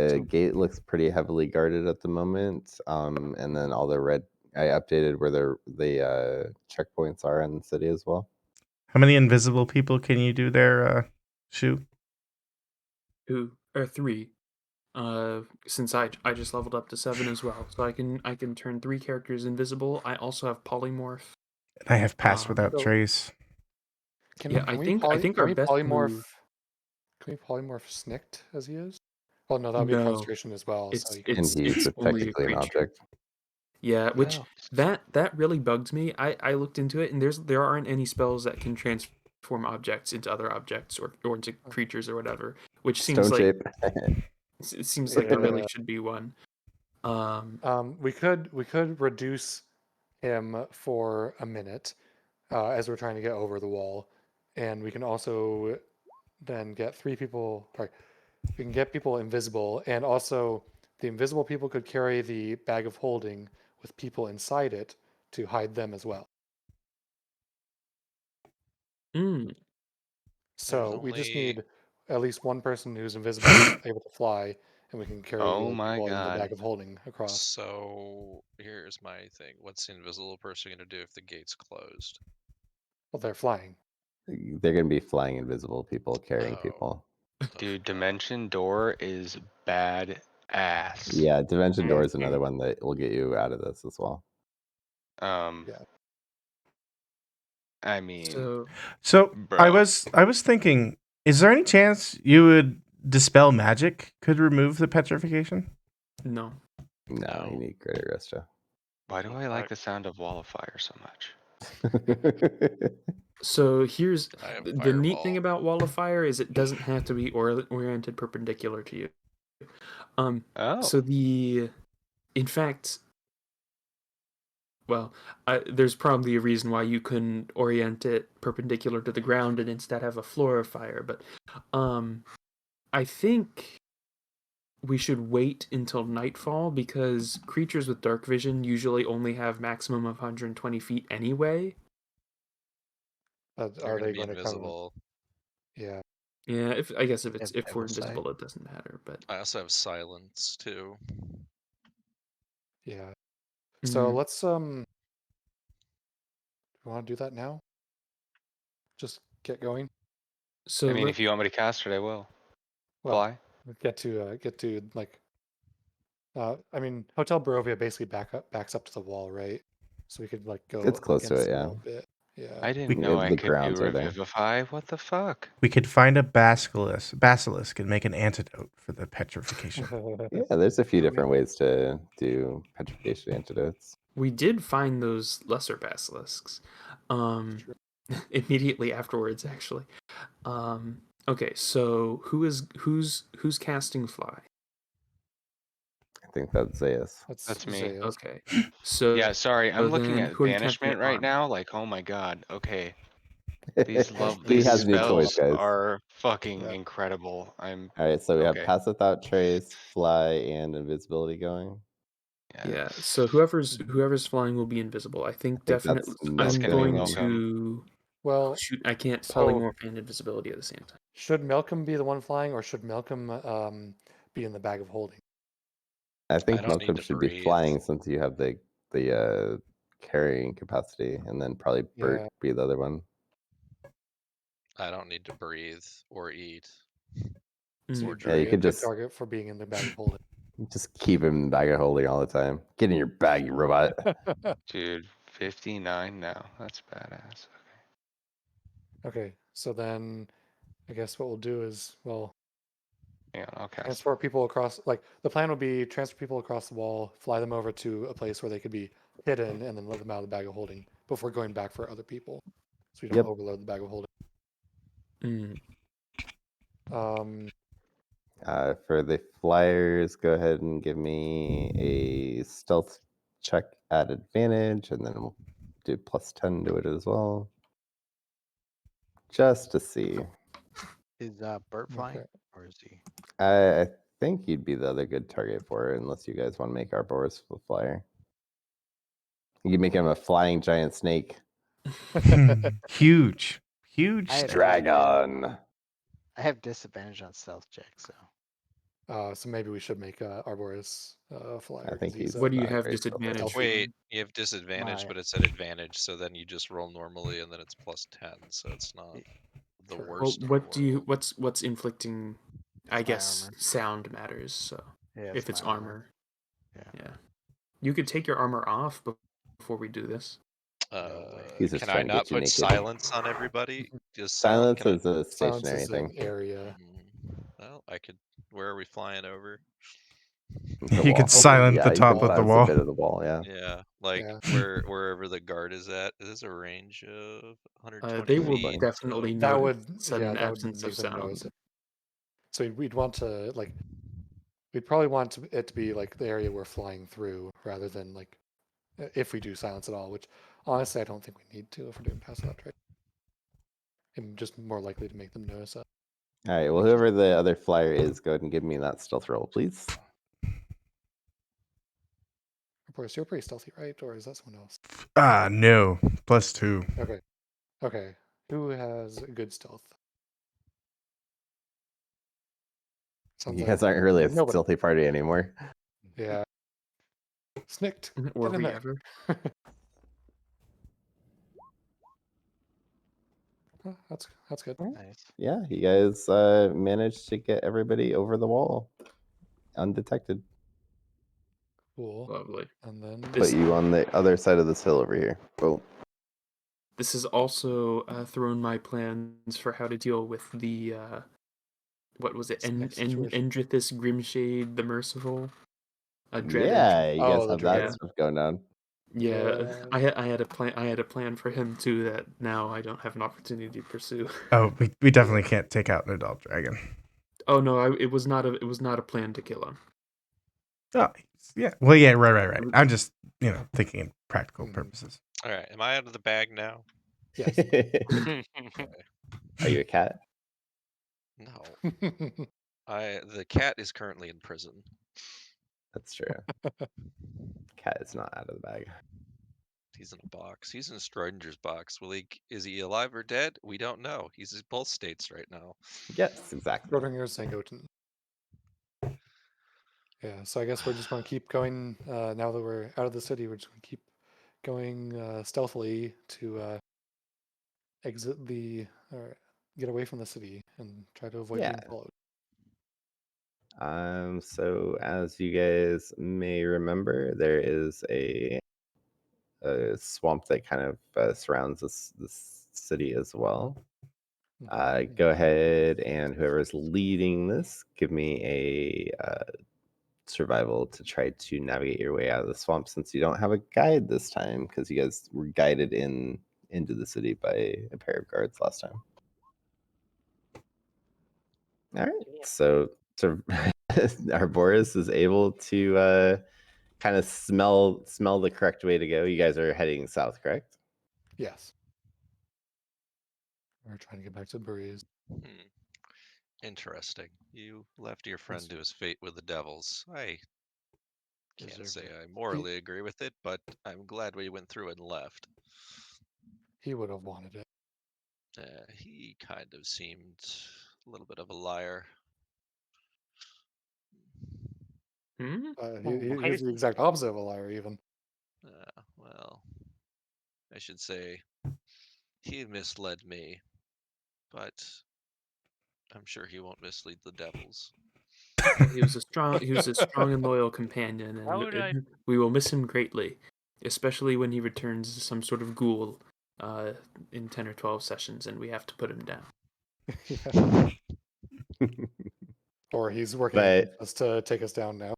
So- gate looks pretty heavily guarded at the moment. And then all the red, I updated where the checkpoints are in the city as well. How many invisible people can you do there, Shu? 2 or 3. Since I just leveled up to 7 as well, so I can turn 3 characters invisible. I also have polymorph. I have Pass Um, Without So- Trace. Yeah, I think our best polymorph. move- Can we polymorph Snicked as he is? Well, no, that would be a No. concentration as well. It's so you And he's only a technically an creature. object. Yeah, which Oh. that really bugged me. I looked into it, and there aren't any spells that can transform objects into other objects or into creatures or whatever. Which seems Stone like shape. it seems like there really Yeah. should be one. We could reduce him for a minute as we're trying to get over the wall, and we can also then get 3 people. Sorry, we can get people invisible, and also the invisible people could carry the bag of holding with people inside it to hide them as well. Mm, So There's we just only- need at least one person who's invisible and able to fly, and we can carry Oh my people in the God. bag of holding across. So here's my thing. What's the invisible person gonna do if the gate's closed? Well, they're flying. They're going to be flying invisible people carrying Oh. people. Dude, Dimension Door is bad ass. Yeah, Dimension Door is Mhm. another one that will get you out of this as well. Yeah. I mean, So I bro. was thinking, is there any chance you would dispel magic could remove the petrification? no. No, No. you need greater Resto. Why do I like the sound of Wall of Fire so much? So here's I have the neat thing fireball. about Wall of Fire is it doesn't have to be oriented perpendicular to you. Oh, So in fact, well, there's probably a reason why you couldn't orient it perpendicular to the ground and instead have a floor of fire. But I think we should wait until nightfall because creatures with dark vision usually only have maximum of 120 feet anyway. But They're are gonna they be going to come? invisible. Yeah. Yeah, I guess if If we're line of sight. invisible, it doesn't matter. But I also have silence too. Yeah. So Mhm. let's do you want to do that now? Just get going. So I mean, if you want me to cast it, I will. Well, Fly. get to like. I mean, Hotel Barovia basically backs up to the wall, right? So we could like go It's close to against it, the yeah. wall a bit. Yeah. I didn't know I The could do grounds are there. Revivify. What the fuck? We could find a basilisk and make an antidote for the petrification. Yeah, there's a few I mean- different ways to do petrification antidotes. we did find those lesser basilisks True. immediately afterwards, actually. Okay, so who's casting fly? I think that's Zayas. That's me. Zayas. Okay, so Yeah, sorry. I'm looking then at who are you casting banishment at right armor? now. Like, oh my god. Okay, these He has new toys, spells guys. are fucking Yeah. incredible. I'm All right, so we have okay. Pass Without Trace, Fly, and Invisibility going. Yeah, so whoever's flying will be invisible. I think I think definitely. that's That's I'm gonna be going Malcolm. to. Well, Shoot, I can't so- polymorph and invisibility at the same time. should Malcolm be the one flying, or should Malcolm be in the bag of holding? I think don't need Malcolm to should be breathe. flying since you have the carrying capacity, and then probably Bert Yeah. be the other one. I don't need to breathe or eat. So Mm. you'd Yeah, be you a could good just target for being in the bag of holding. keep him in the bag of holding all the time. Get in your bag, you robot. Dude, 59 now. That's badass. Okay, so then I guess what we'll do is, well, Hang on, I'll cast. transport people across. Like the plan would be transport people across the wall, fly them over to a place where they could be hidden, and then let them out of the bag of holding before going back for other people, so we don't Yep. overload the bag of holding. Mm. For the flyers, go ahead and give me a stealth check at advantage, and then we'll do +10 to it as well. Just to see. Is Bert flying, Okay. or is he? I think you'd be the other good target for it, unless you guys want to make Arbores a flyer. You can make him a flying giant snake. Huge I have Dragon. I have disadvantage on stealth check, so So maybe we should make Arbores flyer. I think 'cause he's he's What do you not have very disadvantage stealthy. for? Wait, you have disadvantage, My- but it's at advantage, so then you just roll normally and then it's +10, so it's not the Correct. Well, worst. what do you? What's inflicting? I my guess armor. sound matters. So Yeah, if it's my armor, Yeah. you could take your armor off before we do this. He's just Can I trying to not get you put naked. silence on everybody? Just Silence can I- is a Silence stationary is thing. an area. Well, I could. Where are we flying over? The You wall. could silence Yeah, the you top can of the silence wall. a bit of the wall, yeah. Yeah, like Yeah. wherever the guard is at. Is this a range of 120 They will feet? definitely so- That notice would sudden that would absence make of them sound. notice it. So we'd want to like we'd probably want it to be like the area we're flying through rather than like if we do silence at all, which honestly I don't think we need to if we're doing pass without trace. I'm just more likely to make them notice it. All right, well, whoever the other flyer is, go ahead and give me that stealth roll, please. Of course, you're pretty stealthy, right? Or is that someone else? No. +2. Okay. Okay. Who has good stealth? Sounds You like guys aren't really a nobody. stealthy party anymore. Yeah. Snicked. Were Get in we there. ever? Oh, that's good. Nice. Yeah, you guys managed to get everybody over the wall undetected. Cool. Lovely. And then Put you on the other side of this hill over here. Boom. This has also thrown my plans for how to deal with the what was it? Next situation. Endrithis Grimshade the Merciful. Dread Yeah, you guys Oh, the have that dread. stuff going down. Yeah, Yeah. I had a plan. I had a plan for him too that now I don't have an opportunity to pursue. Oh, we definitely can't take out an adult dragon. Oh no, it was not a plan to kill him. Oh, yeah. Well, yeah, right. I'm just, thinking in practical Mhm. purposes. All right, am I out of the bag now? Yes. Are you a cat? No, the cat is currently in prison. That's true. Cat is not out of the bag. He's in a box. He's in a stranger's box. Is he alive or dead? We don't know. He's in both states right now. Yes, exactly. Schrodinger's Zangoten. Yeah, so I guess we're just going to keep going. Now that we're out of the city, we're just going to keep going stealthily to exit or get away from the city and try to avoid Yeah. being followed. So as you guys may remember, there is a swamp that kind of surrounds this city as well. Mhm. Go ahead and whoever's leading this, give me a survival to try to navigate your way out of the swamp, since you don't have a guide this time because you guys were guided into the city by a pair of guards last time. All right, so Arbores is able to kind of smell the correct way to go. You guys are heading south, correct? Yes. We're trying to get back to the breeze. Hmm. Interesting. You left your friend Yes. to his fate with the devils. I can't Deserved say it. I morally agree with it, but I'm glad we went through and left. He would have wanted it. He kind of seemed a little bit of a liar. Hmm? He's the exact opposite of a liar, even. Well, I should say he misled me, but I'm sure he won't mislead the devils. He was a strong and loyal companion, How would I? and we will miss him greatly, especially when he returns as some sort of ghoul in 10 or 12 sessions, and we have to put him down. Yeah. Or he's working But against us to take us down now.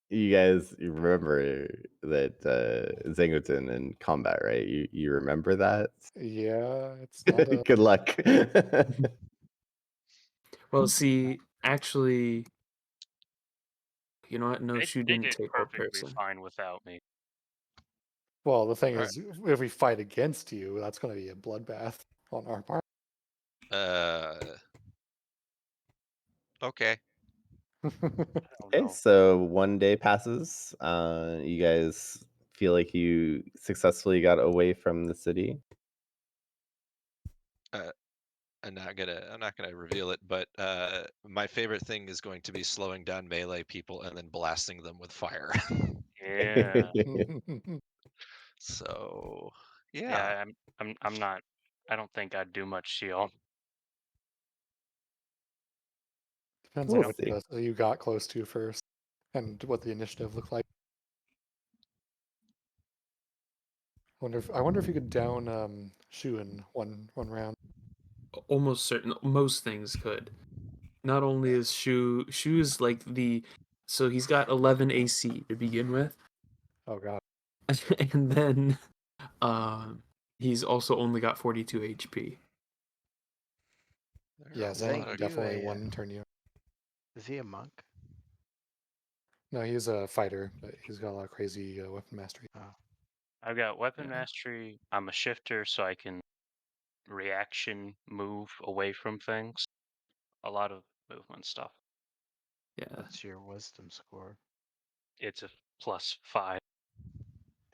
you remember that Zangoten in combat, right? You remember that? Yeah, it's not a. Good luck. Well, see, actually, you know what? No, They, Shu they didn't did take old perfectly person. fine without me. Well, the thing Alright. is, if we fight against you, that's going to be a bloodbath on our part. Okay. I don't Okay, know. so one day passes. You guys feel like you successfully got away from the city. I'm not gonna reveal it, but my favorite thing is going to be slowing down melee people and then blasting them with fire. Yeah, So yeah. yeah. I'm not. I don't think I'd do much shield. Depends I on We'll don't. which see. vessel you got close to first and what the initiative looked like. I wonder if you could down Shu in one round. Almost certain, most things could. Not only is Shu's like so he's got 11 AC to begin with, Oh god. and then he's also only got 42 HP. There Yeah, are a Zang lot Zang, can of you definitely one turn you. is he a monk? No, he's a fighter, but he's got a lot of crazy weapon mastery. Oh, I've got weapon Yeah. mastery. I'm a shifter, so I can reaction move away from things. A lot of movement stuff. Yeah. what's your wisdom score? It's a +5.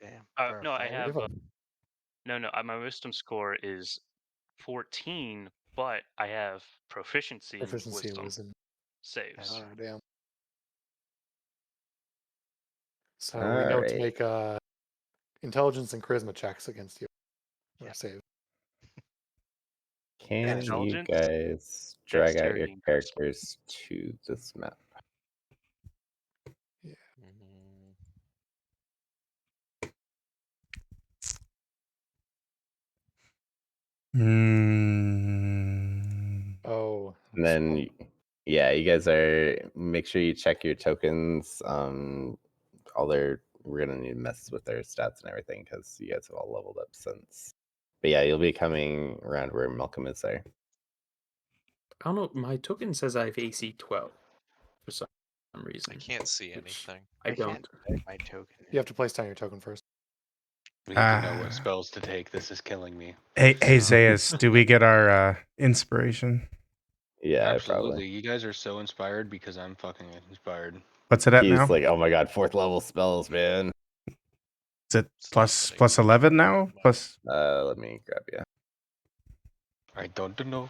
Damn, for a No, I You have fighter. have a no. My wisdom score is 14, but I have proficiency in proficiency in wisdom wisdom. saves. That's Oh damn. So All we know to right. make intelligence and charisma checks against you. Or Yeah. save. Can Manage. you Intelligence, guys drag out your dexterity, and charisma. characters to this map? Yeah. Mm, Oh. And then, yeah, you guys make sure you check your tokens. We're gonna need to mess with their stats and everything because you guys have all leveled up since. But yeah, you'll be coming around where Malcolm is there. I don't know. My token says I have AC 12 for some reason. I can't see which anything. I can't don't. type my token. You have to place down your token first. We need to know what spells to take. This is killing me. Hey, Zayas, do we get our inspiration? Yeah, Absolutely. probably. You guys are so inspired because I'm fucking inspired. What's it at He's now? like, oh my god, 4th level spells, man. Is it It's not plus 11 now? Plus. Let me grab you. I don't know.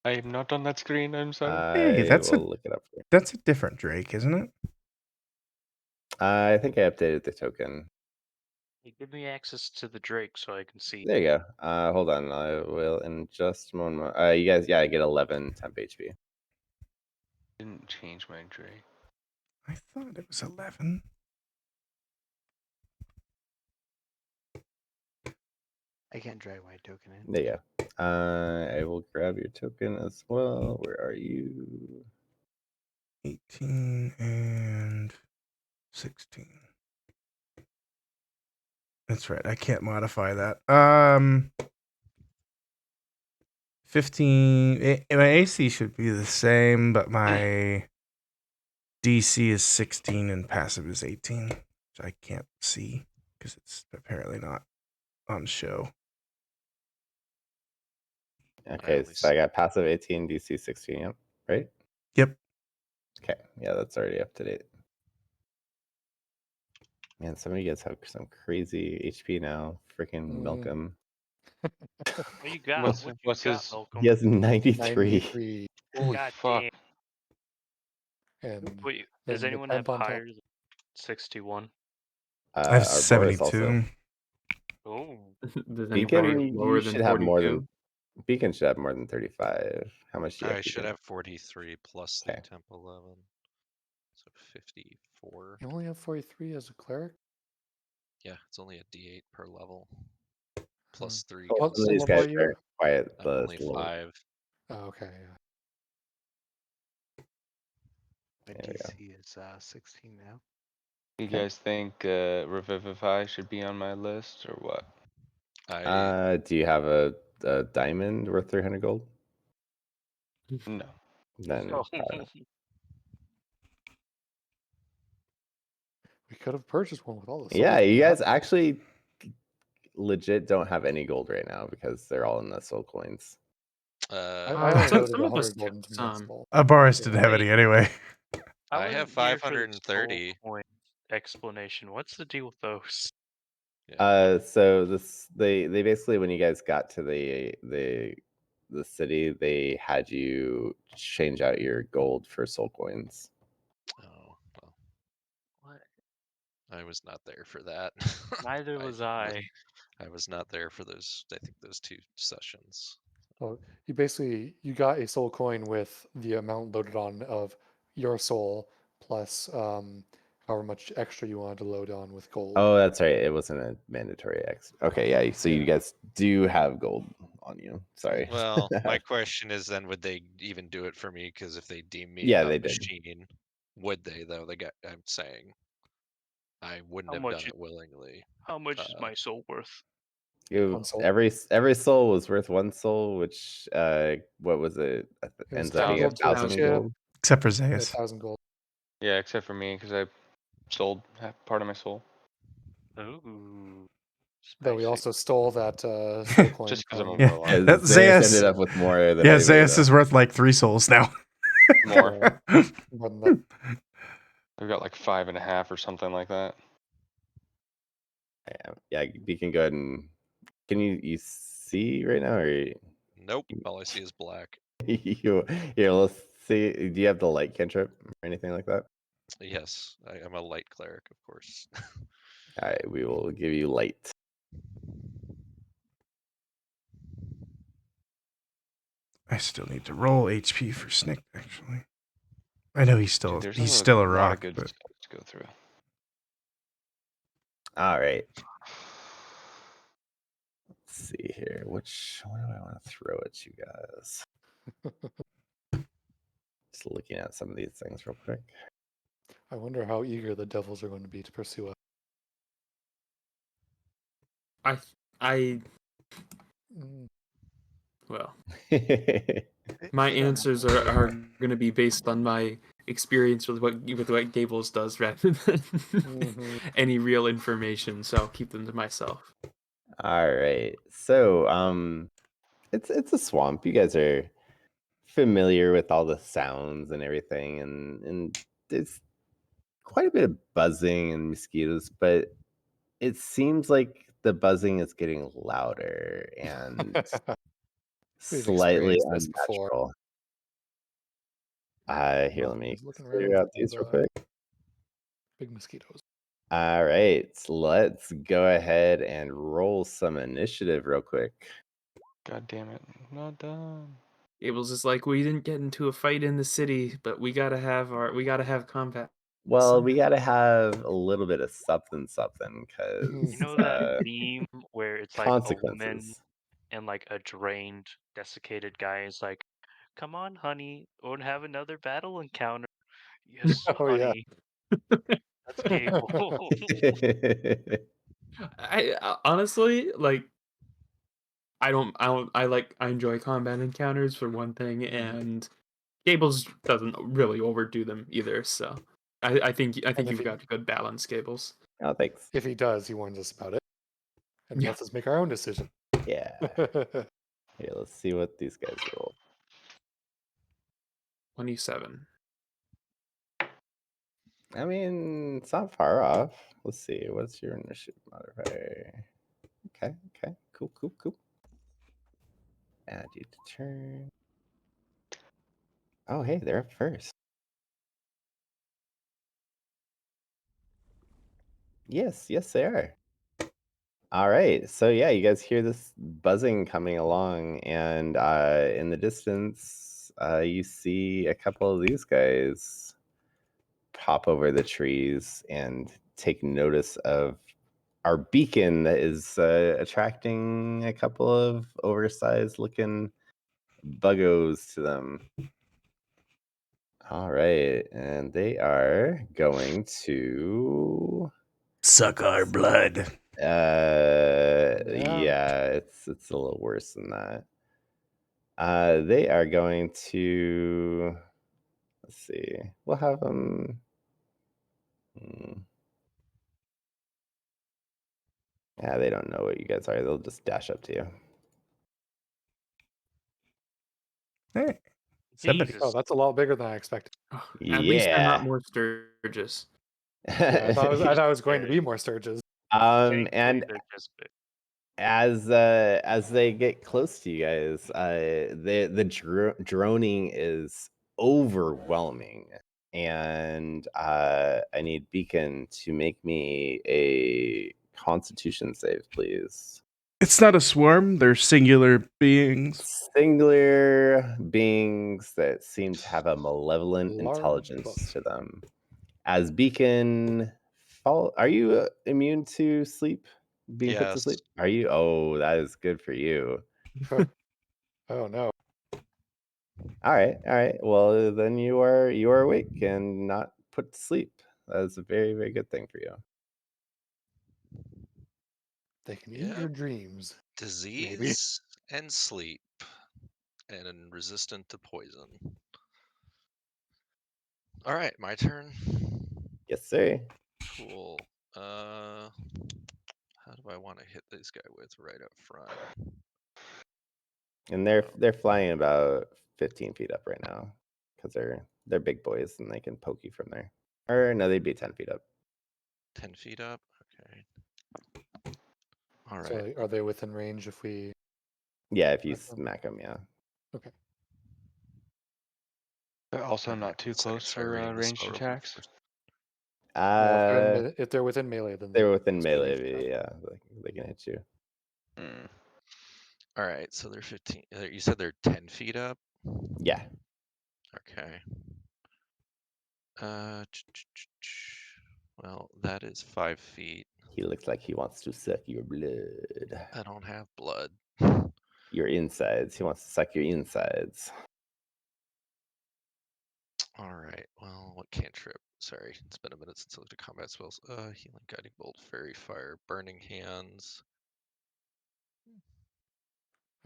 I am not on that screen. I'm sorry. Hey, I will look it up for you. That's a different Drake, isn't it? I think I updated the token. Hey, give me access to the Drake so I can see. There you go. Hold on. I will in just a moment. You guys, yeah, I get 11 temp HP. Didn't change my Drake. I thought it was 11. I can't drag my token in. There you go. I will grab your token as well. Where are you? 18 and 16. That's right. I can't modify that. 15. My AC should be the same, but my DC is 16 and passive is 18, which I can't see because it's apparently not on show. Okay, only so I see- got passive 18, DC 16. Yep, right? Yep. Okay, yeah, that's already up to date. Man, some of you guys have some crazy HP now. Freaking Malcolm. What you got? What's- What you what's got, his- Malcolm? He has 93. 93. Holy God fuck. And Wait, then does the anyone have temp on top. higher than 61? I have Arbores 72. also. Oh, Does anybody have Beacon, lower you than should have 42? more than Beacon should have more than 35. How much do you I have? should Beacon? have 43 plus Okay. the temp 11. So 54. You only have 43 as a cleric? Yeah, it's only a d8 per level. Plus 3 Cool. What Some of these level guys are you? are quiet. I'm only 5. Oh, okay, yeah. My There we go. DC is 16 now. You Okay. guys think Revivify should be on my list or what? Do you have a diamond worth 300 gold? No. Then Oh. We could have purchased one with all the yeah, souls. you guys actually legit don't have any gold right now because they're all in the soul coins. I Oh, only So loaded some of us 100 gold kept into my some. soul. Arbores didn't have Wait. any anyway. I have wasn't here for the soul 530. coin explanation. What's the deal with those? Yeah. So they basically, when you guys got to the city, they had you change out your gold for soul coins. Oh, well, What? I was not there for that. Neither was I. I was not there for those, I think those 2 sessions. Well, you got a soul coin with the amount loaded on of your soul plus however much extra you wanted to load on with gold. Oh, that's right. It wasn't a mandatory X. Okay, yeah. So you Yeah. guys do have gold on you. Sorry. Well, my question is then would they even do it for me? Because if they deem me Yeah, a they did. machine, would they though? I'm saying I wouldn't How have much done it willingly. How much is my soul worth? One soul. Every soul was worth 1 soul, which what was it? It was Ends up being 10 gold to 1,000 each ship, gold. Except for and Zayas. 1,000 gold. Yeah, except for me because I sold half part of my soul. Ooh. Though we Spicy. also stole that soul coin Just 'cause I'm from a warlock. Yeah, That Zayas Zayas- ended up with more than Yeah, anybody, Zayas though. is worth like 3 souls now. More. more than that. I've got like 5.5 or something like that. Yeah, you can go ahead and you see right now, or Nope. All I see is black. let's see. Do you have the light cantrip or anything like that? Yes, I'm a light cleric, of course. All right, we will give you light. I still need to roll HP for Snick, actually. I know he's Dude, there's still a lot rock, of good but stuff to go through. All right. see here. What do I want to throw at you guys? Just looking at some of these things real quick. I wonder how eager the devils are going to be to pursue us. I Mm, well, Eh, my yeah, answers are going to be based on my experience with what Gables does rather than mhm. any real information. So I'll keep them to myself. All right. So, it's a swamp. You guys are familiar with all the sounds and everything, and there's quite a bit of buzzing and mosquitoes, but it seems like the buzzing is getting louder and We've slightly experienced this before. unnatural. Here, Oh, let me he's looking right clear into out these real the quick. big mosquitoes. All right, let's go ahead and roll some initiative real quick. God damn it. Not done. Gables is like, we didn't get into a fight in the city, but we gotta have combat. Well, we somehow. got to have a little bit of something, You because know that meme where it's like a woman consequences. and like a drained, desiccated guy is like, "Come on, honey, or have another battle encounter." Yes, Oh yeah. honey. That's Gable. I honestly like. I enjoy combat encounters for one thing, Mhm. and Gables doesn't really overdo them either. So I think And you've got a good balance, Gables. Oh, thanks. if he does, he warns us about it and Yeah. lets us make our own decision. Yeah. Here, let's see what these guys roll. 27. I mean, it's not far off. Let's see. What's your initiative modifier? Okay. Cool. Add you to turn. Oh, hey, they're up first. Yes, they are. All right. So yeah, you guys hear this buzzing coming along, and in the distance, you see a couple of these guys pop over the trees and take notice of our beacon that is attracting a couple of oversized looking buggos to them. All right, and they are going to Suck our blood. yeah, it's a little worse than that. They are going to, let's see, we'll have them. Yeah, they don't know what you guys are. They'll just dash up to you. Hey, somebody. Jesus. Oh, that's a lot bigger than I expected. At least they're not Yeah. more Sturgis. Yeah, I thought it was going to Very- be more Sturges. Thankfully, And they're just big. as they get close to you guys, the droning is overwhelming, and I need Beacon to make me a Constitution save, please. It's not a swarm, they're singular beings. Singular beings that seem to have a malevolent Large intelligence plus. to them. As Beacon, are you immune to sleep? Being put to Yes. sleep? Are you? Oh, that is good for you. Oh no. All right. Well, then you are awake and not put to sleep. That is a very, very good thing for you. They can eat Yeah. your dreams. Disease and sleep. And resistant to poison. All right, my turn. Yes, sir. Cool. How do I want to hit this guy with right up front? And they're flying about 15 feet up right now because they're big boys and they can poke you from there. Or no, they'd be 10 feet up. 10 feet up? Okay. All right. So are they within range if we? Yeah, if you Smack 'em? smack them, yeah. Okay. They're also Hang on not too 1 second. close Sorry, for reading the ranged spell rule attacks. first. Well, if they're within melee, then They're within must be melee, ranged attack. yeah. They can hit you. Hmm. All right, so they're 15. You said they're 10 feet up? Yeah. Okay. Well, that is 5 feet. He looks like he wants to suck your blood. I don't have blood. Your insides. He wants to suck your insides. All right. Well, what cantrip? Sorry, it's been a minute since I looked at combat spells. Healing, guiding bolt, fairy fire, burning hands.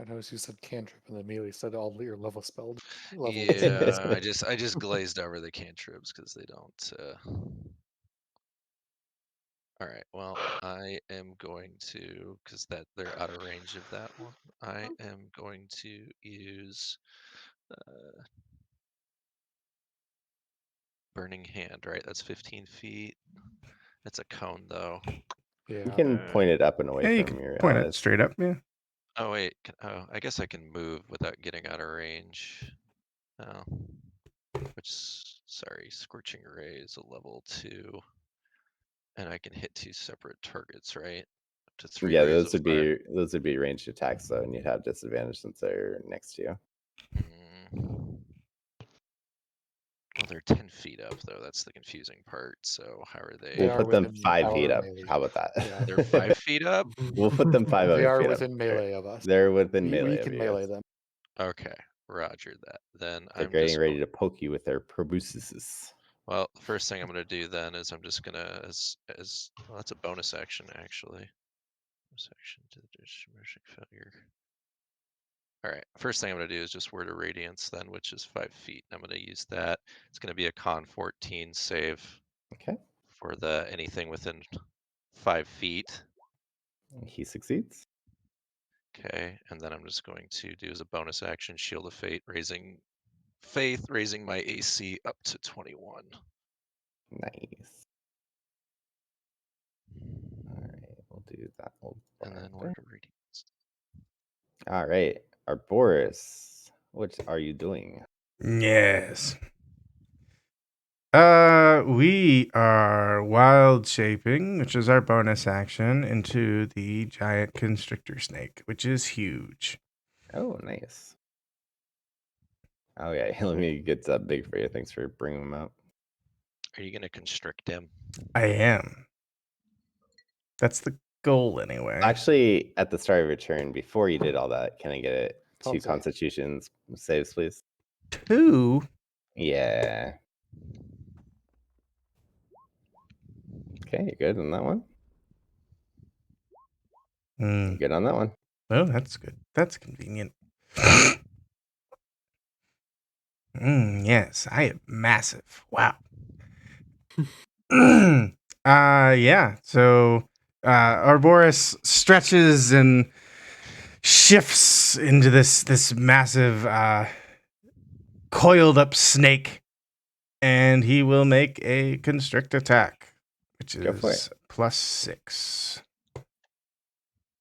I noticed you said cantrip and then immediately said all your level spelled. Yeah, I just glazed over the cantrips because they don't. All right. Well, I am going to, because they're out of range of that one. I am going to use burning hand. Right, that's 15 feet. It's a cone though. You Yeah. can point it up and away Yeah, you from can your point it allies. straight up. Yeah. Oh wait. Oh, I guess I can move without getting out of range. Oh. Sorry, Scorching Ray is a level 2. And I can hit 2 separate targets, right? Up to 3 Yeah, rays of fire. those would be ranged attacks though, and you'd have disadvantage since they're next to you. Well, they're 10 feet up though. That's the confusing part. So how are they? They We'll are put them within 5 feet our up. melee. How about that? Yeah. They're 5 feet up. We'll put them 5 They are feet within up. melee of us. They're within We melee of can you melee guys. them. Okay, Roger that. Then They're I'm getting just ready to poke you with their proboscises. well. The first thing I'm gonna do then is I'm just gonna as well, that's a bonus action actually. Bonus action to the distribution failure. All right, first thing I'm going to do is just Word of Radiance then, which is 5 feet. I'm going to use that. It's going to be a con 14 save Okay. for the anything within 5 feet. He succeeds. Okay, and then I'm just going to do as a bonus action Shield of Fate, raising Faith, raising my AC up to 21. Nice. All right, we'll do that. And then Word of Radiance. All right, Arbores, what are you doing? Yes. We are wild shaping, which is our bonus action, into the giant constrictor snake, which is huge. Oh, nice. Oh yeah, let me get that big for you. Thanks for bringing them up. Are you going to constrict him? I am. That's the goal, anyway. Actually, at the start of your turn, before you did all that, can I get it? Con 2 save. Constitutions saves, please. 2. Yeah. Okay, you're good on that one. You're good on that one. Oh, that's good. That's convenient. Yes, I am massive. Wow. Yeah. So, Arbores stretches and shifts into this massive, coiled up snake, and he will make a constrict attack, which Go for is +6.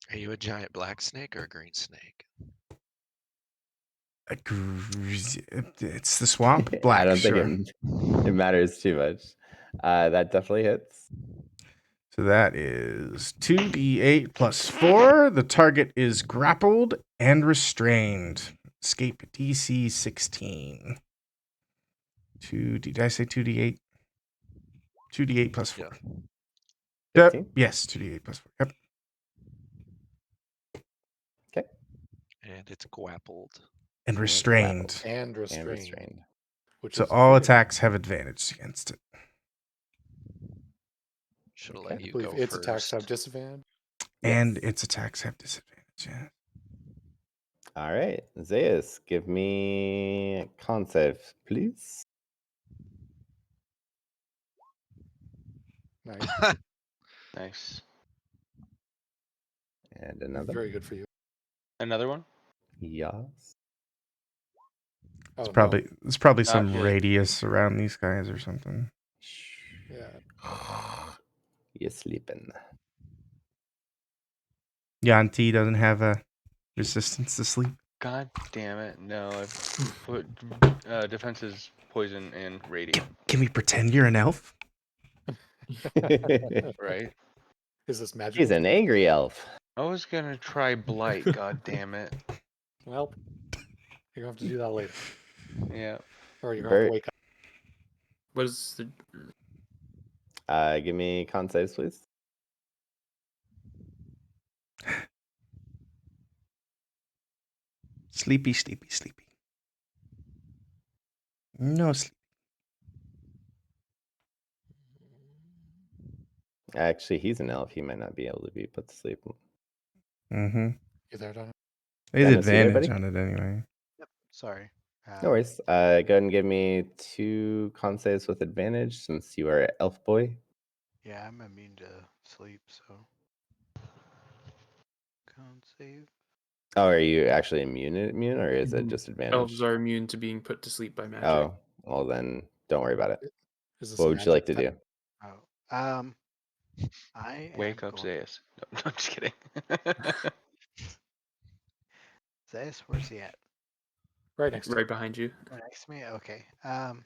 Are you a giant black snake or a green snake? It's the swamp. Black. I don't Sure. think it matters too much. That definitely hits. So that is 2d8 +4. The target is grappled and restrained. Escape DC 16. Did I say 2d8? 2d8 +4. Yeah. Yep. 15? Yes, 2d8 +4. Yep. Okay. And it's grappled. And And restrained. grappled. And And restrained. restrained. Which So is all very- attacks have advantage against it. Should have Okay. let I you believe go its first. attacks have disadvantage. And Yes. its attacks have disadvantage. Yeah. All right, Zeus, give me a con save, please. Nice. Nice. And another. Very good for you. Another one? Yes. Oh, It's probably Not some yet. radius around these guys or something. no. Yeah. You're sleeping. Yanti doesn't have a resistance to sleep. God damn it. No, I've put defenses, poison, and radiant, Can we pretend you're an elf? right? Is this magical? He's an angry elf. I was gonna try blight, god damn it. Well, you're gonna have to do that later, Yeah. or you're gonna have Bert. to wake up. What is the Give me con saves, please. Sleepy, sleepy, sleepy. No sleep. Actually, he's an elf. He might not be able to be put to sleep. Mm-hmm. You there, Donna? There's Dennis, you there, advantage buddy? on it anyway. Yep. Sorry. No worries. Go ahead and give me 2 con saves with advantage since you are elf boy. Yeah, I'm immune to sleep, so. Con save. Oh, are you actually immune, or is it Mhm. just advantage? Elves are immune to being put to sleep by magic. Oh, well then, don't worry about it. Is this What a would you like to magic do? Oh. I am Wake up, going. Zayas. No, I'm just kidding. Zayas, where's he at? right next to Right behind you. Right next to me? Okay. Well,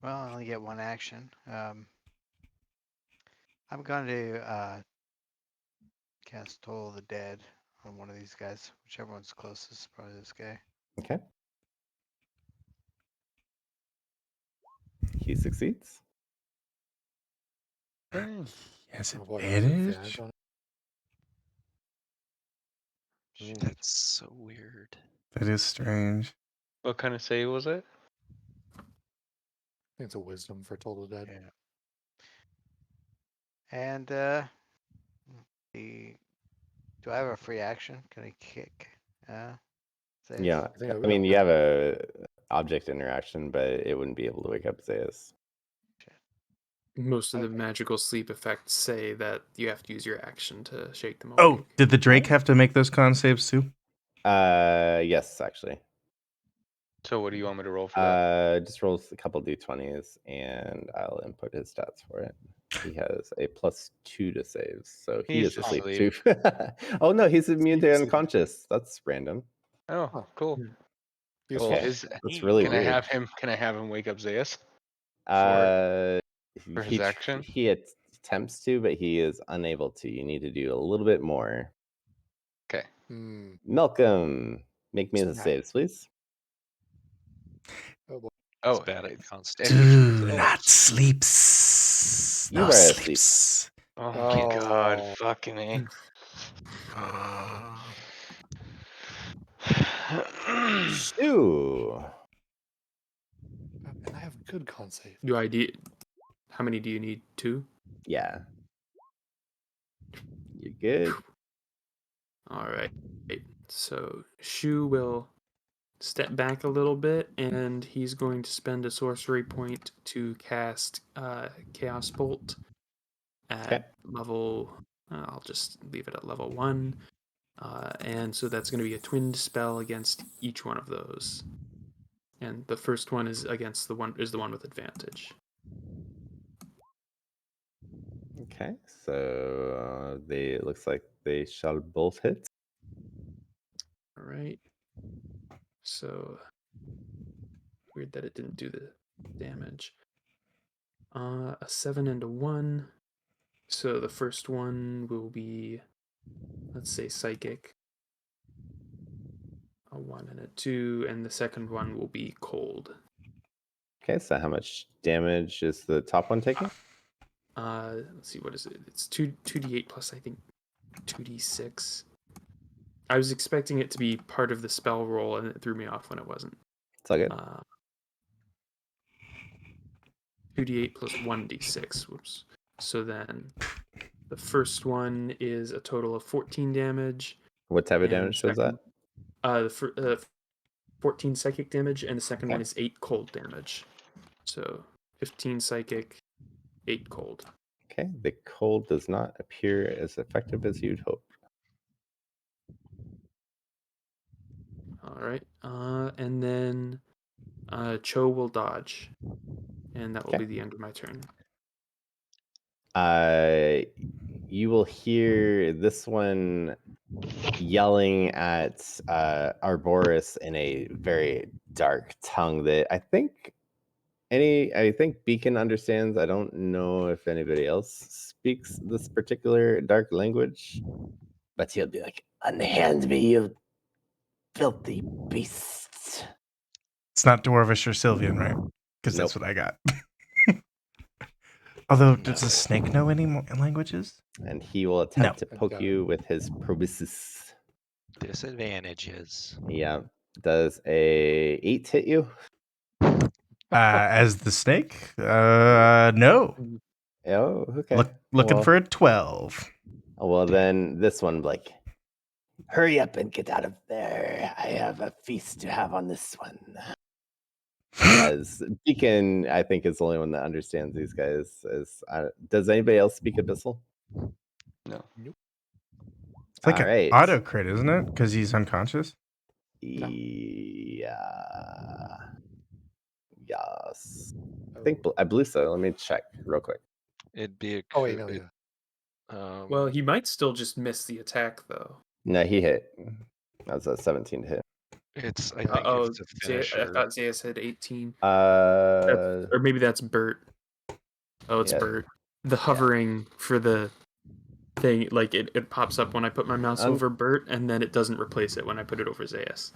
I only get one action. I'm going to cast Toll of the Dead on one of these guys. Whichever one's closest, probably this guy. Okay. He succeeds. Yes, Oh boy, there's advantage. on it. Ooh. That's so weird. That is strange. What kind of save was it? I think it's a wisdom for Toll of the Dead. Yeah. And do I have a free action? Can I kick? Zayas? Yeah, I think I mean, you have a object interaction, but it wouldn't be able to wake up Zayas. Most of the Okay. magical sleep effects say that you have to use your action to shake them Oh, awake. did the Drake have to make those con saves too? Yes, actually. So what do you want me to roll for that? Just rolls a couple d20s, and I'll input his stats for it. He has a +2 to saves, so he He's is asleep asleep. too. Oh no, he's immune to He's asleep. unconscious. That's random. Oh, Oh. cool. Useful. Well, Okay, is that's really can weird. I have him wake up Zayas? Uh, For his action? he attempts to, but he is unable to. You need to do a little bit more. Okay. Hmm. Malcolm, make me the Snap. saves, please. Oh boy. Oh, It's bad at it's- Constitution. Do not sleeps. You No are asleep. sleeps. oh my god, Oh. fucking A. Shoo. And I have good con save. How many do you need? 2? Yeah. You're good. All right. So Shu will step back a little bit, and he's going to spend a sorcery point to cast Chaos Bolt at Okay. level. I'll just leave it at level 1, and so that's going to be a twinned spell against each one of those. And the first one is against the one with advantage. Okay. So it looks like they shall both hit. All right. So weird that it didn't do the damage. A 7 and a 1. So the first one will be, let's say, psychic. A 1 and a 2, and the second one will be cold. Okay. So how much damage is the top one taking? Let's see, what is it? It's 2d8 plus, I think, 2d6. I was expecting it to be part of the spell roll, and it threw me off when it wasn't. It's all good. 2d8 plus 1d6. Whoops. So then the first one is a total of 14 damage. What type of and damage was that? The 14 psychic damage, and the second Okay. one is 8 cold damage. So 15 psychic, 8 cold. Okay. The cold does not appear as effective as you'd hope. All right. And then Cho will dodge, and that will Okay. be the end of my turn. You will hear this one yelling at Arbores in a very dark tongue that I think Beacon understands. I don't know if anybody else speaks this particular dark language, but he'll be like, "Unhand me, you filthy beast!" It's not Dwarvish or Sylvian, right? Because that's Nope. what I got. Although, No. does the snake know any languages? And he will attempt to poke you with his proboscis. Disadvantages. Yeah. Does a 8 hit you? As the snake? No. Oh, okay. Looking well, for a 12. Well, then this one, like, hurry up and get out of there. I have a feast to have on this one. As Beacon, I think, is the only one that understands these guys. Does anybody else speak Abyssal? No. It's like All an right. auto crit, isn't it? Because he's unconscious. Yeah. Yes. I Oh. think I believe so. Let me check real quick. It'd be a. Oh wait, no, yeah. Well, he might still just miss the attack though. No, he hit. That was a 17 to hit. It's. I Yeah. think Oh, it's a I finisher. thought Zaya said 18. Uh, Or maybe that's Bert. Oh, it's yeah. Bert. The hovering for the thing, like it pops up when I put my mouse over Bert, and then it doesn't replace it when I put it over Zayas.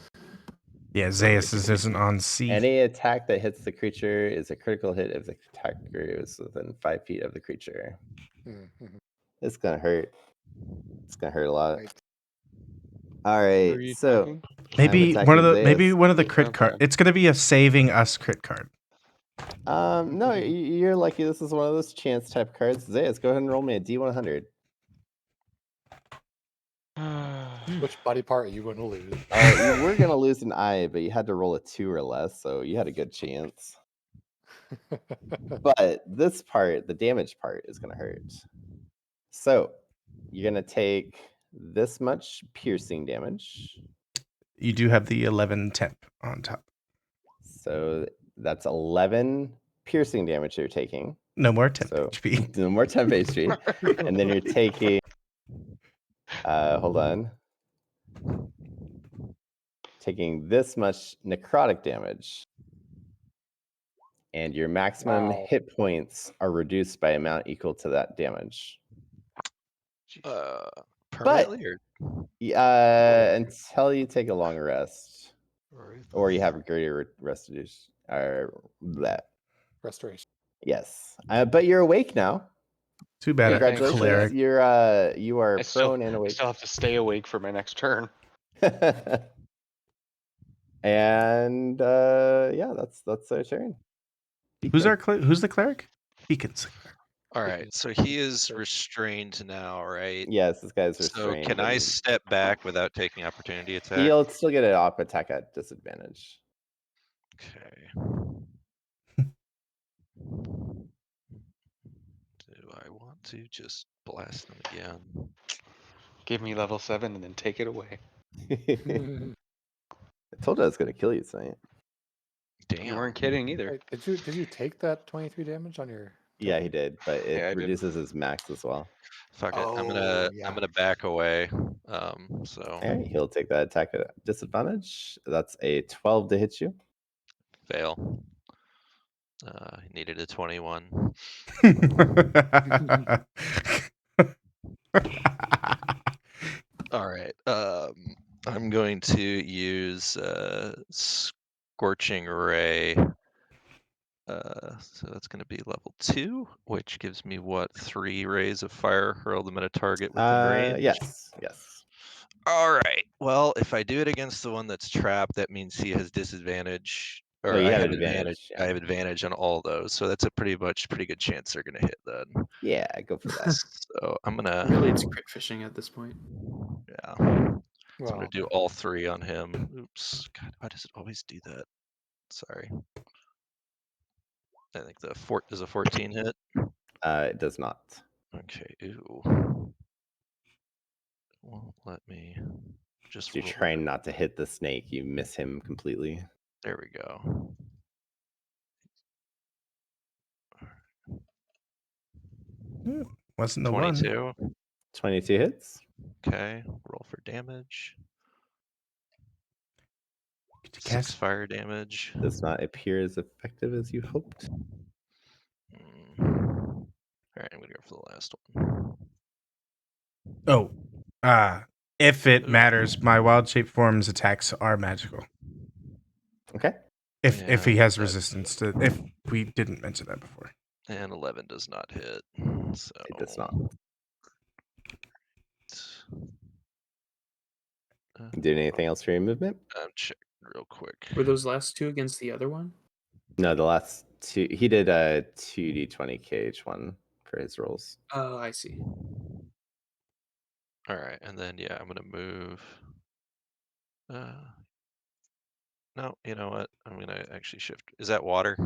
Yeah, So Zayas it isn't on C. Any attack that hits the creature is a critical hit if the attacker is within 5 feet of the creature. Mm-hmm. It's gonna hurt. It's gonna hurt a lot. Right. All Who are right, you so attacking? Maybe I'm one of the attacking Zayas. crit card. Okay. It's gonna be a saving us crit card. No, you're lucky. This is one of those chance type cards. Zayas, go ahead and roll me a D100. Which body part are you going to lose? Oh, you were gonna lose an eye, but you had to roll a 2 or less, so you had a good chance. But this part, the damage part, is gonna hurt. So you're gonna take this much piercing damage. You do have the 11 temp on top. So that's 11 piercing damage you're taking. No more temp So HP. no more temp HP. And then you're taking hold on. Taking this much necrotic damage. And your maximum Wow. hit points are reduced by amount equal to that damage. Permanently or Until you take a long rest. Or you have a greater restoration. Restoration. Yes. But you're awake now. Too bad. Yeah, thanks. Congratulations. Cleric. You are I still, prone and I awake. still have to stay awake for my next turn. And yeah, that's their turn. Who's Beacon. who's the cleric? Beacon's the cleric. all right. So he is restrained now, right? Yes, this guy's So restrained. can I and step back without taking opportunity attack? He'll still get an op attack at disadvantage. Okay. Do I want to just blast them again? Give me level 7 and then take it away. I told you I was gonna kill you tonight. Damn. You weren't kidding either. Wait, did you take that 23 damage on your? Yeah, he did, but it Yeah, I did. reduces his max as well. Fuck it. I'm Oh, gonna back away. So All right, he'll take that attack at disadvantage. That's a 12 to hit you. fail. He needed a 21. All right. I'm going to use Scorching Ray. So that's going to be level 2, which gives me what, 3 rays of fire hurl them at a target within range. Yes. All right. Well, if I do it against the one that's trapped, that means he has disadvantage. Or You I have have advantage, I have advantage on all those, so that's a pretty good chance they're gonna hit then. Yeah, go for that. So I'm gonna. Really, it's crit fishing at this point. Yeah. So I'm Well, gonna do all 3 on him. Oops. God, why does it always do that? Sorry. I think the fort is a 14 hit. It does not. Okay. Ooh. Won't let me just. You're roll. trying not to hit the snake. You miss him completely. There we go. Wasn't the one. 22. 22 hits. Okay. Roll for damage. Get to 6 cast. fire damage. Does not appear as effective as you hoped. All right, I'm gonna go for the last one. Oh, if it matters, my wild shape form's attacks are magical. Okay. If he Yeah, has that- resistance to, if we didn't mention that before. And 11 does not hit. So It does not. Did anything else for your movement? I'm checking real quick. Were those last two against the other one? No, the last two. He did a 2d20 KH one for his rolls. Oh, I see. All right, and then yeah, I'm gonna move. No, you know what? I'm gonna actually shift. Is that water?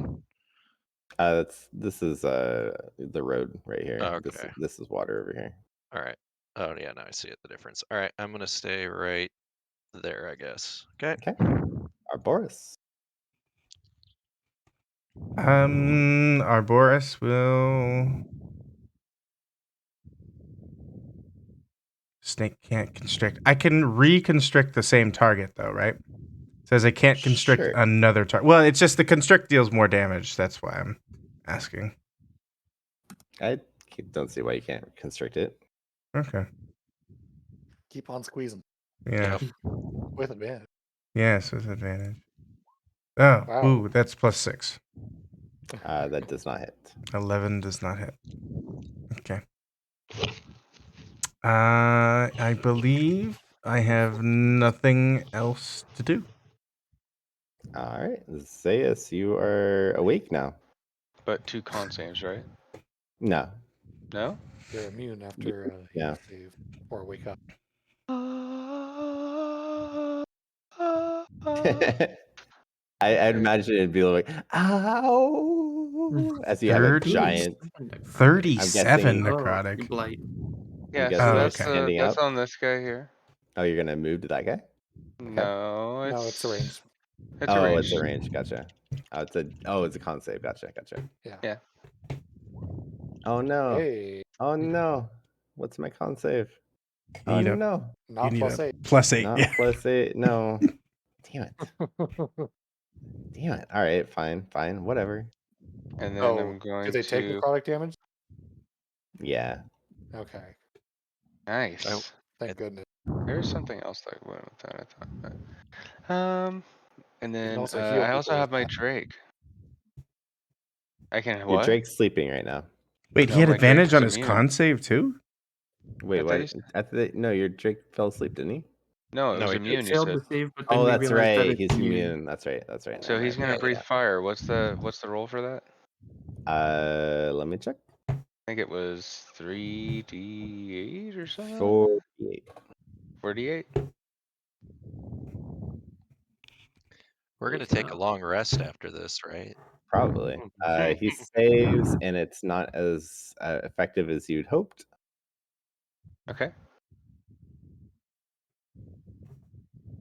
This is the road right here. Okay. This is water over here. All right. Oh yeah, now I see it. The difference. All right, I'm gonna stay right there, I guess. Okay. Okay. Arbores. Arbores will. Snake can't constrict. I can reconstrict the same target though, right? Says I can't constrict Sure. another target. Well, it's just the constrict deals more damage. That's why I'm asking. I don't see why you can't constrict it. Okay. Keep on squeezing Yeah. with advantage. Yes, with advantage. Oh, Wow. ooh, that's +6. That does not hit. 11 does not hit. Okay. I believe I have nothing else to do. All right, Zaius, you are awake now. But 2 con saves, right? No. No? You're immune after you Yeah. save or wake up. I'd imagine it'd be like, ow, as you have a 30? giant. 37 guessing- Oh, necrotic. blight. Yeah, guessing so Oh, that's okay. standing that's up. on this guy here. Oh, you're gonna move to that guy? No, it's No, it's arranged. It's Oh, arranged. it's a range. Gotcha. It's a con save. Gotcha. Yeah. Yeah. Oh no. Hey, Oh no. What's my con save? Oh Need a- no. You not need plus a 8. +8. Not Yeah. +8. No. Damn it. All right. Fine. Whatever. And then Oh, I'm going do they take to. necrotic damage? Yeah. Okay. Nice. Thank goodness. There's something else that went with that. I thought. And then also heal I also people have with my that. Drake. I can Your what? Drake's sleeping right now. Wait, No, he had my Drake advantage on is his immune. con save too? Wait, I thought what? you No, your Drake fell asleep, didn't he? No, it No, was he immune. You Failed said. to save, but then Oh, we that's realized that right. it's He's immune. immune. That's right. So Never he's mind. gonna breathe fire. What's the roll for that? Let me check. I think it was 3d8 or something. 48. 48. we're gonna Holy take a cow. long rest after this, right? Probably. He saves, and it's not as effective as you'd hoped. Okay.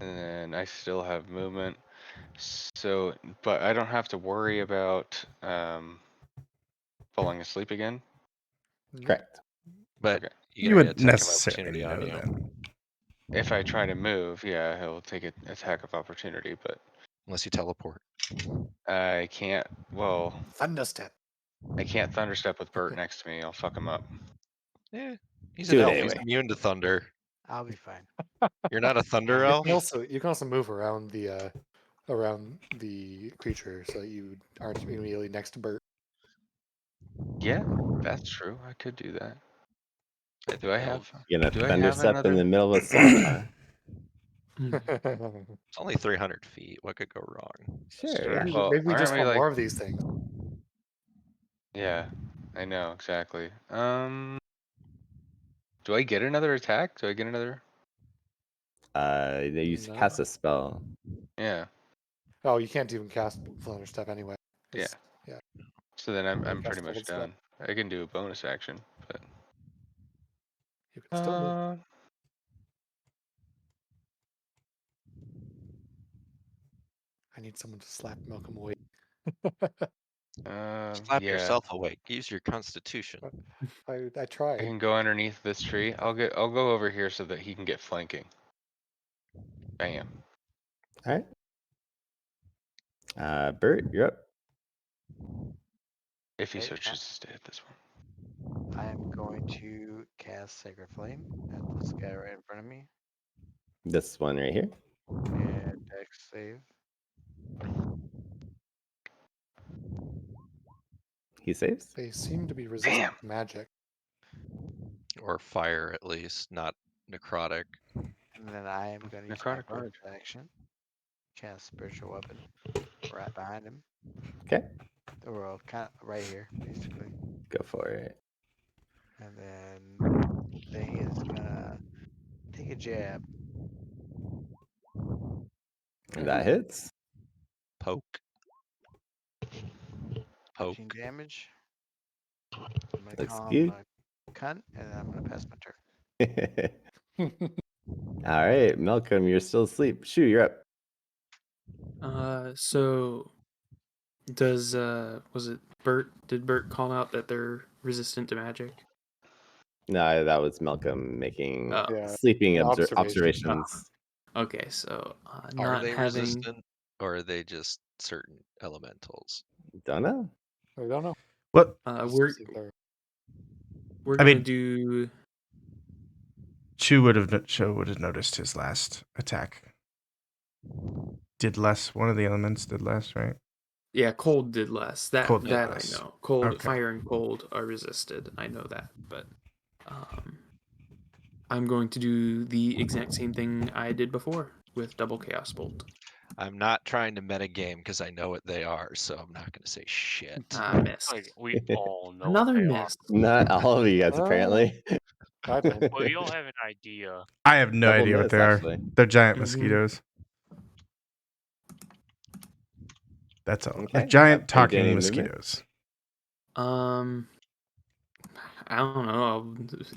And then I still have movement. So, but I don't have to worry about falling asleep again. Correct. But Okay. you You get an would attack of necessarily opportunity on know you. that. If I try to move, yeah, he'll take an attack of opportunity, but Unless you teleport. I can't. Well, Thunderstep. I can't thunderstep with Bert next to me. I'll fuck him up. Yeah. He's Do an it elf. He's anyway. immune to thunder. I'll be fine. You're not a thunder Yeah. elf? You can also move around the creature so that you aren't immediately next to Bert. Yeah, that's true. I could do that. Do I have? You're gonna Do I have thunderstep in another? the middle of a swamp, huh? It's only 300 feet. What could go wrong? Sure, yeah. Well, Maybe we aren't just we want like? more of these things. Yeah, I know exactly. Do I get another attack? Do I get another? They used to cast a spell. Yeah, Oh, you can't even cast Thunderstep anyway. yeah. 'cause- yeah. So then You I'm pretty cast much Golden Step. done. I can do a bonus action, but You can still move. I need someone to slap Malcolm away. Slap yeah. yourself awake. Use your constitution. I I tried. can go underneath this tree. I'll go over here so that he can get flanking. Bam. All right. Bert, you're up. If he Okay, so chooses to hit this one. I am going to cast Sacred Flame at this guy right in front of me. This one right here. And Dex save. He saves. They seem to be resistant to magic. Or fire, at least. Not necrotic. And And then I am going to use my Necrotic bonus Ward. action. Cast spiritual weapon right behind him. Okay, Or kind of right here, basically. go for it. And then thing is gonna take a jab. And that hits. Poke. 14 Poke. damage. I'm gonna Looks call him good. a cunt, and then I'm gonna pass my turn. All right, Malcolm, you're still asleep. Shoo, you're up. So does was it Bert? Did Bert call out that they're resistant to magic? No, that was Malcolm making Oh, Yeah, sleeping an observation. observations. okay. So Are not they having. resistant, or are they just certain elementals? Don't know. I don't know. What? We're There. we're I gonna mean- do. Chu would have noticed his last attack. Did less. One of the elements did less, right? Yeah, cold did less. Cold did That less. I know. Cold, Okay. fire, and cold are resisted. I know that, but I'm going to do the exact same thing I did before with double chaos bolt. I'm not trying to metagame because I know what they are, so I'm not going to say shit. Missed. Like we all know Another what they miss. Not all of you guys, apparently. I don't. are. Well, you all have an idea. I have no Double idea what miss, they are. actually. They're giant Mhm. mosquitoes. That's all. Okay. Giant Are you doing talking any movement? mosquitoes. I don't know. I'll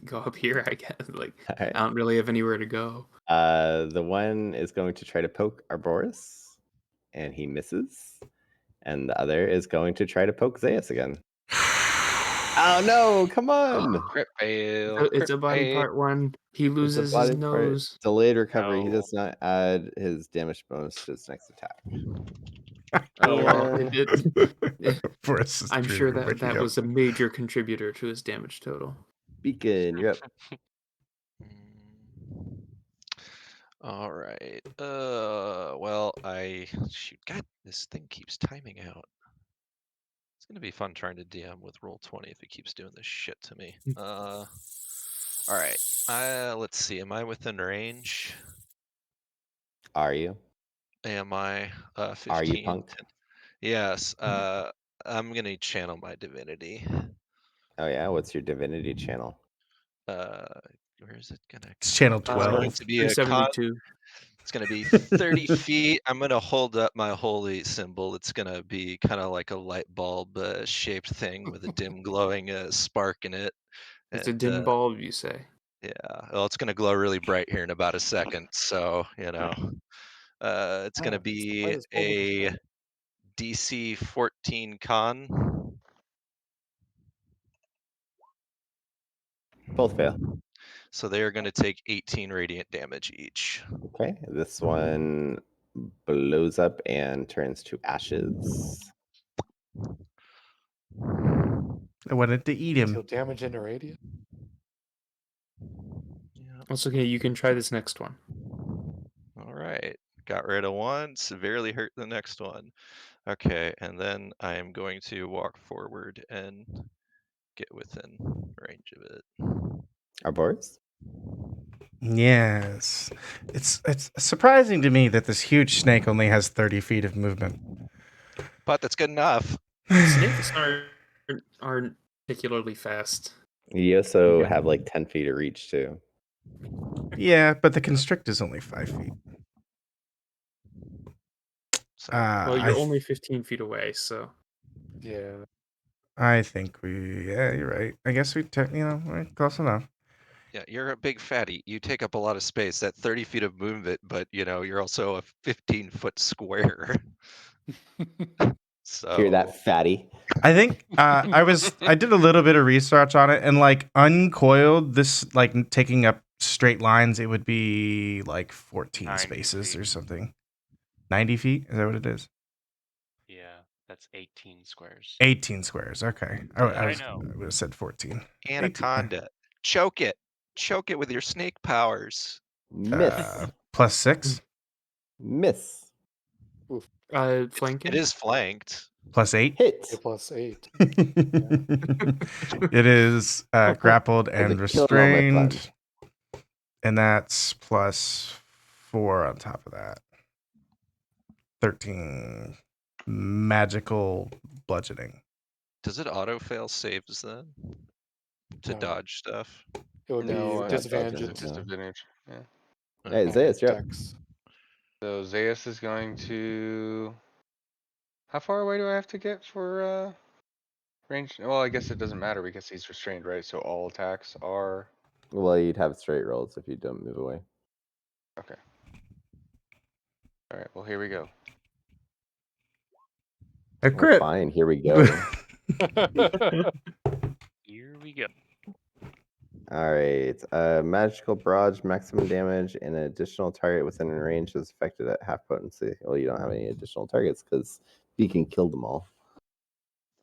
go up here, I guess. Like, All right. I don't really have anywhere to go. The one is going to try to poke Arbores, and he misses. And the other is going to try to poke Zeus again. Oh no! Come on! Crit fail. It's Crit a body fail. part one. He It's a loses body his part. nose. Delayed recovery. He No. does not add his damage bonus to his next attack. Oh well, And it did. Forrest is I'm sure that waking that up. was a major contributor to his damage total. Beacon, you're up. All right. Well, shoot. God, this thing keeps timing out. It's gonna be fun trying to DM with Roll20 if it keeps doing this shit to me. All right. Let's see. Am I within range? Are you? Am I? 15. Are you punked? Yes. I'm gonna channel my divinity. Oh yeah. What's your divinity channel? Where is it gonna? It's channel It's going 12. to be a con. 372. It's going to be 30 feet. I'm going to hold up my holy symbol. It's going to be kind of like a light bulb shaped thing with a dim glowing spark in it. It's a And, dim bulb, you say. yeah, well, it's going to glow really bright here in about a second. So, it's going to Oh, it's the be brightest bulb in the a sky. DC 14 con. Both fail. So they are going to take 18 radiant damage each. Okay. This one blows up and turns to ashes. I wanted to eat Deal him. damage into radius. Yeah. That's okay. You can try this next one. All right. Got rid of one, severely hurt the next one. Okay, and then I am going to walk forward and get within range of it. Arbores? Yes. It's surprising to me that this huge snake only has 30 feet of movement. But that's good enough. Snakes aren't particularly fast. You also Okay. have like 10 feet of reach too. Yeah, but the constrict is only 5 feet. So Well, you're only 15 feet away, so. Yeah. I think yeah, you're right. I guess we're close enough. yeah, you're a big fatty. You take up a lot of space. That 30 feet of movement, but you're also a 15-foot square. So Hear that, fatty? I think I did a little bit of research on it, and like uncoiled, this like taking up straight lines, it would be like 14 90 spaces feet. or something. 90 feet? Is that what it is? Yeah, that's 18 squares. 18 squares. Okay. I know. I would have said 14. Anaconda. Choke it. Choke it with your snake powers. Miss. Plus 6. Miss. Flanking? It is flanked. Plus 8. Hit. +8. It is grappled As and a killing all my fun. restrained. And that's plus 4 on top of that. 13 magical bludgeoning. Does it auto fail saves then? To No. dodge stuff? It would No, be not disadvantage. dodging, it's no. disadvantage. Yeah. Hey, and Zayas, you're up. dex. So Zayas is going to. How far away do I have to get for range? Well, I guess it doesn't matter because he's restrained, right? So all attacks are. Well, you'd have straight rolls if you don't move away. Okay. All right. Well, here we go. A Well, crit. fine, here we go. Here we go. All right. Magical barrage, maximum damage, and an additional target within range is affected at half potency. Well, you don't have any additional targets because Beacon killed them all.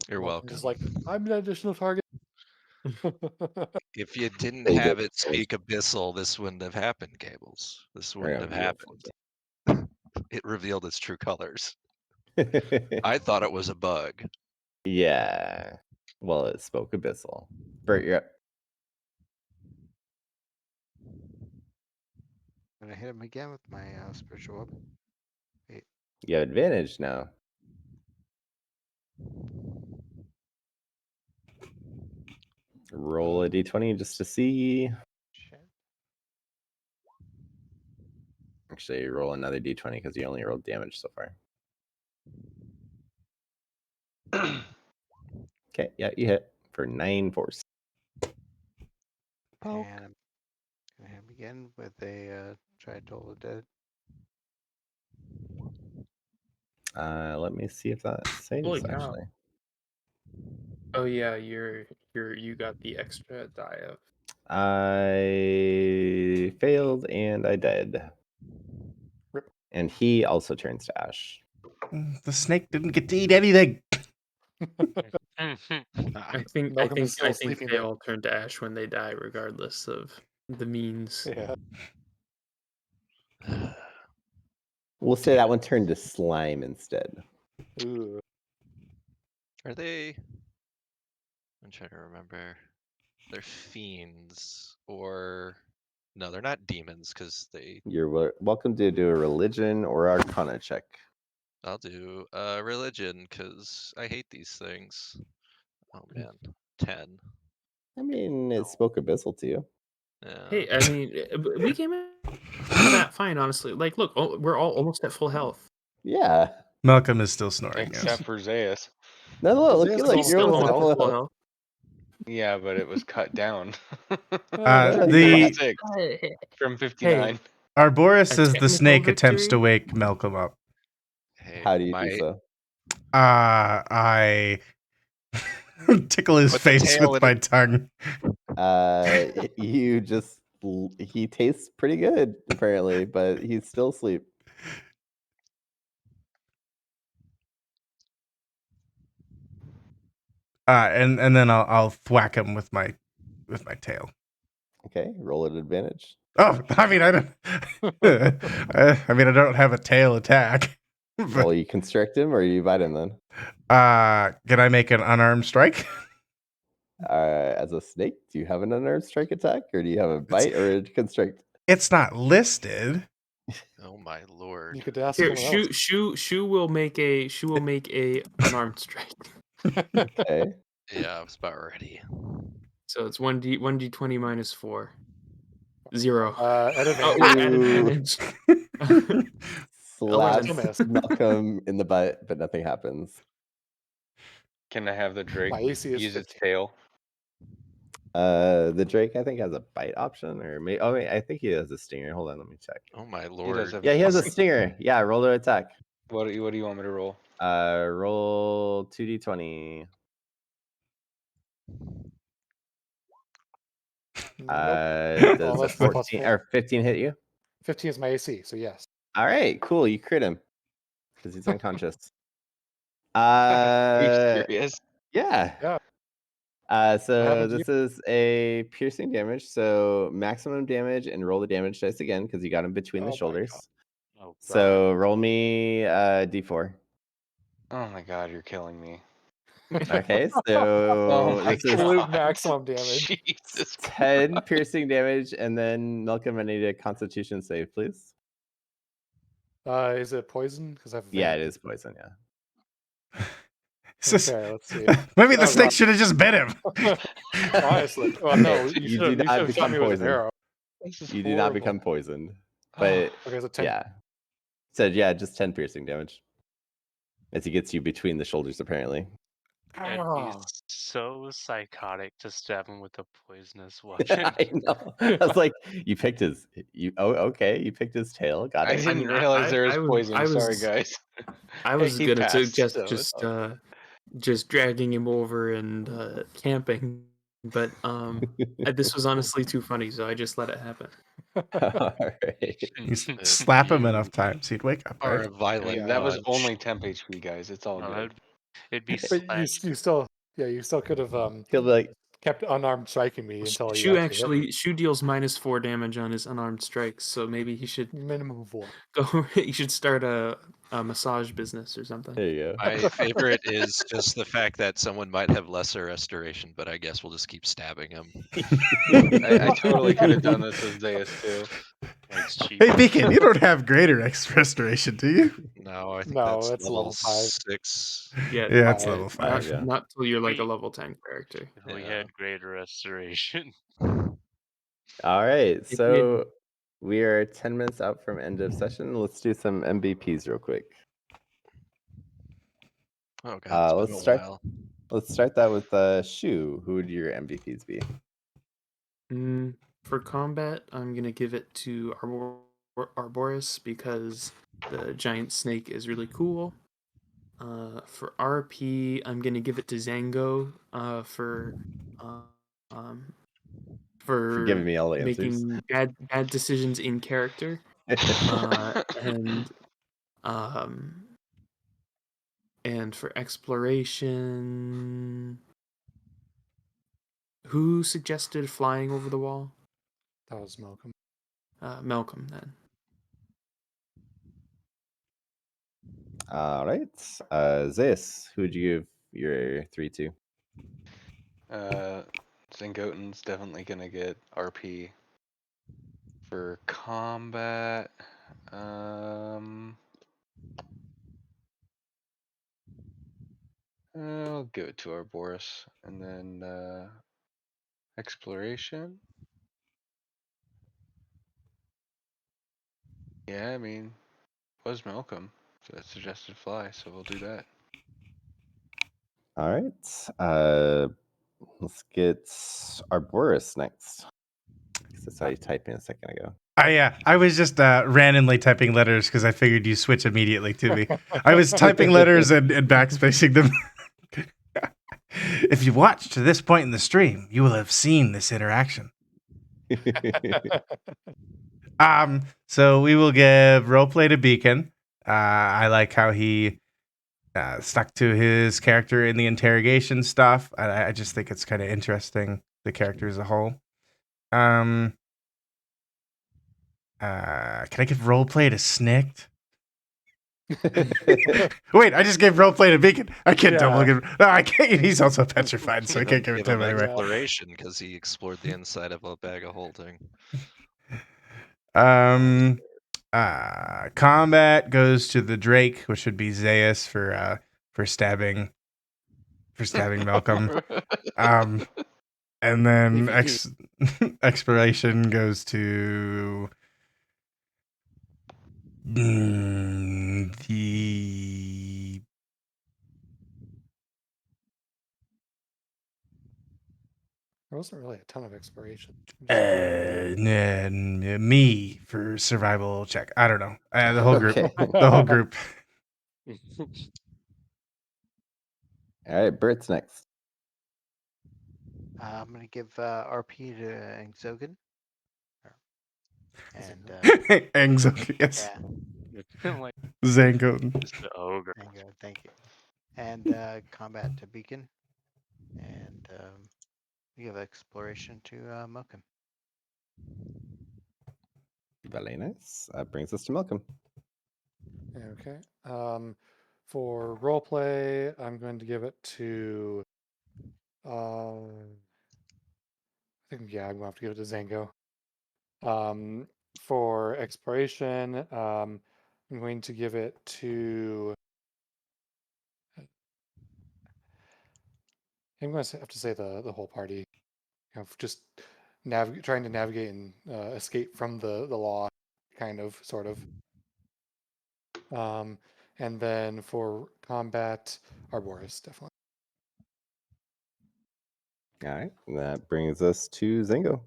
You're welcome. Just like, I'm an additional target. If you didn't They have did. it speak abyssal, this wouldn't have happened, Cables. This Or wouldn't have beautiful. happened. It revealed its true colors. I thought it was a bug. Yeah. Well, it spoke abyssal. Bert, you're up. I'm gonna hit him again with my spiritual weapon. You have advantage now. Roll a d20 just to see. Shit. Actually, roll another d20 because you only rolled damage so far. Okay, yeah, you hit for 9 force. And I'm gonna hit him again with a try toll of dead. Let me see if that Holy saves cow. actually. Oh yeah, you got the extra die of. I failed and I died. Rip. And he also turns to ash. The snake didn't get to eat anything. I think Malcolm is still I think sleeping they there. all turn to ash when they die, regardless of the means. Yeah. We'll say that one turned to slime instead. Ooh. Are they? I'm trying to remember. They're fiends or no, they're not demons because they. You're welcome to do a religion or arcana check. I'll do religion because I hate these things. Oh man, 10. I mean, it spoke abyssal to you. Yeah. Hey, I mean, we came out of that fine, honestly. Like, look, we're all almost at full health. Yeah. Malcolm is still snoring. Except Yes. for Zayas. No, look, Zayas look, is look, He's you're still almost at almost full at full health. health. Yeah, but it was cut down. The 56 from 59. Arbores as the technical snake attempts to victory? wake Malcolm up. Hey, How do you my do so? I tickle his Put the face tail with in my it. tongue. You just he tastes pretty good apparently, but he's still asleep. And then I'll thwack him with my tail. Okay, roll at advantage. Oh, I mean I don't. I mean I don't have a tail attack. Well, you constrict him or you bite him then. Can I make an unarmed strike? As a snake, do you have an unarmed strike attack, or do you have a bite or a constrict? It's not listed. Oh my lord. You could ask Here, someone else. Shu will make a unarmed strike. Okay. Yeah, I was about ready. So it's 1d20 minus 4. 0. At Oh wait, at Ooh. advantage. Slaps 11. miss. Malcolm in the butt, but nothing happens. Can I have the Drake My AC is use its 15. tail? The Drake, I think, has a bite option, or maybe. Oh wait, I think he has a stinger. Hold on, let me check. Oh my He does lord. have Yeah, he has a stinger. Yeah, roll to attack. What do you want me to roll? Roll 2d20. Nope. Does a Unless it's a plus 14 4. or 15 hit you? 15 is my AC, so yes. All right, cool. You crit him because he's unconscious. Are you serious? Yeah. Yeah. So happened to this is a piercing damage. So maximum damage and roll the damage dice again because you got him between Oh the my shoulders. God. Oh, God. So roll me d4. Oh my god, you're killing me. Okay, Oh so my this is Absolute god. maximum damage. Jesus 10 piercing damage, and then Malcolm, I need a Constitution save, please. Is it poison? Because I have a Yeah, it feeling is poison. Yeah. It's just- Okay, let's see. maybe the Oh, snake God. should have just bit him. Honestly, well, no, Okay, you you should do have not shot become me with an poisoned. arrow. This is You do not become horrible. poisoned. Ah, But Okay, so 10. yeah. So yeah, just 10 piercing damage. As he gets you between the shoulders, apparently. It'd be Ah. so psychotic to stab him with a poisonous weapon. I know. I was like, you picked his okay, you picked his tail. Got I it. didn't realize there was poison. I Sorry, was guys. I was He gonna passed, suggest so it's all good. just dragging him over and camping, but this was honestly too funny, so I just let it happen. All right. You slap him enough times, he'd wake up, Are right? a violent Yeah, that was bunch. only temp HP, guys. It's all No, good. it'd be But you sledge. still, yeah, you still could have He'll be like, kept unarmed striking me until he Shu actually hit Shu deals -4 damage on his unarmed strikes, so maybe he should me. Minimum of 4. go. He should start a massage business or something. there you go. My favorite is just the fact that someone might have lesser restoration, but I guess we'll just keep stabbing him. I totally could have done this as Zeus too. It's cheap. Hey, Beacon, you don't have greater restoration, do you? No, I think No, that's it's level 5. 6. Yeah, Yeah, it's Alright. level 5. Yeah. not till you're like a We- level 10 character. If we Yeah. had greater restoration. All right. If we So we are 10 minutes out from end of session. Let's do some MVPs real quick. Oh god, it's been Let's a start. while. Let's start that with Shu. Who would your MVPs be? For combat, I'm gonna give it to Arbores because the giant snake is really cool. For RP, I'm gonna give it to Zango. Uh, um, For giving for me all the answers. making bad decisions in character. And um, and for exploration, who suggested flying over the wall? That was Malcolm. Malcolm then. All right. Zeus, who would you give your 3 to? Zengoten's definitely gonna get RP. For combat, I'll give it to Arbores, and then exploration. Yeah, I mean, was Malcolm that suggested fly, so we'll do that. All right. Let's get Arboris next. 'Cause I saw you typing a second ago. Yeah, I was just randomly typing letters because I figured you switch immediately to me. I was typing letters and backspacing them. If you watched to this point in the stream, you will have seen this interaction. So we will give roleplay to Beacon. I like how he stuck to his character in the interrogation stuff. I just think it's kind of interesting, the character as a whole. Can I give roleplay to Snicked? Wait, I just gave roleplay to Beacon. I can't double Yeah. give. No, I can't. He's also petrified, so I can't give it Give to him him anyway. exploration because he explored the inside of a bag of holding. Combat goes to the Drake, which would be Zeus for stabbing Malcolm. And then exploration goes to the There wasn't really a ton of exploration. Just me for survival check. I don't know. The whole group. Okay. The whole group. All right, Bert's next. I'm gonna give RP to Exogen. And Anxiety, yes. Like Zangoten. just the ogre. thank you. And combat to Beacon. And we have exploration to Malcolm. Very nice. Brings us to Malcolm. Okay. For roleplay, I'm going to give it to. I think I'm gonna have to give it to Zango. For exploration, I'm going to give it to. I'm going to have to say the whole party. Just trying to navigate and escape from the law, kind of, sort of. And then for combat, Arbores, definitely. All right, that brings us to Zango.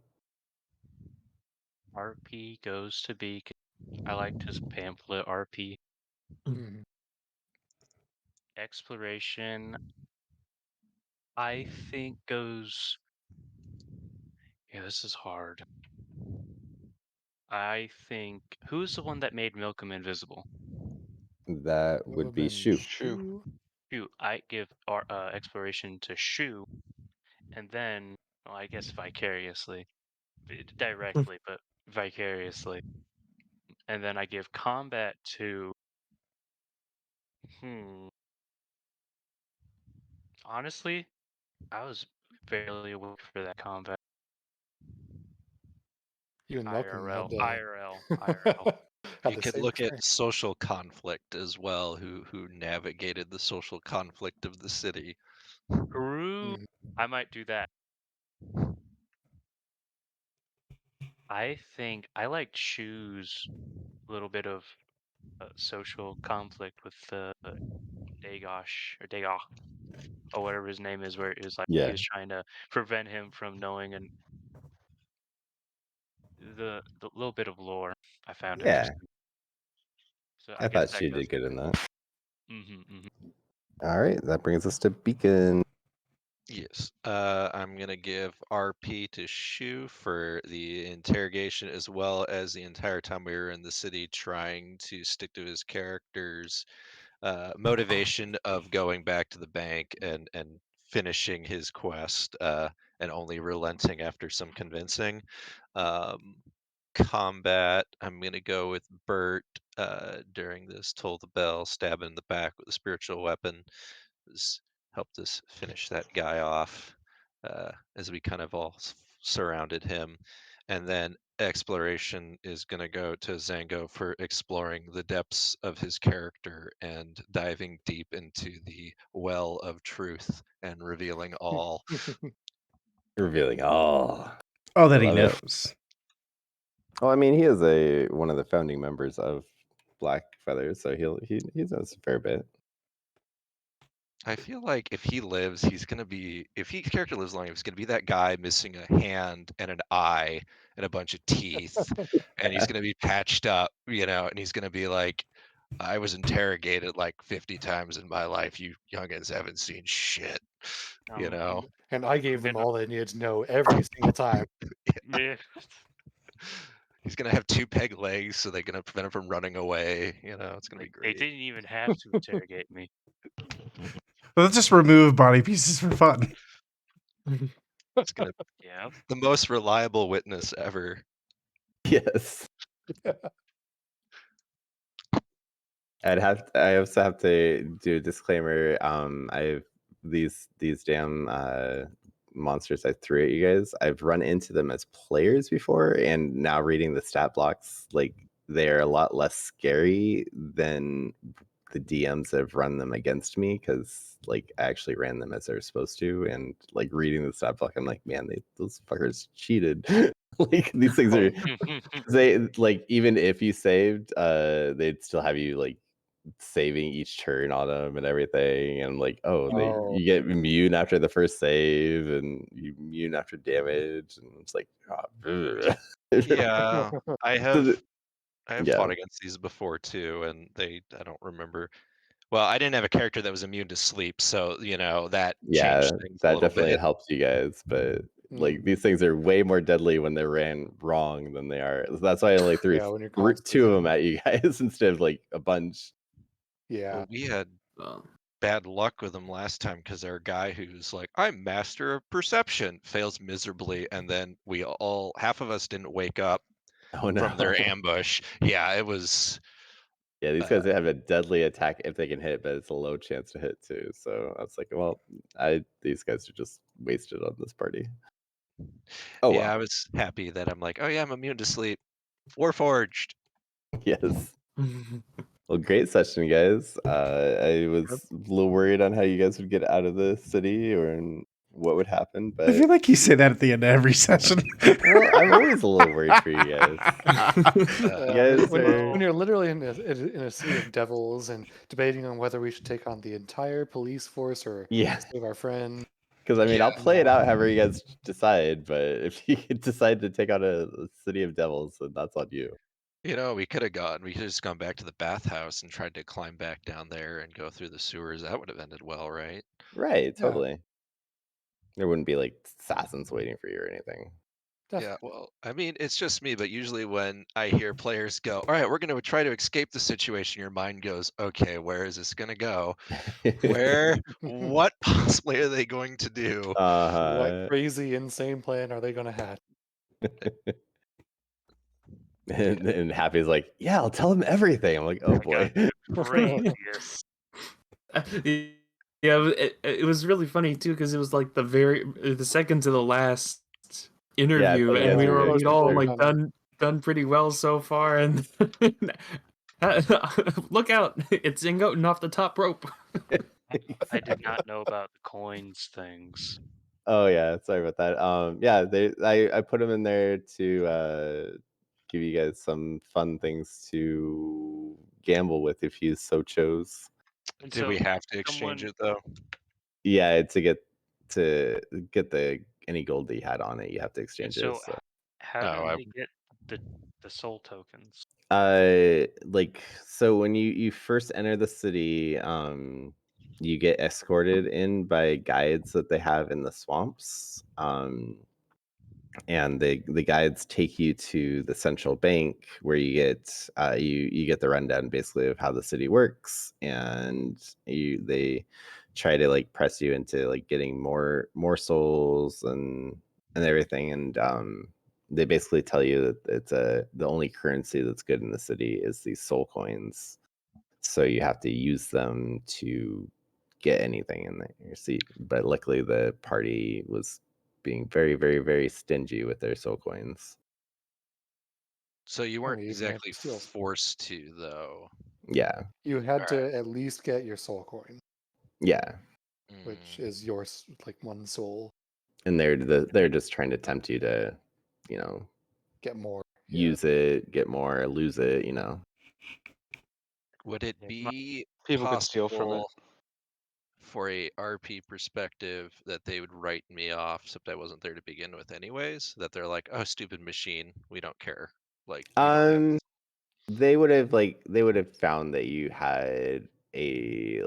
RP goes to Beacon. I like to pamphlet RP. Mhm. Exploration, I think goes. Yeah, this is hard. I think who's the one that made Milcom invisible? That That would would've be been Shu. Shu. Shoot, I give exploration to Shu, and then well, I guess vicariously, directly, but vicariously, and then I give combat to. Honestly, I was barely awake for that combat. Even Malcolm IRL, had IRL, IRL. had You the could same look at experience. social conflict as well, who navigated the social conflict of the city. True. Mhm. I might do that. I think I like Shu's little bit of social conflict with Dagosh or Dagosh or whatever his name is, where it was like he Yeah, was trying to prevent him from knowing and the little bit of lore I found yeah. interesting. So I I guess thought that she goes did good to in that. mm-hmm. All right, that brings us to Beacon. Yes, I'm gonna give RP to Shu for the interrogation as well as the entire time we were in the city trying to stick to his character's motivation of going back to the bank and finishing his quest and only relenting after some convincing. Um, Combat, I'm gonna go with Bert during this toll the bell, stab in the back with a spiritual weapon. Has helped us finish that guy off as we kind of all surrounded him. And then exploration is going to go to Zango for exploring the depths of his character and diving deep into the well of truth and revealing all. Revealing all. Oh, I that he love it. knows. Well, I mean, he is one of the founding members of Black Feathers, so he knows a fair bit. I feel like if he lives, he's gonna be if his character lives long, he's gonna be that guy missing a hand and an eye and a bunch of teeth, and he's gonna be patched up, and he's gonna be like, I was interrogated like 50 times in my life. You youngins haven't seen shit, you know. And I gave I'm them gonna all they needed to know every single time. yeah. He's gonna have two peg legs, so they're gonna prevent him from running away. It's gonna be They great. didn't even have to interrogate me. Let's just remove body pieces for fun. It's gonna Yeah. the most reliable witness ever. Yes. I also have to do a disclaimer. I've these damn monsters I threw at you guys. I've run into them as players before, and now reading the stat blocks, like they're a lot less scary than the DMs that have run them against me, because like I actually ran them as they're supposed to, and like reading the stat block, I'm like, man, those fuckers cheated. Like these things are they like even if you saved, they'd still have you like saving each turn on them and everything, and like, oh, Oh, you get immune after the first save and you immune after damage, and it's like, oh, Yeah, I so have I have yeah, fought against these before too, and I don't remember. Well, I didn't have a character that was immune to sleep, so that yeah, changed things a that little definitely bit. helps you guys, but like mm, these things are way more deadly when they're ran wrong than they are. That's why I only threw yeah, when you're constantly. two of them at you guys instead of like a bunch. Yeah. Well, we had Well, bad luck with them last time because our guy who's like, I'm master of perception, fails miserably, and then half of us didn't wake up Oh from their no. ambush. Yeah, it was. Yeah, these Uh, guys have a deadly attack if they can hit, but it's a low chance to hit too. So I was like, well, these guys are just wasted on this party. Oh yeah, well. I was happy that I'm like, oh yeah, I'm immune to sleep. Warforged. Yes. Well, great session, guys. I was Yep. a little worried on how you guys would get out of the city or what would happen, I feel but like you say that at the end of every session. well, I'm always a little worried for you guys. You guys When are you're literally in a city of devils and debating on whether we should take on the entire police force or yeah. save our friend. Because I mean, I'll Yeah. play it out however you guys decide, but if you decide to take out a city of devils, then that's on you. You know, we could have just gone back to the bathhouse and tried to climb back down there and go through the sewers. That would have ended well, right? Right, Yeah, totally. There wouldn't be like assassins waiting for you or anything. Yeah, definitely. well, I mean, it's just me, but usually when I hear players go, all right, we're going to try to escape the situation, your mind goes, okay, where is this going to go? What possibly are they going to do? What uh crazy, insane plan are they going to have? and Happy's like, yeah, I'll tell him everything. I'm like, oh I got boy. the craziest. Yeah, it was really funny too because it was like the second to the last Yeah, I thought interview, you and guys were we'd Most all people are they're like done. done pretty well so far, and look out, it's Ingoten off the top rope. I did not know about the coins things. Oh yeah, sorry about that. Yeah, I put them in there to give you guys some fun things to gamble with if you so chose. And Did we so have to exchange someone it though? Yeah, to get the any gold that you had on it, you have to and exchange it. so So. how Oh, do I they get the soul tokens? Like so when you first enter the city, you get escorted in by guides that they have in the swamps. And the guides take you to the central bank where you get you get the rundown basically of how the city works, and they try to like press you into like getting more souls and everything, and they basically tell you that the only currency that's good in the city is these soul coins, so you have to use them to get anything in your seat. But luckily, the party was being very, very, very stingy with their soul coins. So you I weren't mean, even managed exactly to steal some. forced to though. Yeah, You had All to at least get your soul coin, yeah, right. which is yours, like one soul. and they're just trying to tempt you to, you know, Get more. Yeah. use it, get more, lose it. Would it Yeah, be People could steal from it. possible for a RP perspective that they would write me off, except I wasn't there to begin with anyways? That they're like, oh, stupid machine, we don't care. Like you don't have. Um, they would have found that you had a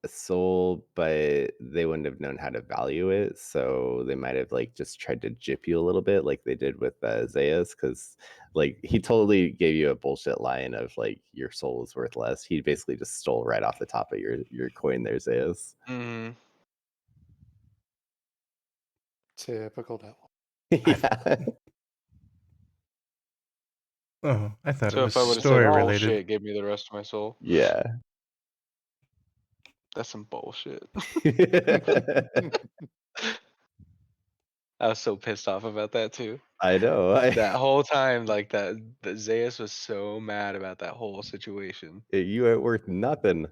soul, but they wouldn't have known how to value it. So they might have like just tried to jip you a little bit, like they did with Zayas, because like he totally gave you a bullshit line of like your soul is worth less. He basically just stole right off the top of your coin there, Zayas. Mm-hmm. Typical devil. Yeah. Oh, I thought it So was if I would have said story related. bullshit, give me the rest of my soul. Yeah. That's some bullshit. I I was so pissed off about that too. know. That whole time, like that Zayas was so mad about that whole situation. You ain't worth nothing.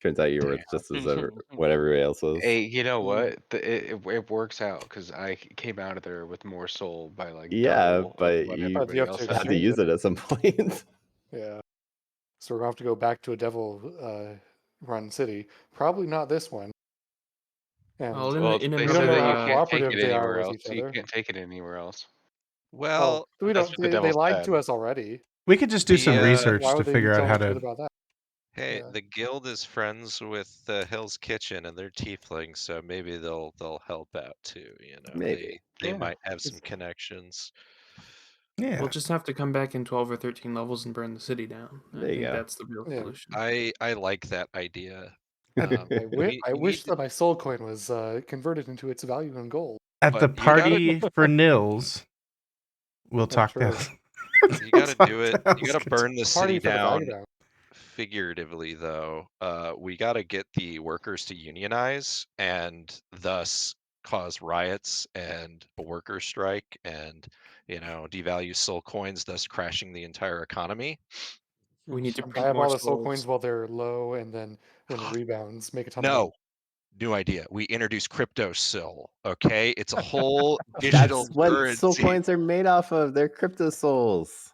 Turns out you're worth just as what everybody else was. Hey, you know Mm. what? It works out because I came out of there with more soul by like Yeah, double of but what you But you everybody have else to had had. to exchange use it. it at some point. Yeah. So we're going to have to go back to a devil run city. Probably not this one. Well, And Well, in they we don't said know that another you how can't take cooperative it they are anywhere with else. each You other. can't take it anywhere else. Oh, Well, we That's don't. what the They devil lied said. to us already. We could just do some research Why to would they figure out tell how the truth to. about that? hey, Yeah. the guild is friends with Hill's Kitchen and they're tieflings, so maybe they'll help out too. You know, Maybe. they Yeah. might have some It's- connections. Yeah. We'll just have to come back in 12 or 13 levels and burn the city down. I There you think go. that's the real Yeah. solution. I like that idea. I You wish need to, that my soul coin was converted into its value in gold. At the but you gotta party for Nils, we'll Oh, talk true. to. you we'll gotta talk do it. to You Hell's gotta Kitchen. burn the A party city for the value down down. figuratively, though. We gotta get the workers to unionize and thus cause riots and a worker strike and devalue soul coins, thus crashing the entire economy. We need to Buy print up more all the soul souls. coins while they're low, and then when it rebounds, make a ton of No, money. new idea. We introduce crypto sil. Okay, it's a whole digital That's what soul currency. coins are made off of. They're crypto souls.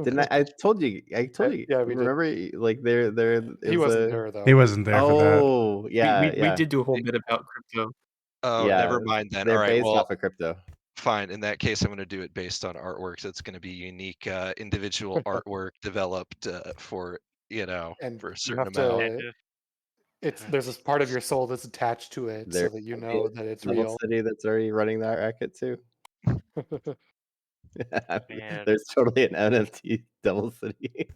Didn't I told you. I told you. Yeah, we did. Remember, like there He is wasn't a. there though. He wasn't there for that. Oh, yeah, We yeah, did do a whole bit about crypto. Oh, yeah. never mind then. They're All right, based well, off of crypto. fine. In that case, I'm going to do it based on artworks. It's going to be unique, individual artwork developed for And for a you certain have amount. to. There's this part of your soul that's attached to it, so There's that you already know a that it's Devil real. City that's already running that racket too. Man. There's totally an NFT Devil City.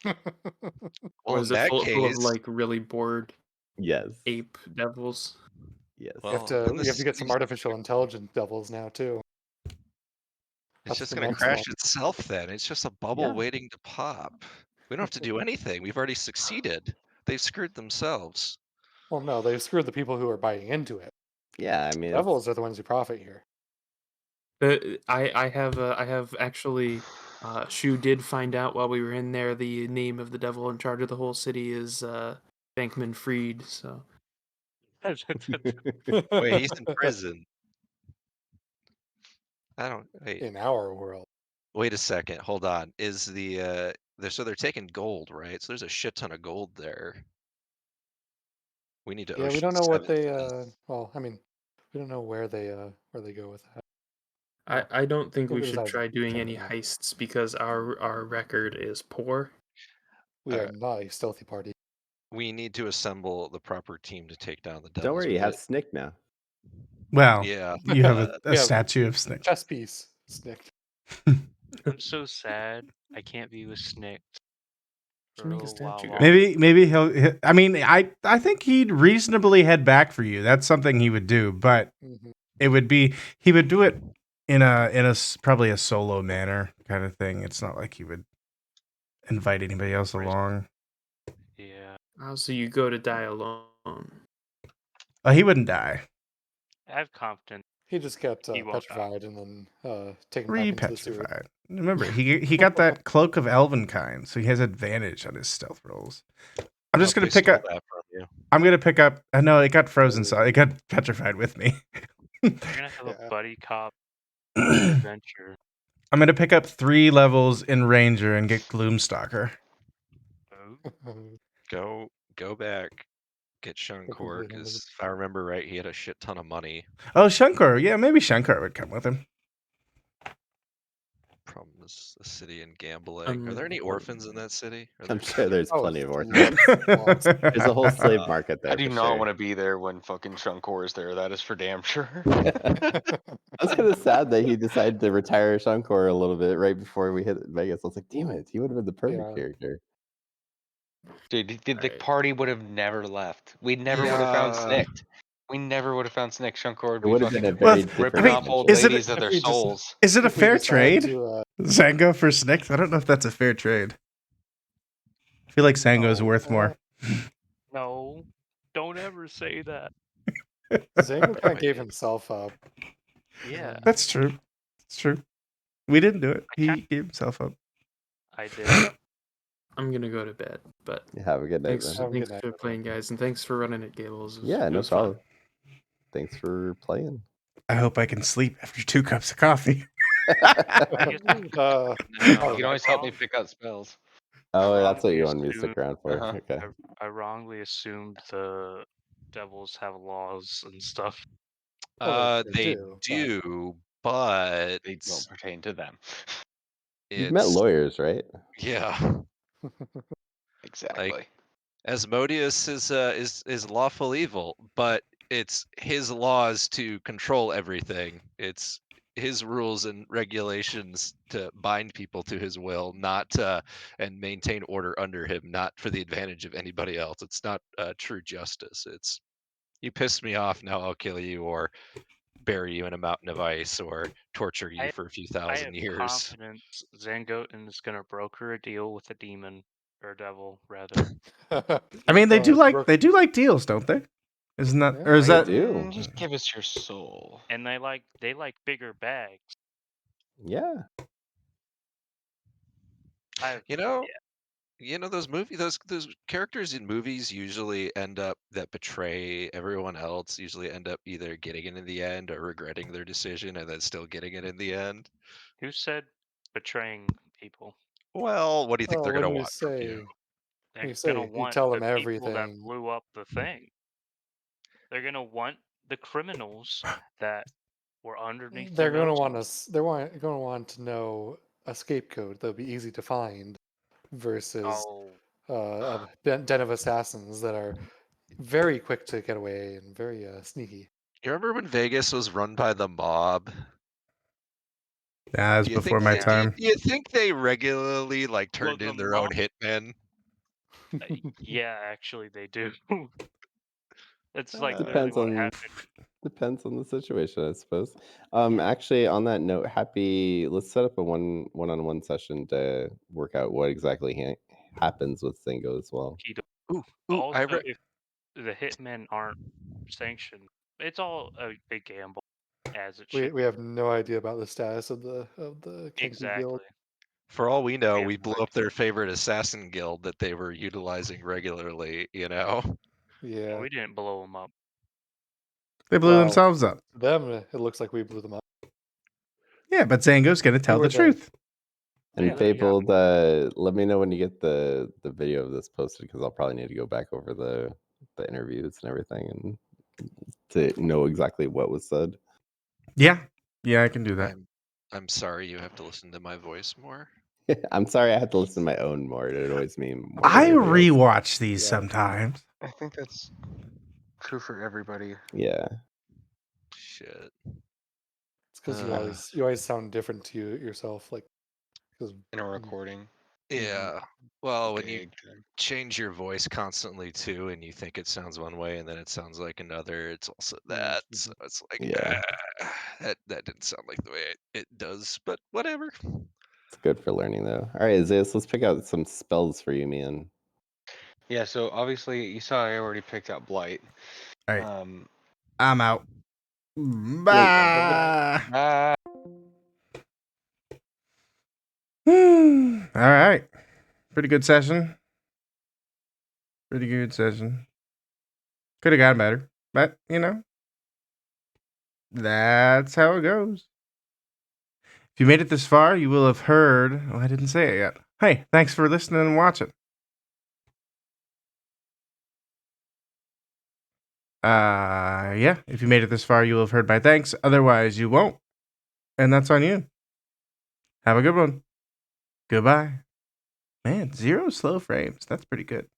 Well, Was in it that full of case, like really bored Yes. ape devils? Yes. You have well, then to this get some city's artificial intelligence devils now too. it's That's just the going to next crash one. itself then. It's just a bubble Yeah. waiting to pop. We don't have to do anything. We've already succeeded. They've screwed themselves. Well, no, they screwed the people who are buying into it. Yeah. I mean, Devils are the ones who profit here. I have actually Shu did find out while we were in there the name of the devil in charge of the whole city is Bankman Freed. So Wait, he's in prison. I don't wait. In our world. Wait a second. Hold on. Is they're taking gold, right? So there's a shit ton of gold there. We need to Yeah, we Ocean don't know what 7 they. this. Well, I mean, we don't know where they go with that. I don't think we should Besides try doing any jumping off. heists because our record is poor. We are not a stealthy party. We need to assemble the proper team to take down the devils. don't worry, you We have get- Snick now. Well, yeah. you have uh, a We have statue of Snick. chess piece, Snick. I'm so sad. I can't be with Snick Should for a make a little while statue. longer. Maybe I mean, I think he'd reasonably head back for you. That's something he would do, but it would be he would do it in a probably a solo manner kind of thing. It's not like he would invite anybody else along. Yeah. Oh, so you go to die alone. Oh, he wouldn't die. I have confidence. He just got He won't die. petrified and then taken back into the sewer. Re-petrified. Remember, he got that cloak of Elvenkind, so he has advantage on his stealth rolls. I'm just gonna they pick stole up. that from you. I'm gonna pick up. I know it got frozen, so it got petrified with me. You're gonna have Yeah. a buddy cop adventure. I'm gonna pick up 3 levels in Ranger and get Gloomstalker. Go back. Get Shankor, because if I remember right, he had a shit ton of money. Oh, Shankar. Yeah, maybe Shankar would come with him. Problem is the city and gambling. Are there any orphans in that city? Are I'm there- sure there's Oh, plenty of orphans. lots. There's a whole slave market there. I do for not sure. want to be there when fucking Shankor is there. That is for damn sure. That's kind of sad that he decided to retire Shankor a little bit right before we hit Vegas. I was like, damn it, he would have been the perfect Yeah. character. Dude, the Alright. party would have never left. We never would have found Yeah. Snicked. We never would have found Snick. Shankor would It be would have been fucking a very Well, different ripping off old is it- ladies of their if we just- souls. Is it a If we fair decide trade? to, Zango for Snick? I don't know if that's a fair trade. I feel like Zango's No. worth more. No, don't ever say that. Zango kind of gave himself up. Yeah, That's true. It's true. We didn't do it. I He can't- gave himself up. I did. I'm gonna go to bed, but Have a good night, thanks, man. Have a good thanks night, for everyone. playing, guys, and thanks for running it, Gables. Yeah, no problem. Thanks for playing. I hope I can sleep after 2 cups of coffee. You can always help me pick out spells. Oh, I that's what you wrongly wanted me to stick around for. Uh-huh. Okay. I wrongly assumed the devils have laws and stuff. Well, They do, do, but They don't pertain to them. You've met it's lawyers, right? yeah. Exactly. Asmodeus is lawful evil, but it's his laws to control everything. It's his rules and regulations to bind people to his will, not and maintain order under him, not for the advantage of anybody else. It's not true justice. It's you pissed me off, now I'll kill you, or bury you in a mountain of ice, or torture you for a few I thousand have years. confidence Zangotin is gonna broker a deal with a demon or a devil, rather. I mean, they do Brooke- like deals, don't they? Isn't that Yeah, or is they that do. Just give us your soul. And they like bigger bags. Yeah. I You know, yeah. You know, those characters in movies usually end up that betray everyone else. Usually end up either getting it in the end or regretting their decision and then still getting it in the end. Who said betraying people? Well, what do you think Oh, they're gonna want from you? when They're you gonna say you want tell the them people that everything, blew up the thing. They're gonna want the criminals that were underneath their they're going to noses. want us. They're going to want to know a scapegoat that'll be easy to find versus Oh, a den of assassins that are very quick to get away and very sneaky. You remember when Vegas was run by the mob? That was Do you before think my yeah. time. do you think they regularly like Well, turned the in their own mob. hitmen? Yeah, actually, they do. It's like literally Depends what on happened. depends on the situation, I suppose. Yeah. Actually, on that note, let's set up a one-on-one session to work out what exactly happens with Zingo as well. Ooh, I Also, read. if the hitmen aren't sanctioned, it's all a big gamble, as it should We be. have no idea about the status of the Kinky Guild. Exactly. For all we know, We have we no blew up idea. their favorite assassin guild that they were utilizing regularly. You know. Yeah. We didn't blow them up. They blew Well, themselves up. them, it looks like we blew them up. Yeah, but Zango's gonna We tell were the truth. And Yeah, there you go. Fabled, let me know when you get the video of this posted because I'll probably need to go back over the interviews and everything and to know exactly what was said. Yeah, I can do that. I'm sorry you have to listen to my voice more. I'm sorry I had to listen to my own more. It annoys me more than I anything else. rewatch these Yeah. sometimes. I think that's true for everybody. Yeah. Shit. It's because you always sound different to yourself, like because In a recording. Yeah. Well, when you Gig thing. change your voice constantly too, and you think it sounds one way, and then it sounds like another, it's also that. So it's like, Yeah. that didn't sound like the way it does, but whatever. It's good for learning though. All right, Zeus, let's pick out some spells for you, man. Yeah, so obviously you saw I already picked out Blight. All right, Um, I'm out. Wait. Bye. ah, All right. Pretty good session. Pretty good session. Could have gotten better, but you know, that's how it goes. If you made it this far, you will have heard. Well, I didn't say it yet. Hey, thanks for listening and watching. Yeah. If you made it this far, you will have heard my thanks. Otherwise, you won't, and that's on you. Have a good one. Goodbye. Man, 0 slow frames. That's pretty good.